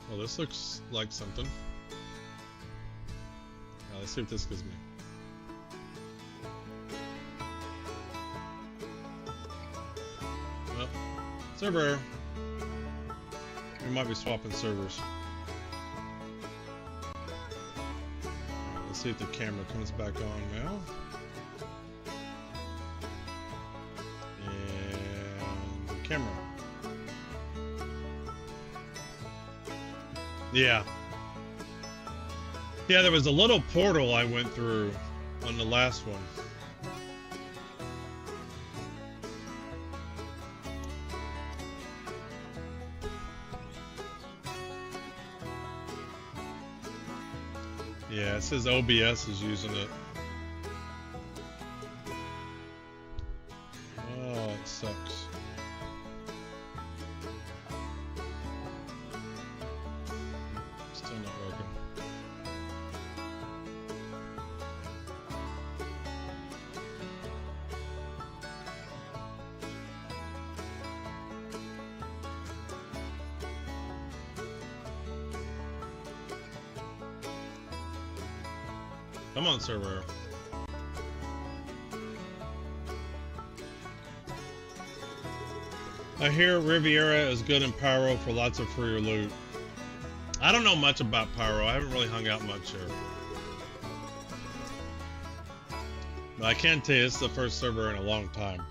Well, this looks like something. Now, let's see what this gives me. Well, server error. We might be swapping servers. Alright, let's see if the camera comes back on now. And camera. Yeah. Yeah, there was a little portal I went through on the last one. Yeah, it says OBS is using it. Oh, it sucks. Still not working. Come on, server. I hear Riviera is good in Pyro for lots of free loot. I don't know much about Pyro. I haven't really hung out much here. But I can tell you it's the first server in a long time.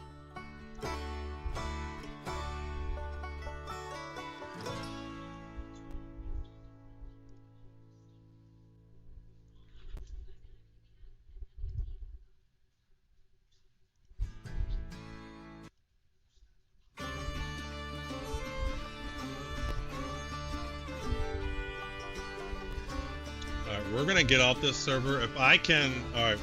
We're gonna get off this server if I can. All right.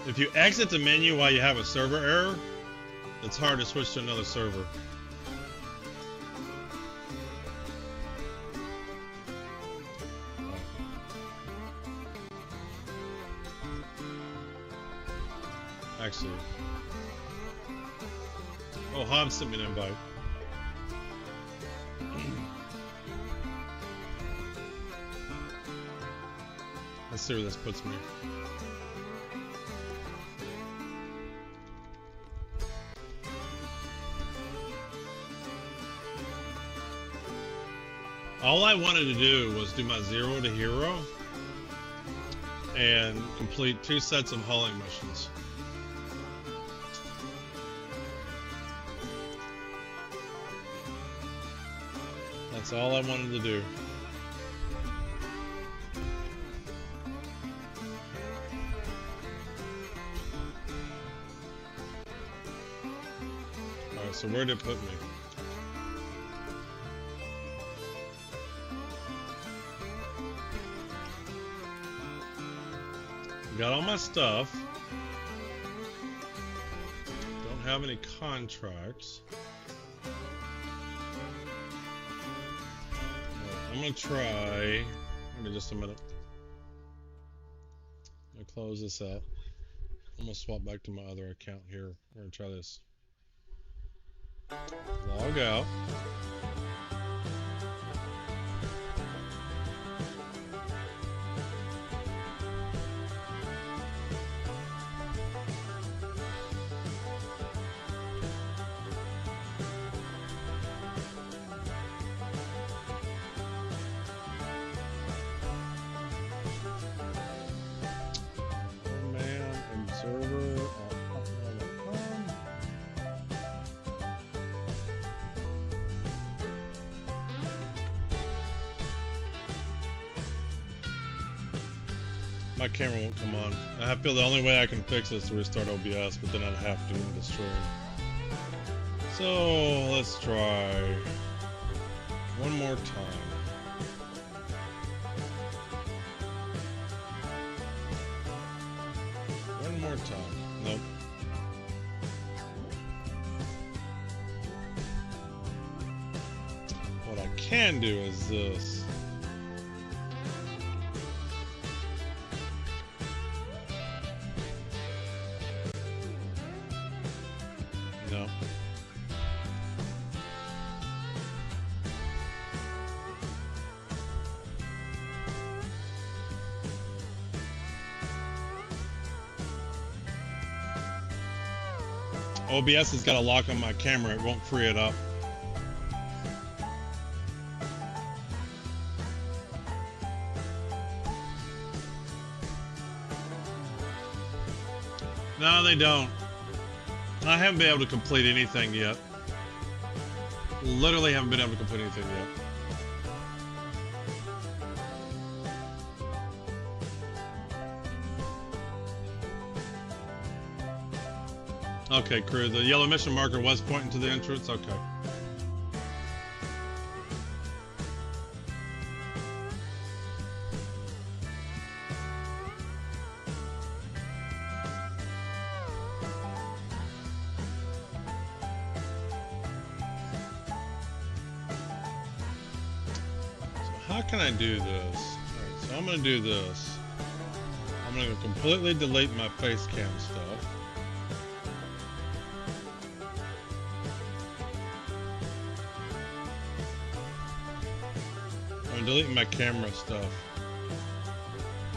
If you exit the menu while you have a server error, it's hard to switch to another server. Actually. Oh, Hobbs sent me an invite. Let's see where this puts me. All I wanted to do was do my 0 to hero and complete 2 sets of hauling missions. That's all I wanted to do. Alright, so where did it put me? Got all my stuff. Don't have any contracts. I'm gonna try. Give me just a minute. I'm gonna close this out. I'm gonna swap back to my other account here. We're gonna try this. Log out. my camera won't come on. I feel the only way I can fix this is to restart OBS, but then I'd have to end the stream. So let's try one more time. One more time. Nope. What I can do is this. No. OBS has got a lock on my camera, it won't free it up. No, they don't. I haven't been able to complete anything yet. Literally haven't been able to complete anything yet. Okay, crew, the yellow mission marker was pointing to the entrance, okay. How can I do this? Alright, so I'm gonna do this. I'm gonna completely delete my face cam stuff. I'm deleting my camera stuff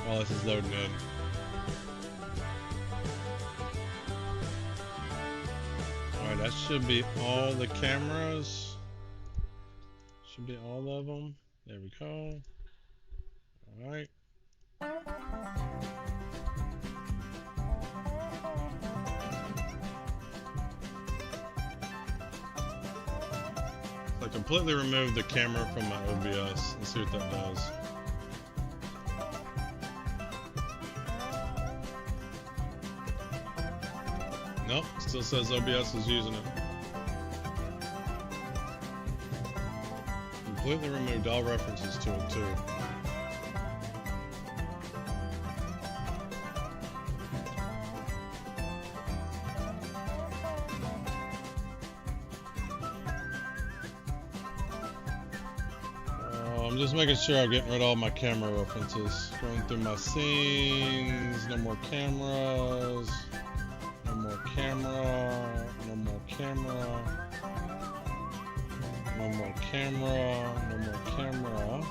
while this is loading in. Alright, that should be all the cameras. Should be all of them. There we go. Alright. So I completely removed the camera from my OBS. Let's see what that does. Nope, still says OBS is using it. Completely removed all references to it too. I'm just making sure I'm getting rid of all my camera references. Going through my scenes, no more cameras, no more camera, no more camera. No more camera, no more camera,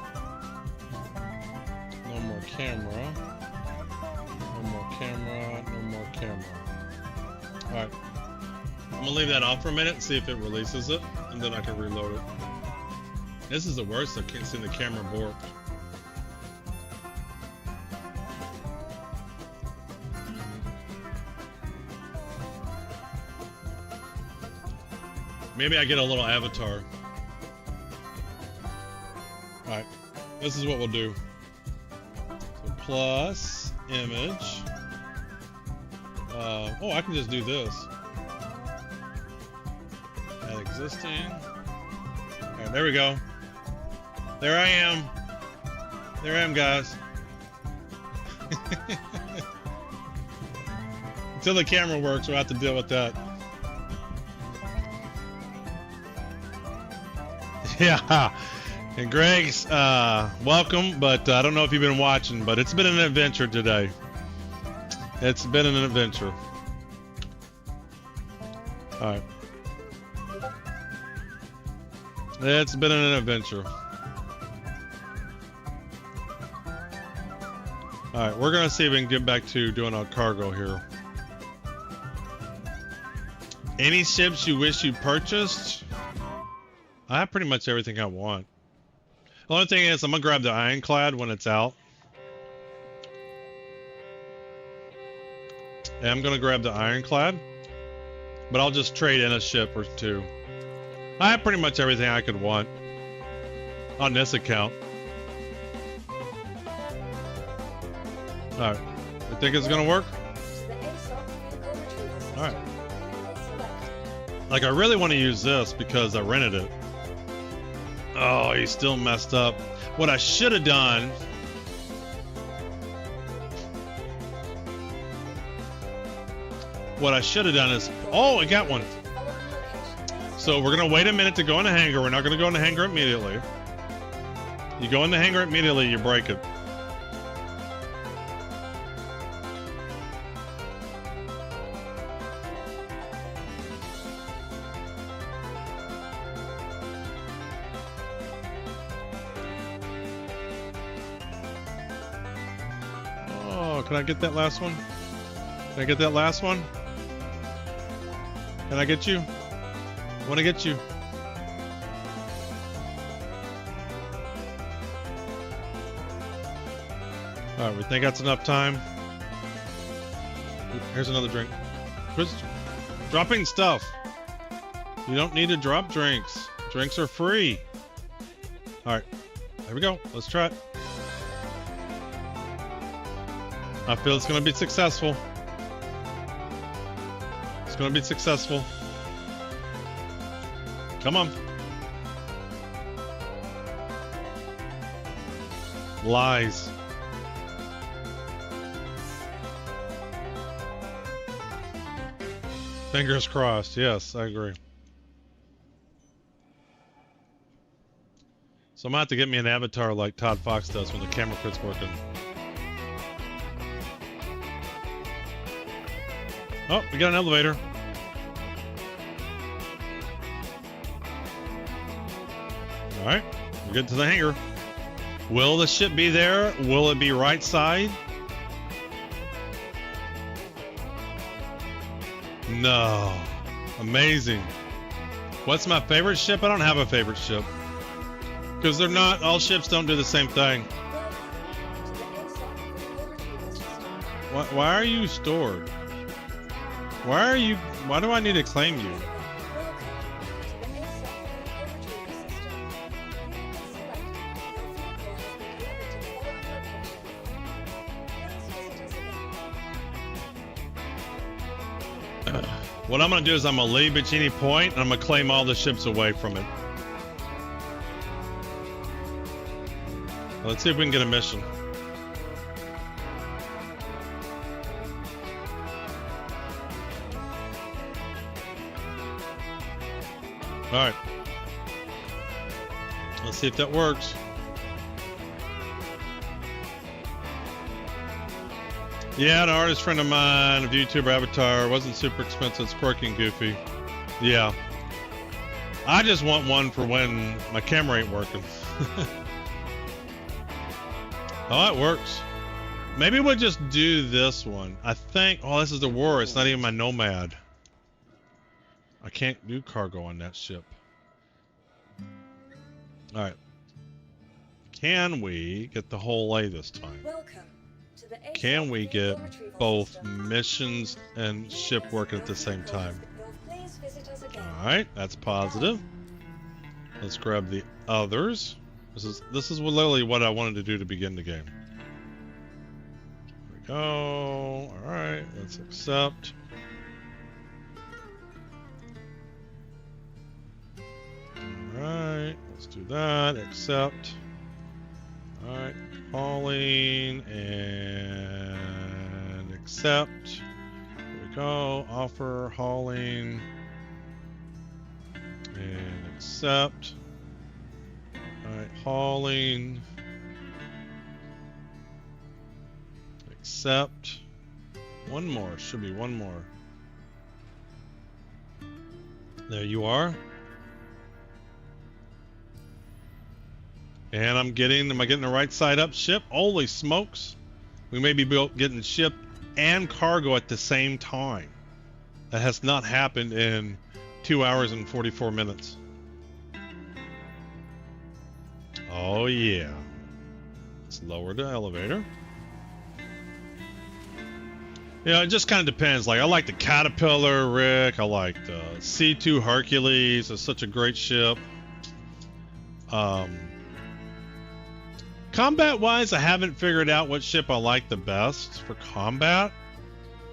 no more camera, no more camera, no more camera. Alright. I'm gonna leave that off for a minute and see if it releases it, and then I can reload it. This is the worst, I can't see the camera board. Maybe I get a little avatar. Alright, this is what we'll do. So plus image. Oh, I can just do this. Add existing. Alright, there we go. There I am. There I am, guys. Until the camera works, we'll have to deal with that. Yeah. And Greg's, welcome, but I don't know if you've been watching, but it's been an adventure today. It's been an adventure. Alright. It's been an adventure. Alright, we're gonna see if we can get back to doing our cargo here. Any ships you wish you purchased? I have pretty much everything I want. The only thing is, I'm gonna grab the ironclad when it's out. And I'm gonna grab the ironclad, but I'll just trade in a ship or two. I have pretty much everything I could want on this account. Alright. You think it's gonna work? To the ASOP vehicle retrieval system. Alright. Vehicle selected. Like, I really want to use this because I rented it. Oh, he's still messed up. What I should have done... What I should have done is... Oh, I got one. Following location. Please So we're going to wait a minute to go in the hangar. We're not going to go in the hangar immediately. You go in the hangar immediately, you break it. Oh, can I get that last one? Can I get that last one? Can I get you? I want to get you. Alright, we think that's enough time. Here's another drink. Quit dropping stuff. You don't need to drop drinks. Drinks are free. Alright, there we go. Let's try it. I feel it's going to be successful. It's going to be successful. Come on. Lies. Fingers crossed. Yes, I agree. So I'm gonna have to get me an avatar like Todd Fox does when the camera quits working. Oh, we got an elevator. Alright, we're getting to the hangar. Will the ship be there? Will it be right side? No. Amazing. What's my favorite ship? I don't have a favorite ship. Because they're not, all ships don't do the same thing. welcome to the ASOP vehicle retrieval system. Why are you stored? Why do I need to claim you? Welcome to the ASOP vehicle retrieval system. Vehicle selected. Your vehicle has been delivered to the following location. Please visit us again. What I'm going to do is I'm going to leave Bikini Point and I'm going to claim all the ships away from it. Let's see if we can get a mission. Alright. Let's see if that works. Yeah, an artist friend of mine, a VTuber avatar, wasn't super expensive, it's quirky and goofy. Yeah. I just want one for when my camera ain't working. Oh, it works. Maybe we'll just do this one. I think, oh, this is the War, it's not even my Nomad. I can't do cargo on that ship. Alright. Can we get the whole A this time? Welcome to the ASOP Can we vehicle get retrieval both system. missions and ship working at the same time? Please visit us again. Alright, that's positive. Let's grab the others. This is literally what I wanted to do to begin the game. There we go. Alright, let's accept. Alright, let's do that. Accept. Alright, hauling and accept. There we go. Offer, hauling, and accept. Alright, hauling. Accept. One more. Should be one more. There you are. And am I getting the right side up ship? Holy smokes. We may be getting ship and cargo at the same time. That has not happened in 2 hours and 44 minutes. Oh yeah. Let's lower the elevator. Yeah, it just kind of depends. Like, I like the Caterpillar, Rick. I like the C2 Hercules. It's such a great ship. Combat-wise, I haven't figured out what ship I like the best for combat.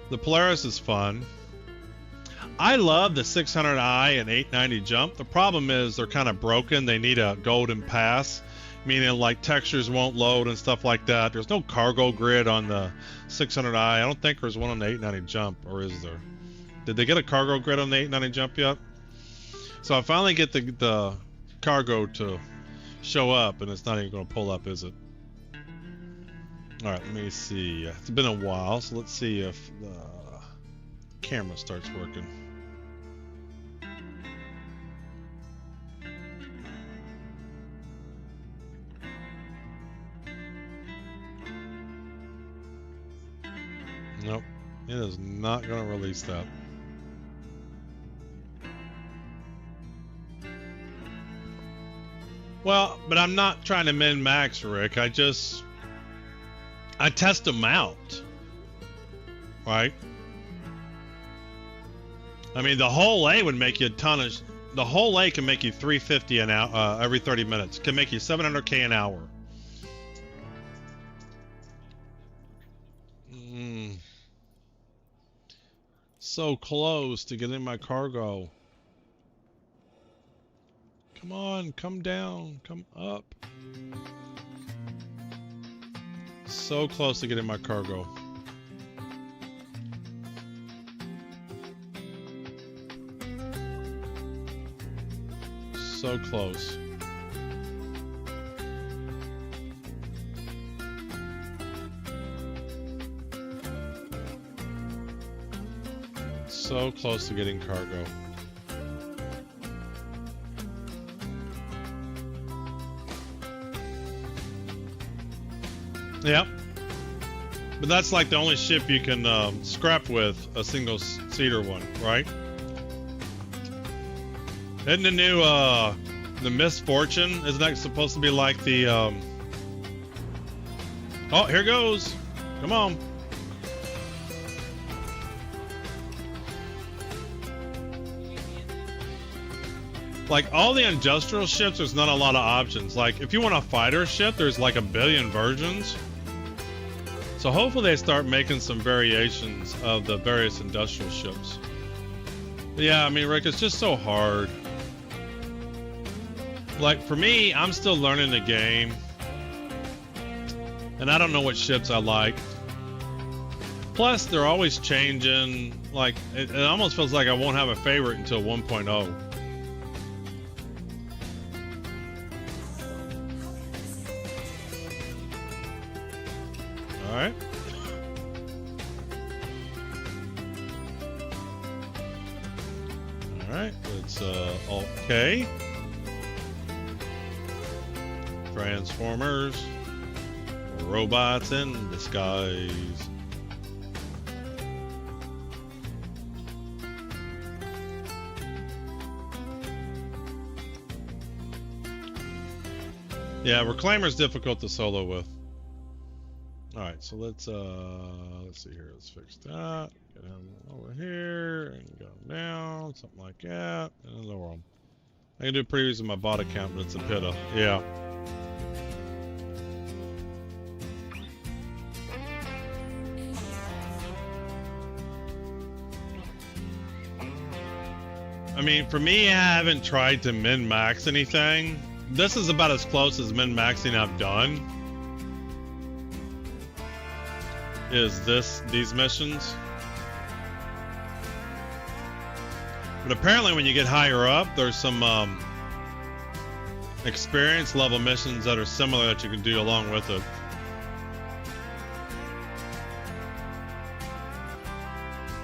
The Polaris is fun. I love the 600i and 890 jump. The problem is they're kind of broken. They need a golden pass, meaning like textures won't load and stuff like that. There's no cargo grid on the 600i. I don't think there's one on the 890 jump, or is there? Did they get a cargo grid on the 890 jump yet? So I finally get the cargo to show up, and it's not even going to pull up, is it? All right, let me see. It's been a while, so let's see if the camera starts working. Nope, it is not going to release that. Well, but I'm not trying to min-max, Rick. I test them out, right? I mean, the whole A would make you a ton of. The whole A can make you 350 an hour every 30 minutes. Can make you 700K an hour. So close to getting my cargo. Come on, come down, come up. So close to getting my cargo. So close. So close to getting cargo. Yeah, but that's like the only ship you can scrap with a single seater one, right? Isn't the new the Misfortune? Isn't that supposed to be like the? Oh, here goes! Come on! Like all the industrial ships, there's not a lot of options. Like if you want a fighter ship, there's like a billion versions. So hopefully they start making some variations of the various industrial ships. But yeah, I mean, Rick, it's just so hard. Like for me, I'm still learning the game. And I don't know what ships I like. Plus, they're always changing. Like, it almost feels like I won't have a favorite until 1.0. Alright. Alright, let's okay. Transformers. Robots in disguise. Yeah, Reclaimer's difficult to solo with. Alright, so let's see here, let's fix that. Get him over here and go down, something like that, and lower him. I can do previews in my bot account, but it's a pitta. Yeah. I mean, for me, I haven't tried to min-max anything. This is about as close as min-maxing I've done. Is these missions. But apparently when you get higher up, there's some experience level missions that are similar that you can do along with it.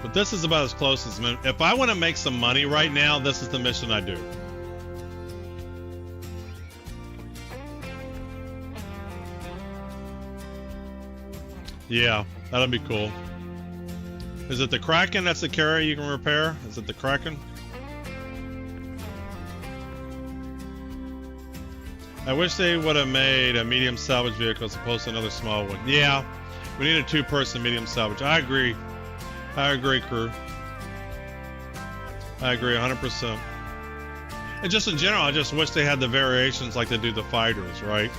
But this is about as close as if I want to make some money right now, this is the mission I do. Yeah, that'll be cool. Is it the Kraken that's the carrier you can repair? Is it the Kraken? I wish they would have made a medium salvage vehicle as opposed to another small one. Yeah, we need a two-person medium salvage. I agree. I agree, crew. I agree 100%. And just in general, I just wish they had the variations like they do the fighters, right?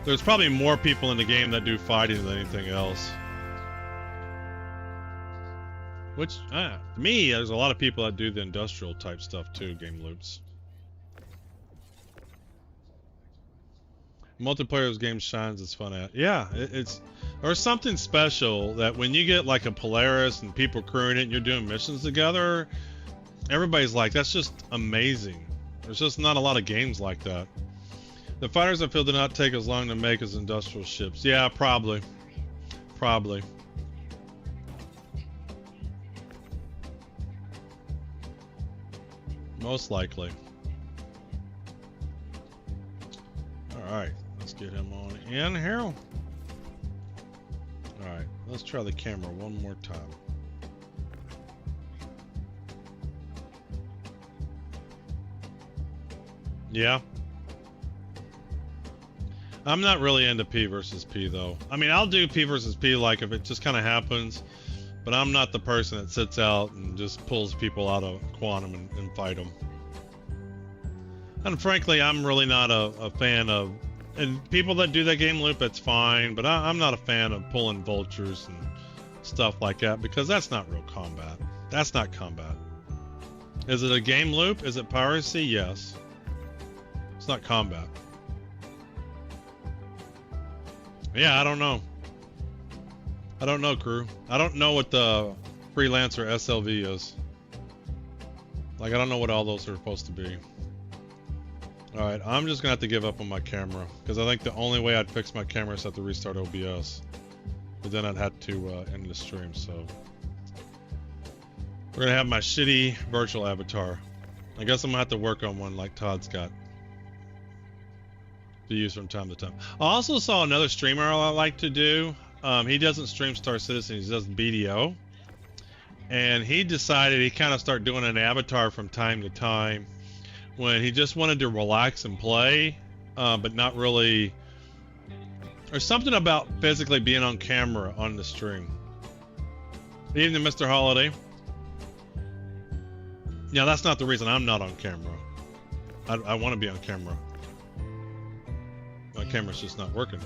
There's probably more people in the game that do fighting than anything else. Which, to me, there's a lot of people that do the industrial type stuff too, game loops. Multiplayer's game shines its fun at. Yeah, it's there's something special that when you get like a Polaris and people crewing it and you're doing missions together, everybody's like, that's just amazing. There's just not a lot of games like that. The fighters I feel do not take as long to make as industrial ships. Yeah, probably. Probably. Most likely. Alright, let's get him on in here. Alright, let's try the camera one more time. Yeah. I'm not really into P versus P though. I mean, I'll do P versus P like if it just kind of happens, but I'm not the person that sits out and just pulls people out of quantum and fight them. And frankly, I'm really not a fan of, and people that do that game loop, that's fine, but I'm not a fan of pulling vultures and stuff like that because that's not real combat. That's not combat. Is it a game loop? Is it piracy? Yes. It's not combat. Yeah, I don't know. I don't know, crew. I don't know what the freelancer SLV is. Like, I don't know what all those are supposed to be. Alright, I'm just gonna have to give up on my camera because I think the only way I'd fix my camera is to have to restart OBS. But then I'd have to end the stream, so. We're gonna have my shitty virtual avatar. I guess I'm gonna have to work on one like Todd's got. To use from time to time. I also saw another streamer I like to do. He doesn't stream Star Citizen, he does BDO. And he decided he kind of started doing an avatar from time to time when he just wanted to relax and play, but not really. There's something about physically being on camera on the stream. Evening, Mr. Holiday. Yeah, that's not the reason I'm not on camera. I want to be on camera. My camera's just not working.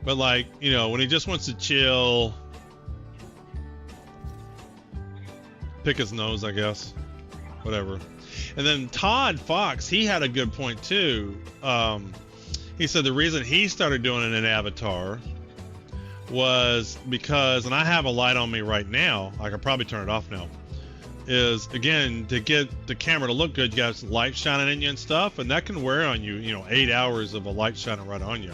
But like, you know, when he just wants to chill, pick his nose, I guess. Whatever. And then Todd Fox, he had a good point too. He said the reason he started doing an avatar was because, and I have a light on me right now, I could probably turn it off now, is again to get the camera to look good, you got some light shining in you and stuff, and that can wear on you, you know, 8 hours of a light shining right on you.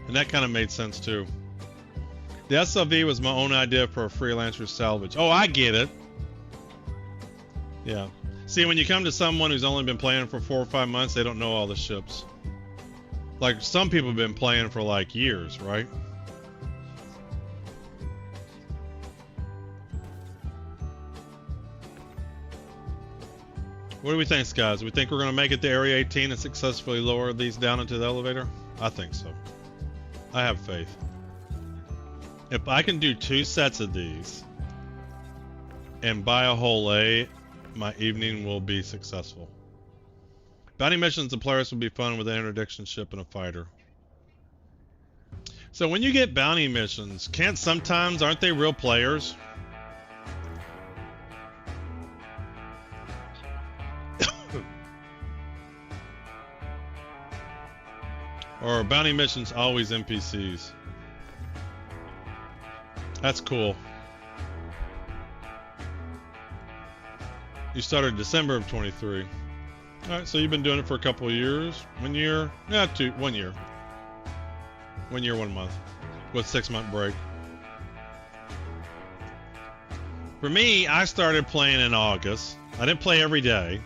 And that kind of made sense too. The SLV was my own idea for a freelancer salvage. Oh, I get it. Yeah. See, when you come to someone who's only been playing for 4 or 5 months, they don't know all the ships. Like some people have been playing for like years, right? What do we think, guys? Do we think we're going to make it to Area 18 and successfully lower these down into the elevator? I think so. I have faith. If I can do 2 sets of these and buy a whole A, my evening will be successful. Bounty missions and players will be fun with an interdiction ship and a fighter. So when you get bounty missions, aren't they real players? Or are bounty missions always NPCs? That's cool. You started December of 23. Alright, so you've been doing it for a couple of years. 1 year? Yeah, 1 year. 1 year, 1 month. With 6-month break. For me, I started playing in August. I didn't play every day.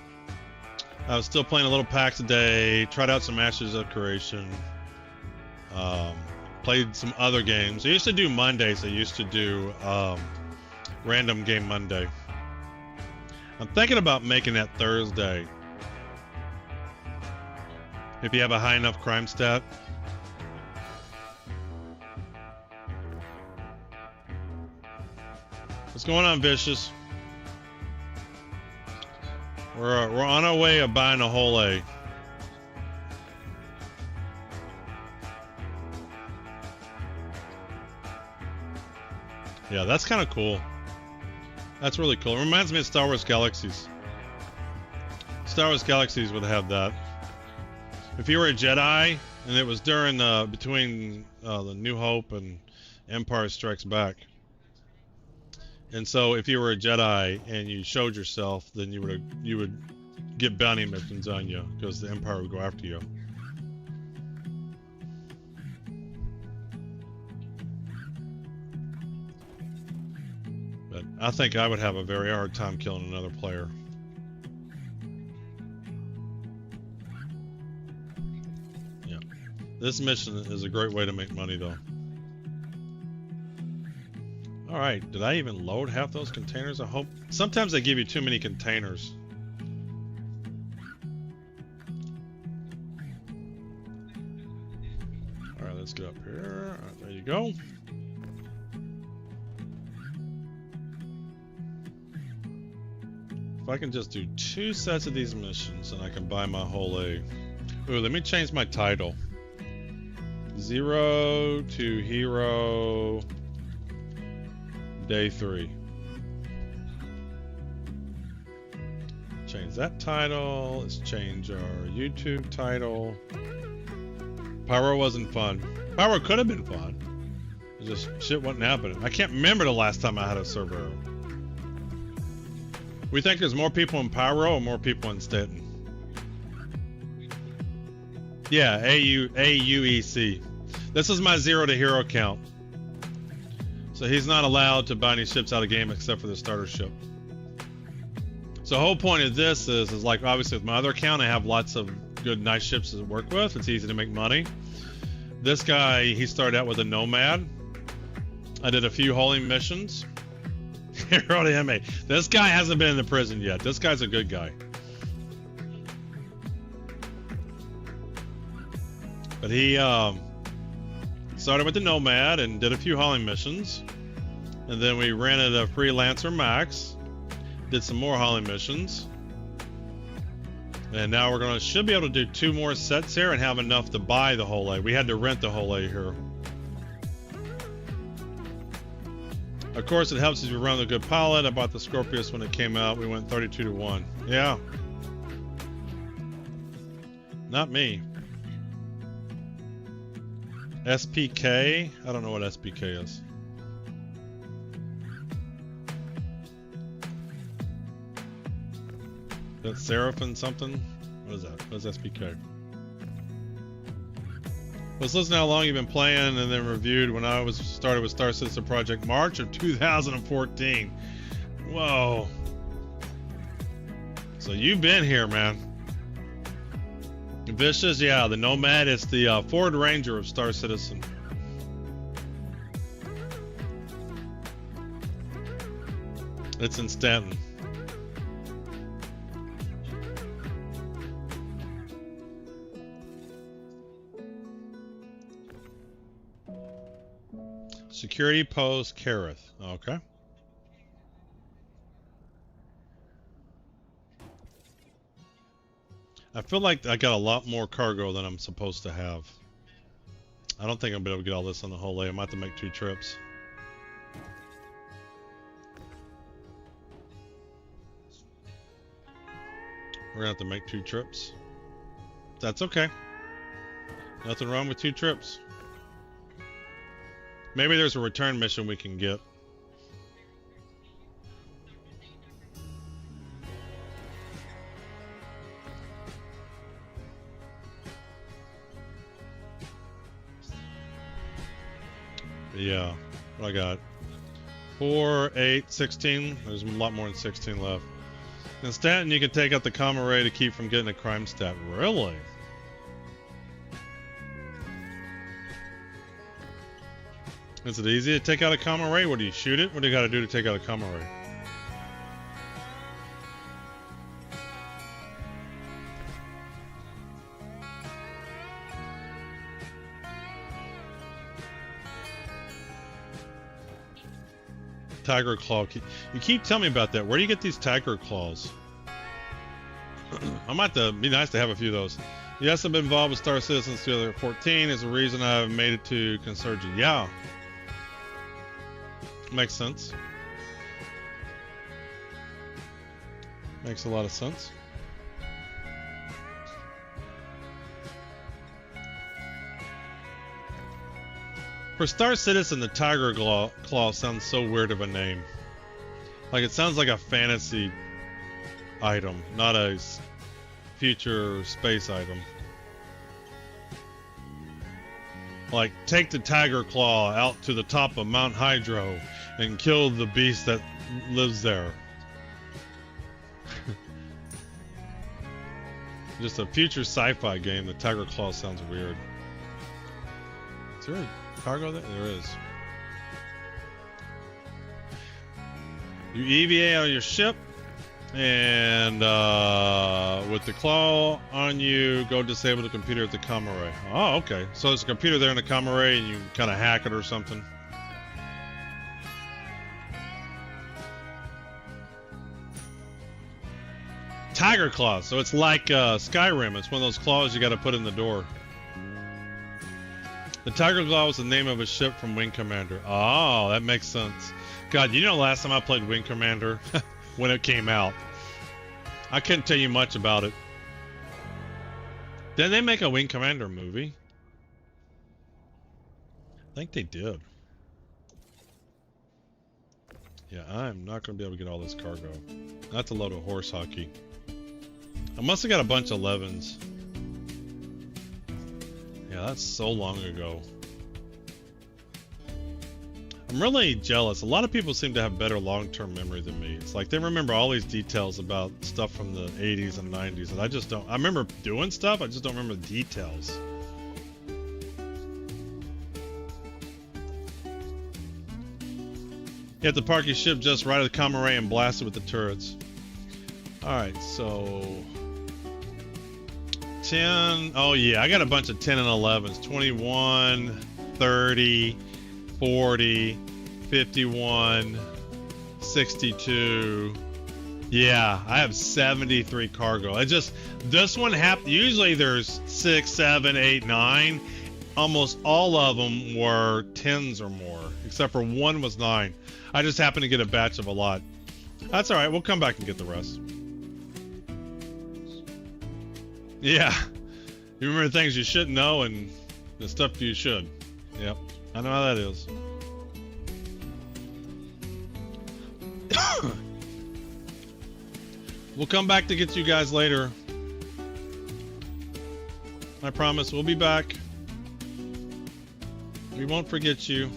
I was still playing a little packs a day, tried out some Masters of Creation, played some other games. I used to do Mondays. I used to do Random Game Monday. I'm thinking about making that Thursday. If you have a high enough crime stat. What's going on, Vicious? We're on our way of buying a whole A. Yeah, that's kind of cool. That's really cool. It reminds me of Star Wars Galaxies. Star Wars Galaxies would have that. If you were a Jedi, and it was during between the New Hope and Empire Strikes Back, and so if you were a Jedi and you showed yourself, then you would get bounty missions on you because the Empire would go after you. But I think I would have a very hard time killing another player. Yeah. This mission is a great way to make money though. Alright, did I even load half those containers? I hope. Sometimes they give you too many containers. Alright, let's get up here. Alright, there you go. If I can just do 2 sets of these missions and I can buy my whole A. Ooh, let me change my title. 0 to Hero Day 3. Change that title. Let's change our YouTube title. Pyro wasn't fun. Pyro could have been fun. It just shit wasn't happening. I can't remember the last time I had a server error. We think there's more people in Pyro or more people in Stanton? Yeah, AUEC. This is my 0 to Hero count. So he's not allowed to buy any ships out of game except for the starter ship. So the whole point of this is like obviously with my other account I have lots of good nice ships to work with. It's easy to make money. This guy, he started out with a Nomad. I did a few holding missions. Hero to MA. This guy hasn't been in the prison yet. This guy's a good guy. But he started with the Nomad and did a few hauling missions. And then we rented a Freelancer Max. Did some more hauling missions. And now we're should be able to do 2 more sets here and have enough to buy the whole A. We had to rent the whole A here. Of course, it helps if you run a good pilot. I bought the Scorpius when it came out. We went 32 to 1. Yeah. Not me. SPK? I don't know what SPK is. That's Seraphim something? What is that? What is SPK? Let's listen to how long you've been playing and then reviewed when I started with Star Citizen Project March of 2014. Whoa. So you've been here, man. Vicious, yeah, the Nomad is the Ford Ranger of Star Citizen. It's in Stanton. Security post Kareth. Okay. I feel like I got a lot more cargo than I'm supposed to have. I don't think I'm gonna be able to get all this on the whole day. I might have to make 2 trips. We're gonna have to make 2 trips. That's okay. Nothing wrong with 2 trips. Maybe there's a return mission we can get. Yeah, what I got? 4, 8, 16. There's a lot more than 16 left. In Stanton, you can take out the comma ray to keep from getting a crime stat. Really? Is it easy to take out a comma ray? What do you shoot it? What do you got to do to take out a comma ray? Tiger claw. You keep telling me about that. Where do you get these tiger claws? I might be nice to have a few of those. Yes, I've been involved with Star Citizen since 2014. Is the reason I've made it to Consurgent. Yeah. Makes sense. Makes a lot of sense. For Star Citizen, the Tiger Claw sounds so weird of a name. Like, it sounds like a fantasy item, not a future space item. Like, take the Tiger Claw out to the top of Mount Hydro and kill the beast that lives there. Just a future sci-fi game. The Tiger Claw sounds weird. Is there a cargo there? There is. You EVA on your ship, and with the claw on you, go disable the computer at the comm array. Oh, okay. So there's a computer there in the comm array, and you kind of hack it or something. Tiger Claw. So it's like Skyrim. It's one of those claws you got to put in the door. The Tiger Claw was the name of a ship from Wing Commander. Oh, that makes sense. God, you know, last time I played Wing Commander, when it came out, I couldn't tell you much about it. Did they make a Wing Commander movie? I think they did. Yeah, I'm not going to be able to get all this cargo. That's a load of horse hockey. I must have got a bunch of 11s. Yeah, that's so long ago. I'm really jealous. A lot of people seem to have better long-term memory than me. It's like they remember all these details about stuff from the 80s and 90s, and I just don't. I remember doing stuff, I just don't remember the details. You have to park your ship just right at the comm array and blast it with the turrets. Alright, so 10. Oh yeah, I got a bunch of 10 and 11s. 21, 30, 40, 51, 62. Yeah, I have 73 cargo. I just, this one happened. Usually there's 6, 7, 8, 9. Almost all of them were 10s or more, except for one was 9. I just happened to get a batch of a lot. That's all right. We'll come back and get the rest. Yeah. You remember things you shouldn't know and the stuff you should. Yep. I know how that is. We'll come back to get you guys later. I promise we'll be back. We won't forget you.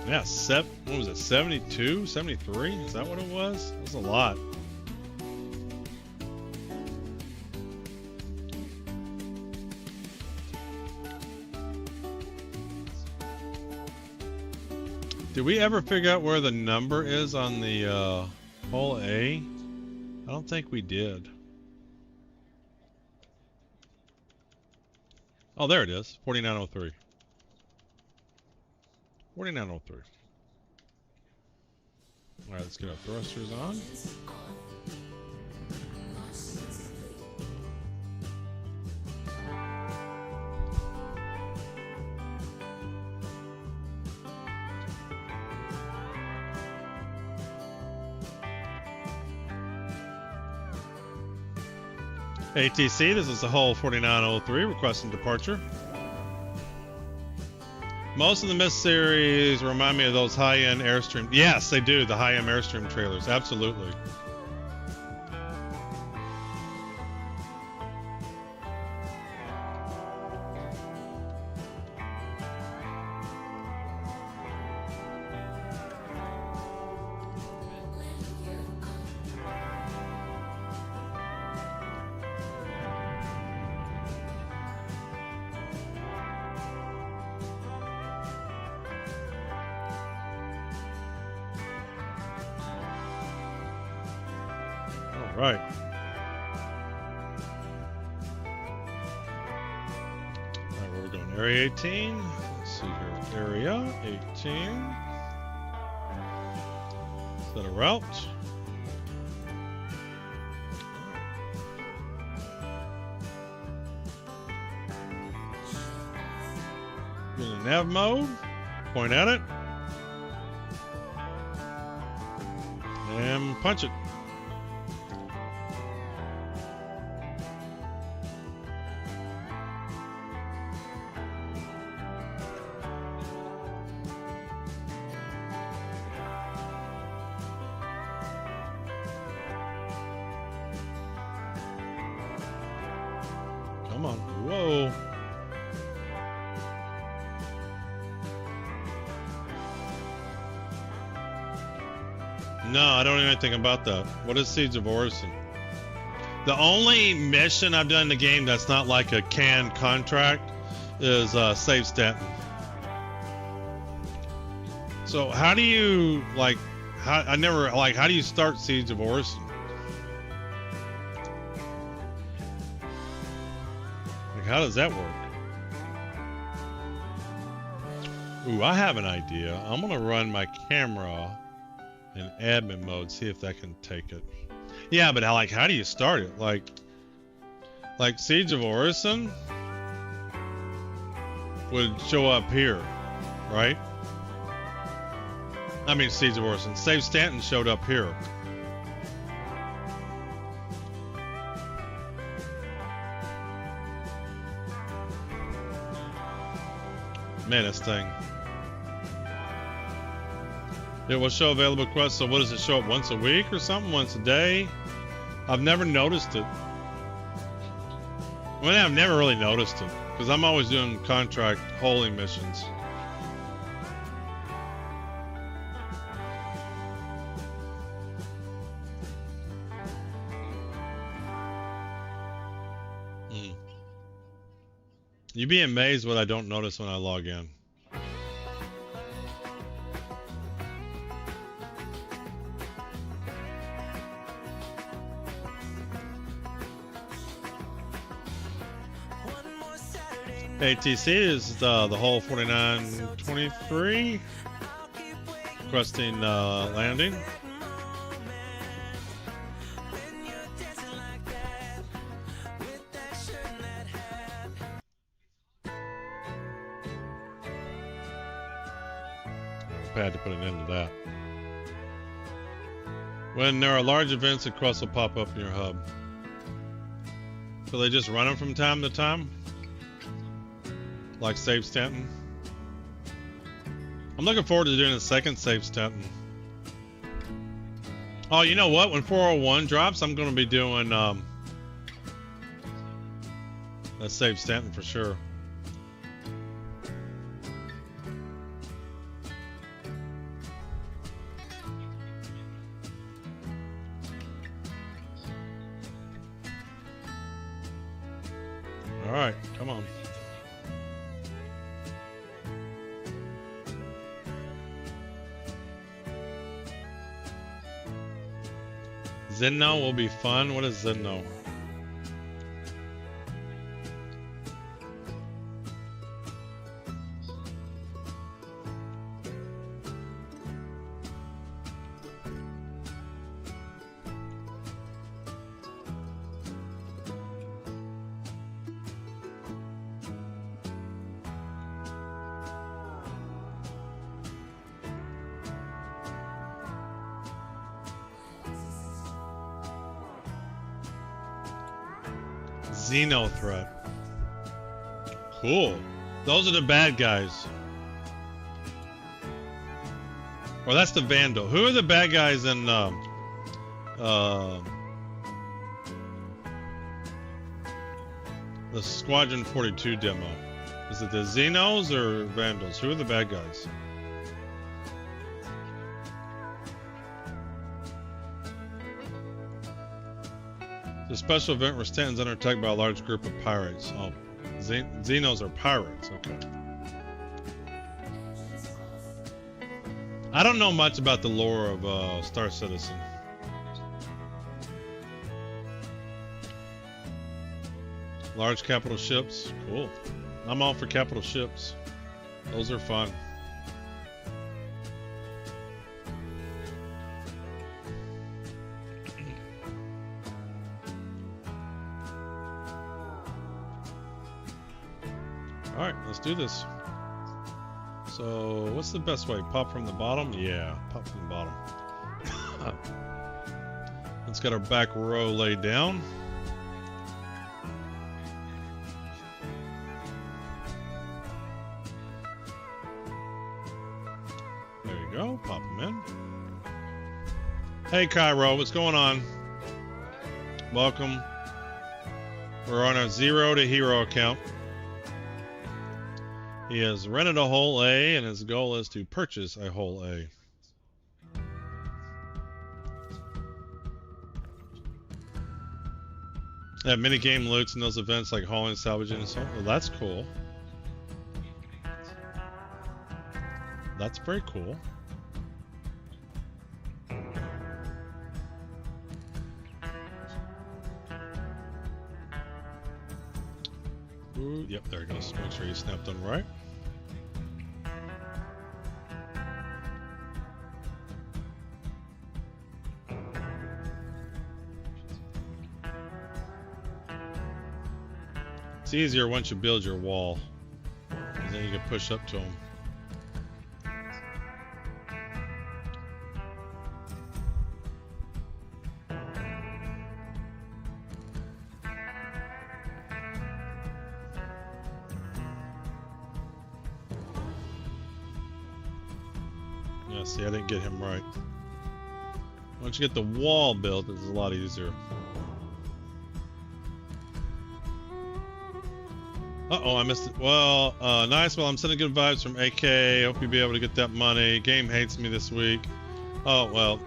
Yeah, what was it, 72, 73? Is that what it was? That's a lot. Did we ever figure out where the number is on the hull A? I don't think we did. Oh, there it is, 4903. 4903. Alright, let's get our thrusters on. ATC, this is the hull 4903 requesting departure. Most of the Myth series remind me of those high-end Airstream. Yes, they do, the high-end Airstream trailers, absolutely. Right. Alright, where are we going? Area 18. Let's see here. Area 18. Set a route. Get in nav mode. point at it. And punch it. Come on. Whoa. No, I don't know anything about that. What is Siege of Orison? The only mission I've done in the game that's not like a canned contract is save Stanton. So how do you like? How do you start Siege of Orison? Like, how does that work? Ooh, I have an idea. I'm gonna run my camera in admin mode, see if that can take it. Yeah, but how do you start it? Like Siege of Orison would show up here, right? I mean Siege of Orison. Save Stanton showed up here. Man, this thing. It will show available quests. So what does it show up once a week or something? Once a day? I've never noticed it. Well, I've never really noticed it because I'm always doing contract holy missions. You'd be amazed what I don't notice when I log in. ATC is the whole 4923 requesting landing. I had to put an end to that. When there are large events, a quest will pop up in your hub. So they just run them from time to time? Like Save Stanton? I'm looking forward to doing a second Save Stanton. Oh, you know what? When 401 drops, I'm going to be doing a Save Stanton for sure. All right, come on. Zinno will be fun. What is Zinno? Xeno threat. Cool. Those are the bad guys. Or that's the Vandal. Who are the bad guys in the Squadron 42 demo? Is it the Xenos or Vandals? Who are the bad guys? The special event where Stanton's under attack by a large group of pirates. Oh, Xenos are pirates. Okay. I don't know much about the lore of Star Citizen. Large capital ships. Cool. I'm all for capital ships. Those are fun. Alright, let's do this. So, what's the best way? Pop from the bottom? Yeah, pop from the bottom. Let's get our back row laid down. There you go, pop them in. Hey Pyro, what's going on? Welcome. We're on a 0 to hero account. He has rented a hole A, and his goal is to purchase a hole A. They have mini game loots in those events like hauling, salvaging, and so on. Well, that's cool. That's very cool. Ooh, yep, there it goes. Make sure you snapped on right. It's easier once you build your wall, because then you can push up to them. Yeah, see, I didn't get him right. Once you get the wall built, it's a lot easier. Uh-oh, I missed it. Well, nice. Well, I'm sending good vibes from AK. Hope you'll be able to get that money. Game hates me this week. Oh, well.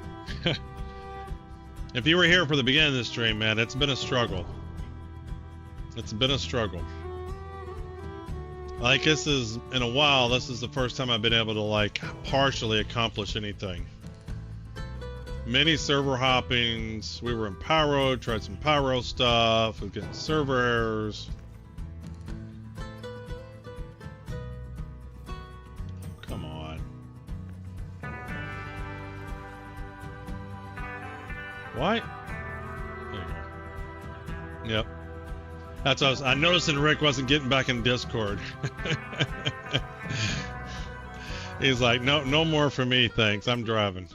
If you were here for the beginning of the stream, man, it's been a struggle. It's been a struggle. Like, this is, in a while, this is the first time I've been able to, like, partially accomplish anything. Many server hoppings. We were in Pyro, tried some Pyro stuff. We're getting server errors. Come on. Why? There you go. Yep. That's what I noticed that Rick wasn't getting back in Discord. He's like, no more for me, thanks. I'm driving.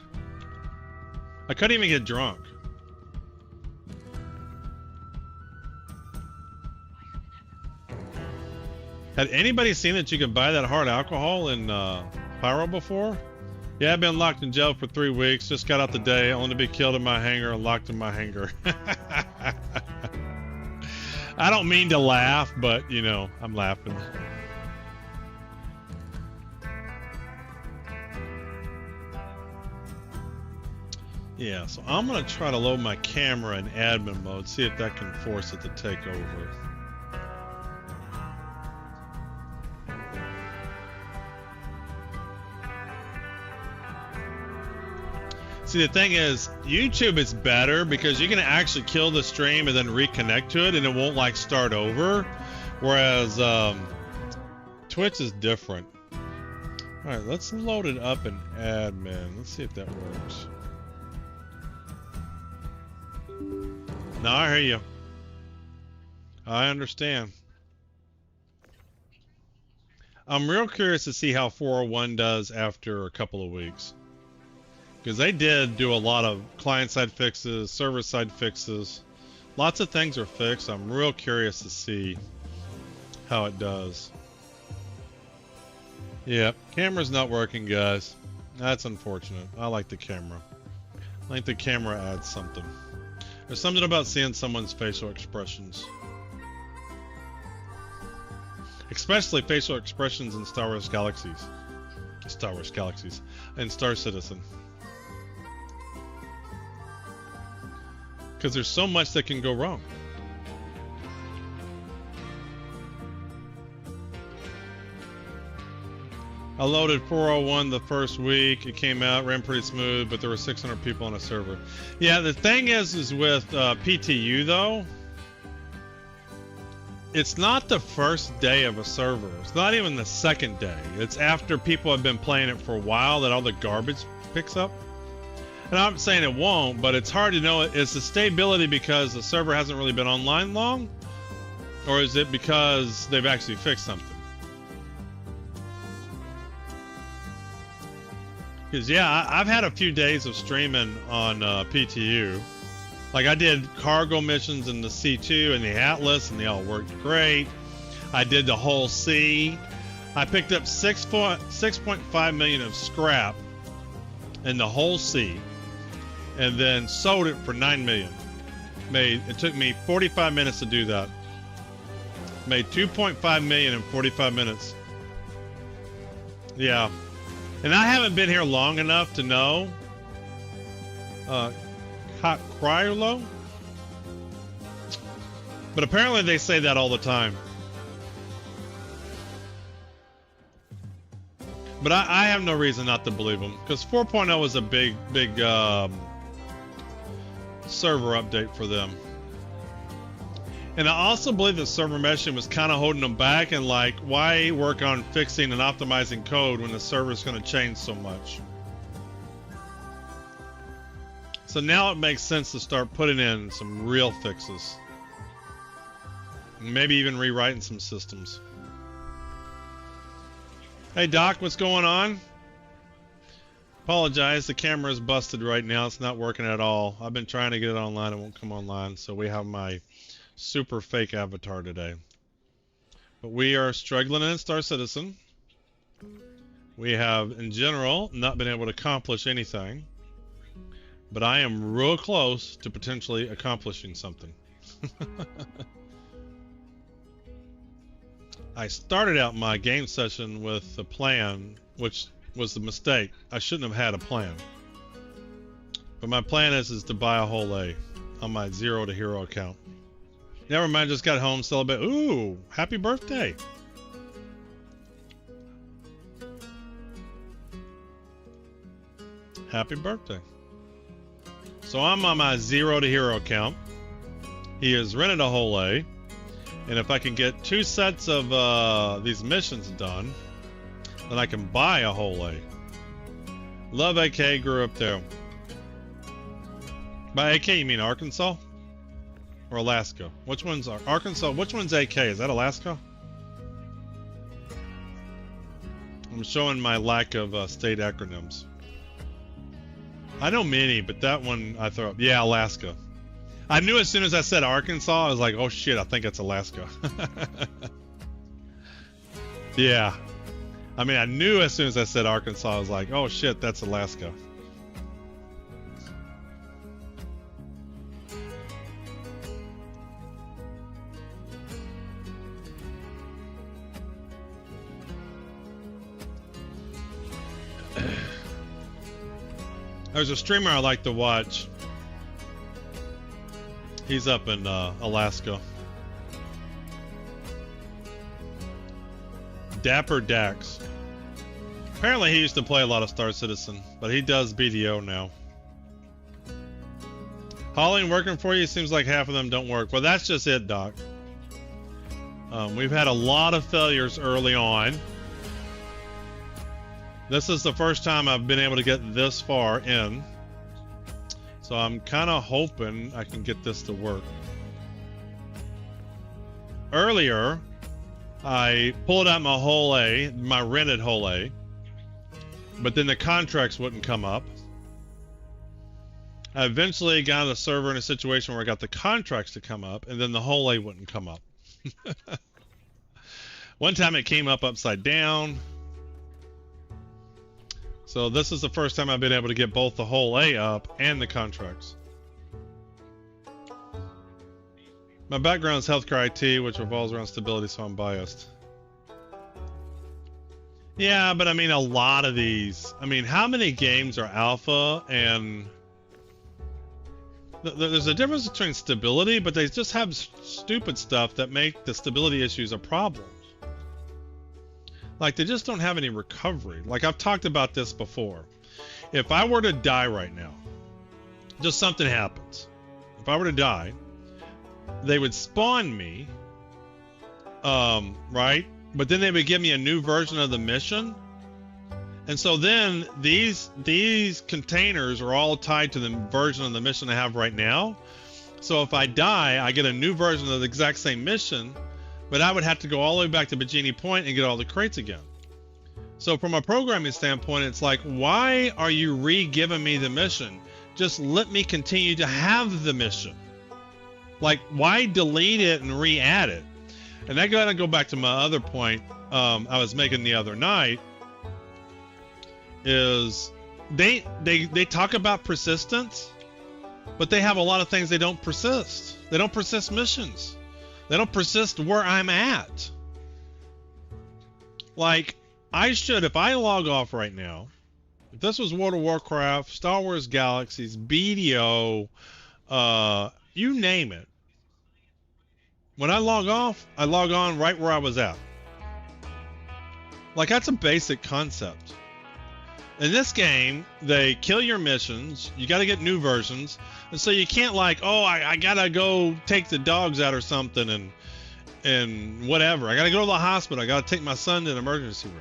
I couldn't even get drunk. Had anybody seen that you could buy that hard alcohol in Pyro before? Yeah, I've been locked in jail for 3 weeks. Just got out the day, only to be killed in my hangar and locked in my hangar. I don't mean to laugh, but, you know, I'm laughing. Yeah, so I'm going to try to load my camera in admin mode, see if that can force it to take over. See, the thing is, YouTube is better because you can actually kill the stream and then reconnect to it and it won't like start over. Whereas Twitch is different. Alright, let's load it up in admin. Let's see if that works. No, I hear you. I understand. I'm real curious to see how 401 does after a couple of weeks. Because they did do a lot of client-side fixes, server-side fixes. Lots of things are fixed. I'm real curious to see how it does. Yep, camera's not working, guys. That's unfortunate. I like the camera. I think the camera adds something. There's something about seeing someone's facial expressions. Especially facial expressions in Star Wars Galaxies. Star Wars Galaxies. And Star Citizen. Because there's so much that can go wrong. I loaded 401 the first week. It came out, ran pretty smooth, but there were 600 people on a server. Yeah, the thing is with PTU though, it's not the first day of a server. It's not even the second day. It's after people have been playing it for a while that all the garbage picks up. And I'm saying it won't, but it's hard to know. Is the stability because the server hasn't really been online long? Or is it because they've actually fixed something? Because yeah, I've had a few days of streaming on PTU. Like I did cargo missions in the C2 and the Atlas, and they all worked great. I did the whole sea. I picked up 6.5 million of scrap in the whole sea, and then sold it for 9 million. It took me 45 minutes to do that. Made 2.5 million in 45 minutes. Yeah. And I haven't been here long enough to know. Cryolo? But apparently they say that all the time. But I have no reason not to believe them, because 4.0 was a big server update for them. And I also believe that server meshing was kind of holding them back, and like, why work on fixing and optimizing code when the server is going to change so much? So now it makes sense to start putting in some real fixes. Maybe even rewriting some systems. Hey Doc, what's going on? Apologize, the camera is busted right now. It's not working at all. I've been trying to get it online, it won't come online. So we have my super fake avatar today. But we are struggling in Star Citizen. We have, in general, not been able to accomplish anything. But I am real close to potentially accomplishing something. I started out my game session with a plan, which was the mistake. I shouldn't have had a plan. But my plan is to buy a whole A on my 0 to Hero account. Never mind, just got home, celebrate. Ooh, happy birthday. Happy birthday. So I'm on my 0 to Hero account. He has rented a whole A. And if I can get 2 sets of these missions done, then I can buy a whole A. Love AK, grew up there. By AK you mean Arkansas? Or Alaska? Which one's Arkansas? Which one's AK? Is that Alaska? I'm showing my lack of state acronyms. I know many, but that one I throw up. Yeah, Alaska. I knew as soon as I said Arkansas, I was like, oh shit, I think it's Alaska. Yeah. I mean, I knew as soon as I said Arkansas, I was like, oh shit, that's Alaska. There's a streamer I like to watch. He's up in Alaska. Dapper Dax. Apparently he used to play a lot of Star Citizen, but he does BDO now. Hauling working for you? Seems like half of them don't work. Well, that's just it, Doc. We've had a lot of failures early on. This is the first time I've been able to get this far in. So I'm kind of hoping I can get this to work. Earlier, I pulled out my whole A, my rented whole A, but then the contracts wouldn't come up. I eventually got the server in a situation where I got the contracts to come up, and then the whole A wouldn't come up. One time it came up upside down. So this is the first time I've been able to get both the whole A up and the contracts. My background is healthcare IT, which revolves around stability, so I'm biased. Yeah, but I mean, a lot of these. I mean, how many games are alpha? And there's a difference between stability, but they just have stupid stuff that make the stability issues a problem. Like, they just don't have any recovery. Like, I've talked about this before. If I were to die right now, just something happens. If I were to die, they would spawn me, right? But then they would give me a new version of the mission. And so then these containers are all tied to the version of the mission I have right now. So if I die, I get a new version of the exact same mission, but I would have to go all the way back to Bikini Point and get all the crates again. So from a programming standpoint, it's like, why are you re-giving me the mission? Just let me continue to have the mission. Like, why delete it and re-add it? And I gotta go back to my other point I was making the other night. Is they talk about persistence, but they have a lot of things they don't persist. They don't persist missions. They don't persist where I'm at. Like, I should, if I log off right now, if this was World of Warcraft, Star Wars Galaxies, BDO, you name it. When I log off, I log on right where I was at. Like, that's a basic concept. In this game, they kill your missions. You got to get new versions. And so you can't like, oh, I got to go take the dogs out or something and whatever. I got to go to the hospital. I got to take my son to the emergency room.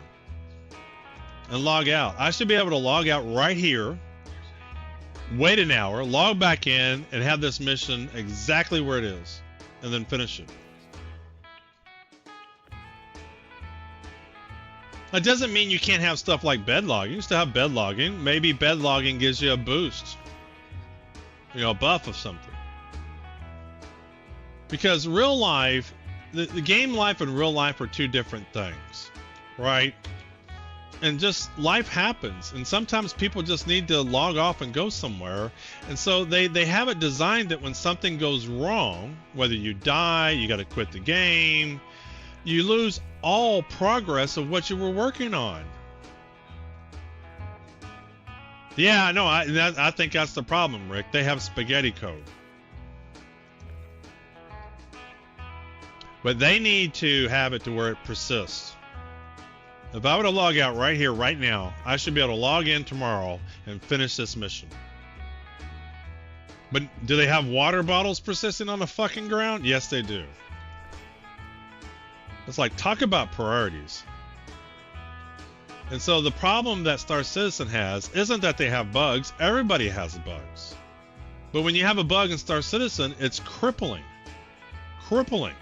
And log out. I should be able to log out right here, wait an hour, log back in, and have this mission exactly where it is, and then finish it. That doesn't mean you can't have stuff like bed logging. You can still have bed logging. Maybe bed logging gives you a boost, you know, a buff of something. Because real life, the game life and real life are two different things, right? And just life happens, and sometimes people just need to log off and go somewhere. And so they have it designed that when something goes wrong, whether you die, you got to quit the game, you lose all progress of what you were working on. Yeah, no, I think that's the problem, Rick. They have spaghetti code. But they need to have it to where it persists. If I were to log out right here, right now, I should be able to log in tomorrow and finish this mission. But do they have water bottles persisting on the fucking ground? Yes, they do. It's like, talk about priorities. And so the problem that Star Citizen has isn't that they have bugs. Everybody has bugs. But when you have a bug in Star Citizen, it's crippling. Crippling.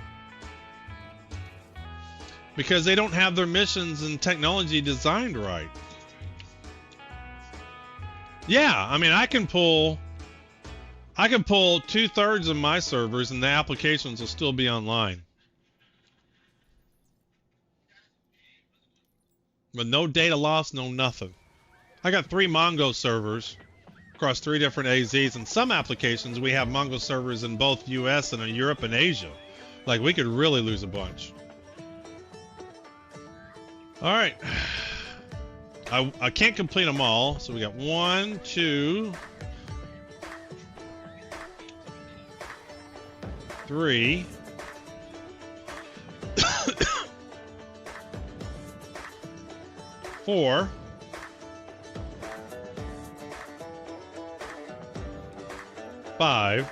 Because they don't have their missions and technology designed right. Yeah, I mean, I can pull 2/3 of my servers and the applications will still be online. But no data loss, no nothing. I got 3 Mongo servers across 3 different AZs. And some applications, we have Mongo servers in both US and in Europe and Asia. Like, we could really lose a bunch. All right. I can't complete them all. So we got 1, 2, 3. 4. 5.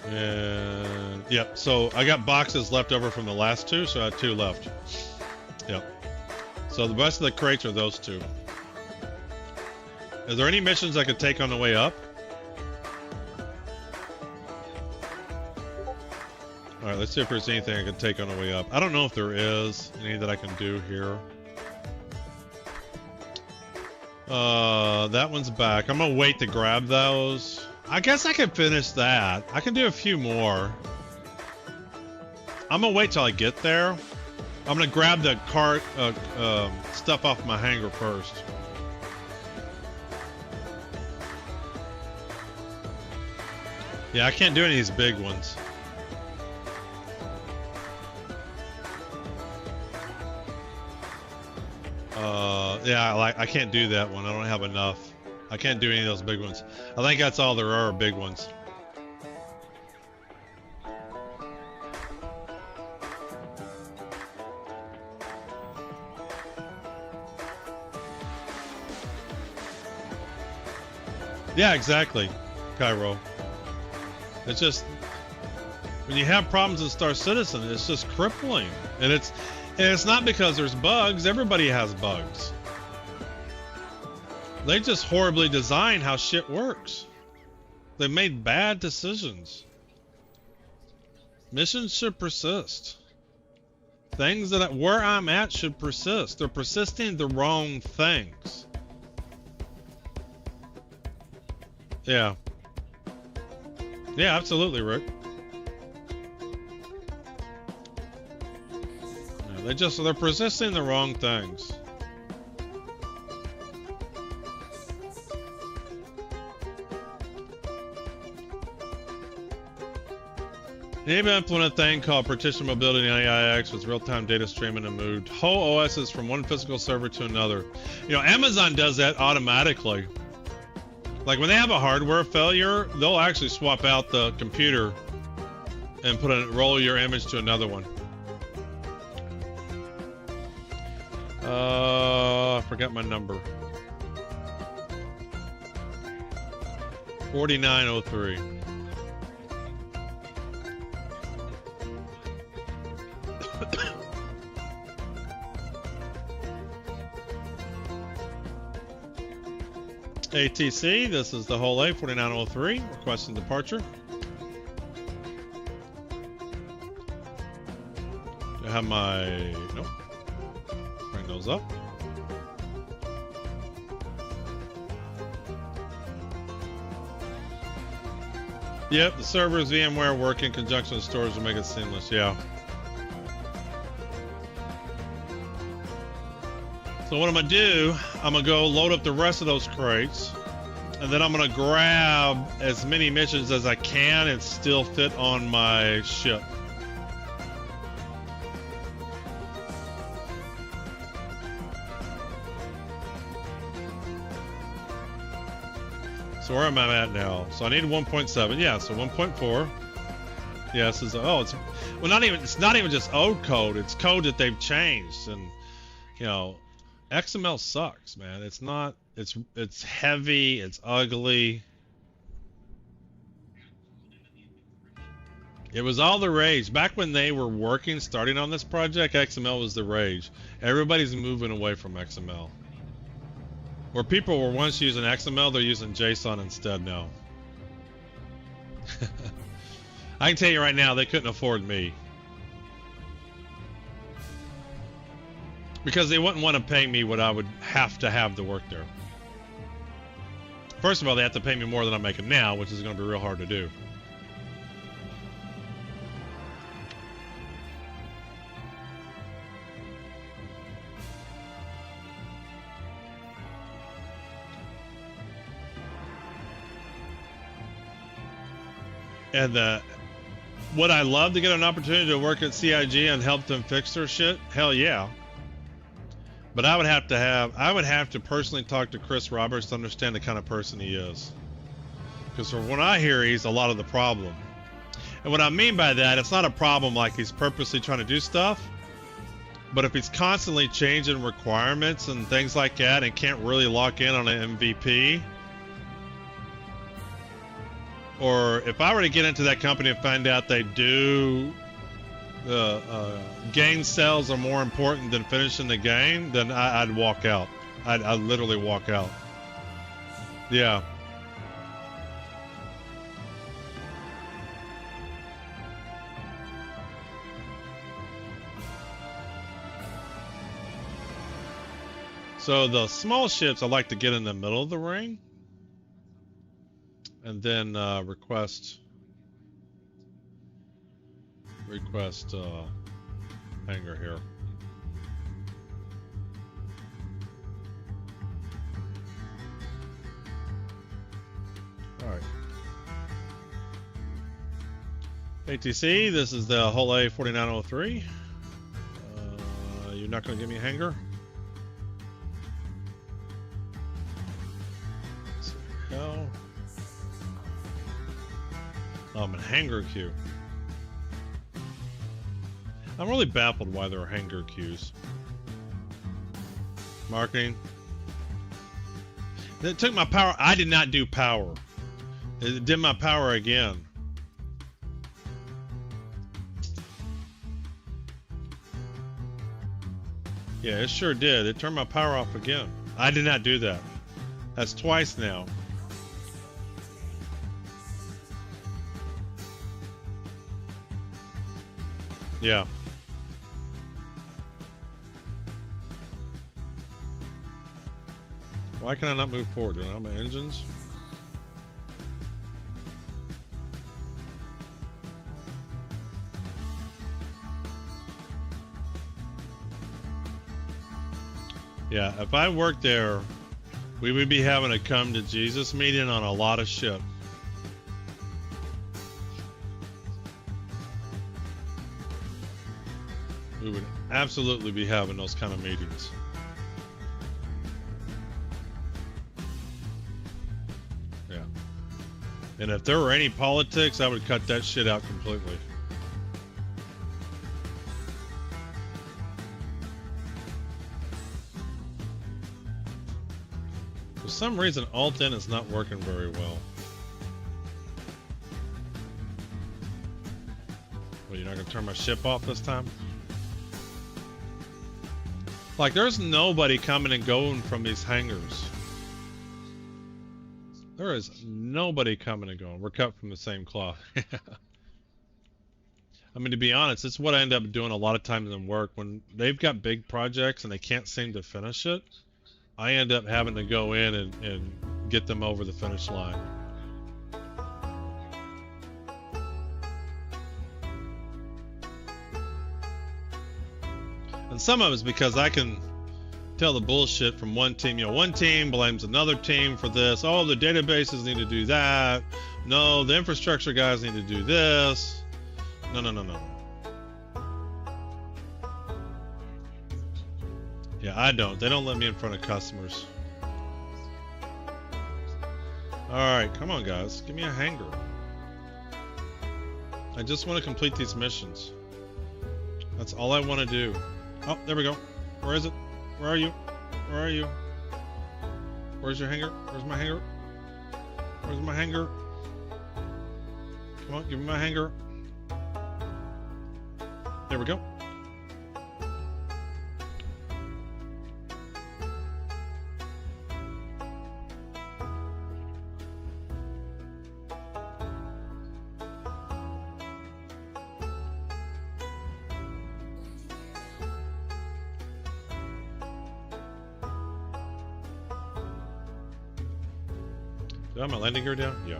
And yep, so I got boxes left over from the last 2, so I had 2 left. Yep. So the rest of the crates are those 2. Is there any missions I could take on the way up? Alright, let's see if there's anything I can take on the way up. I don't know if there is any that I can do here. That one's back. I'm gonna wait to grab those. I guess I can finish that. I can do a few more. I'm gonna wait till I get there. I'm gonna grab the cart stuff off my hanger first. Yeah, I can't do any of these big ones. Yeah, I can't do that one. I don't have enough. I can't do any of those big ones. I think that's all there are, big ones. Yeah, exactly, Pyro. It's just, when you have problems in Star Citizen, it's just crippling. And it's not because there's bugs. Everybody has bugs. They just horribly design how shit works. They've made bad decisions. Missions should persist. Things that where I'm at should persist. They're persisting the wrong things. Yeah. Yeah, absolutely, Rick. Yeah, they're persisting the wrong things. They even implement a thing called partition mobility in AIX with real-time data streaming and moved whole OSs from one physical server to another. You know, Amazon does that automatically. Like when they have a hardware failure, they'll actually swap out the computer and roll your image to another one. I forgot my number. 4903. ATC, this is the whole A 4903, requesting departure. Do I have my, nope. Bring those up. Yep, the servers, VMware work in conjunction with storage to make it seamless, yeah. So what I'm gonna do, I'm gonna go load up the rest of those crates, and then I'm gonna grab as many missions as I can and still fit on my ship. So where am I at now? So I need 1.7, yeah, so 1.4. Yeah, this is, oh, it's, well, it's not even just old code, it's code that they've changed, and, you know, XML sucks, man. It's not, it's heavy, it's ugly. It was all the rage. Back when they were starting on this project, XML was the rage. Everybody's moving away from XML. Where people were once using XML, they're using JSON instead now. I can tell you right now, they couldn't afford me. Because they wouldn't want to pay me what I would have to work there. First of all, they have to pay me more than I'm making now, which is going to be real hard to do. And would I love to get an opportunity to work at CIG and help them fix their shit? Hell yeah. But I would have to personally talk to Chris Roberts to understand the kind of person he is. Because from what I hear, he's a lot of the problem. And what I mean by that, it's not a problem like he's purposely trying to do stuff. But if he's constantly changing requirements and things like that and can't really lock in on an MVP, or if I were to get into that company and find out they do game sales are more important than finishing the game, then I'd walk out. I'd literally walk out. Yeah. So the small ships I like to get in the middle of the ring. And then request hangar here. All right. ATC, this is the whole A 4903. You're not going to give me a hangar? Hell. Oh, I'm in hangar queue. I'm really baffled why there are hangar queues. Marketing. It took my power. I did not do power. It did my power again. Yeah, it sure did. It turned my power off again. I did not do that. That's twice now. Yeah. Why can I not move forward? Do I have my engines? Yeah, if I worked there, we would be having a come to Jesus meeting on a lot of shit. We would absolutely be having those kind of meetings. Yeah. And if there were any politics, I would cut that shit out completely. For some reason, Alt-N is not working very well. Well, you're not gonna turn my ship off this time? Like, there's nobody coming and going from these hangars. There is nobody coming and going. We're cut from the same cloth. I mean, to be honest, it's what I end up doing a lot of times in work. When they've got big projects and they can't seem to finish it, I end up having to go in and get them over the finish line. And some of it's because I can tell the bullshit from one team. You know, one team blames another team for this. Oh, the databases need to do that. No, the infrastructure guys need to do this. No. Yeah, I don't. They don't let me in front of customers. Alright, come on guys. Give me a hangar. I just want to complete these missions. That's all I want to do. Oh, there we go. Where is it? Where are you? Where are you? Where's your hangar? Where's my hangar? Where's my hangar? Come on, give me my hangar. There we go. Do I have my landing gear down? Yeah.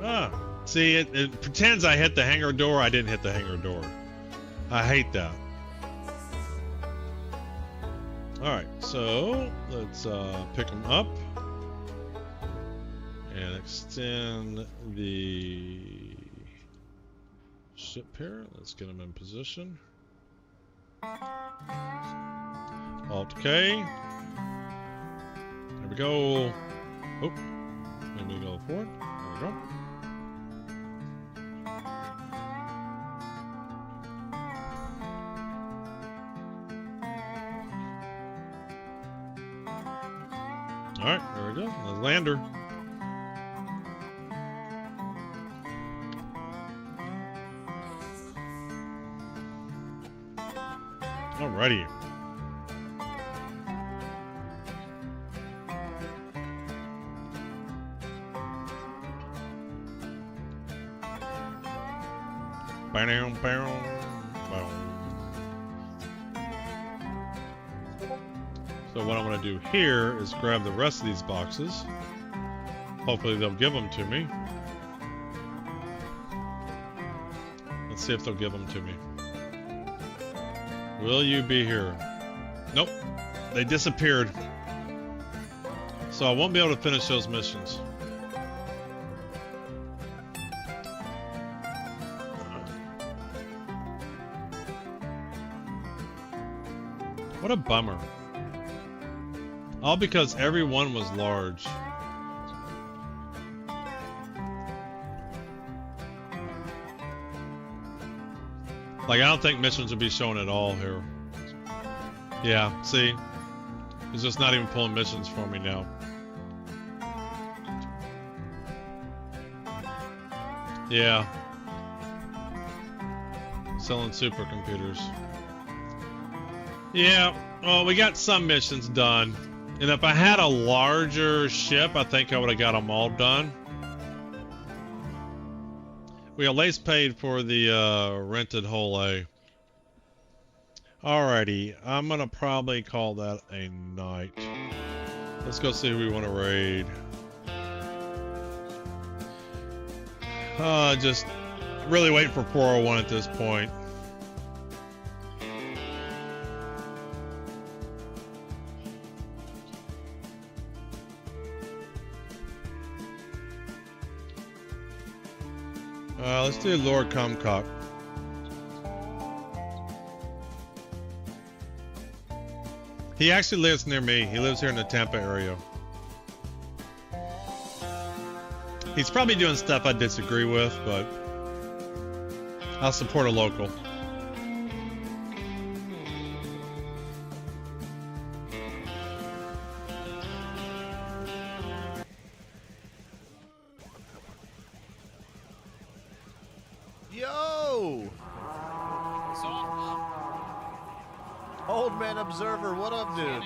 Ah, see, it pretends I hit the hangar door. I didn't hit the hangar door. I hate that. Alright, so let's pick them up and extend the ship here. Let's get them in position. Alt K. There we go. Oh, maybe we go forward. There we go. Alright, there we go. The lander. Alrighty. Bam, bam, bam. So what I'm going to do here is grab the rest of these boxes. Hopefully they'll give them to me. Let's see if they'll give them to me. Will you be here? Nope. They disappeared. So I won't be able to finish those missions. What a bummer. All because every one was large. Like, I don't think missions would be shown at all here. Yeah, see? It's just not even pulling missions for me now. Yeah. Selling supercomputers. Yeah, well, we got some missions done. And if I had a larger ship, I think I would have got them all done. We at least paid for the rented hole A. Alrighty, I'm gonna probably call that a night. Let's go see who we want to raid. Just really waiting for 401 at this point. Let's do Lord Comcock. He actually lives near me. He lives here in the Tampa area. He's probably doing stuff I disagree with, but I'll support a local. Yo! Old man observer, what up, dude?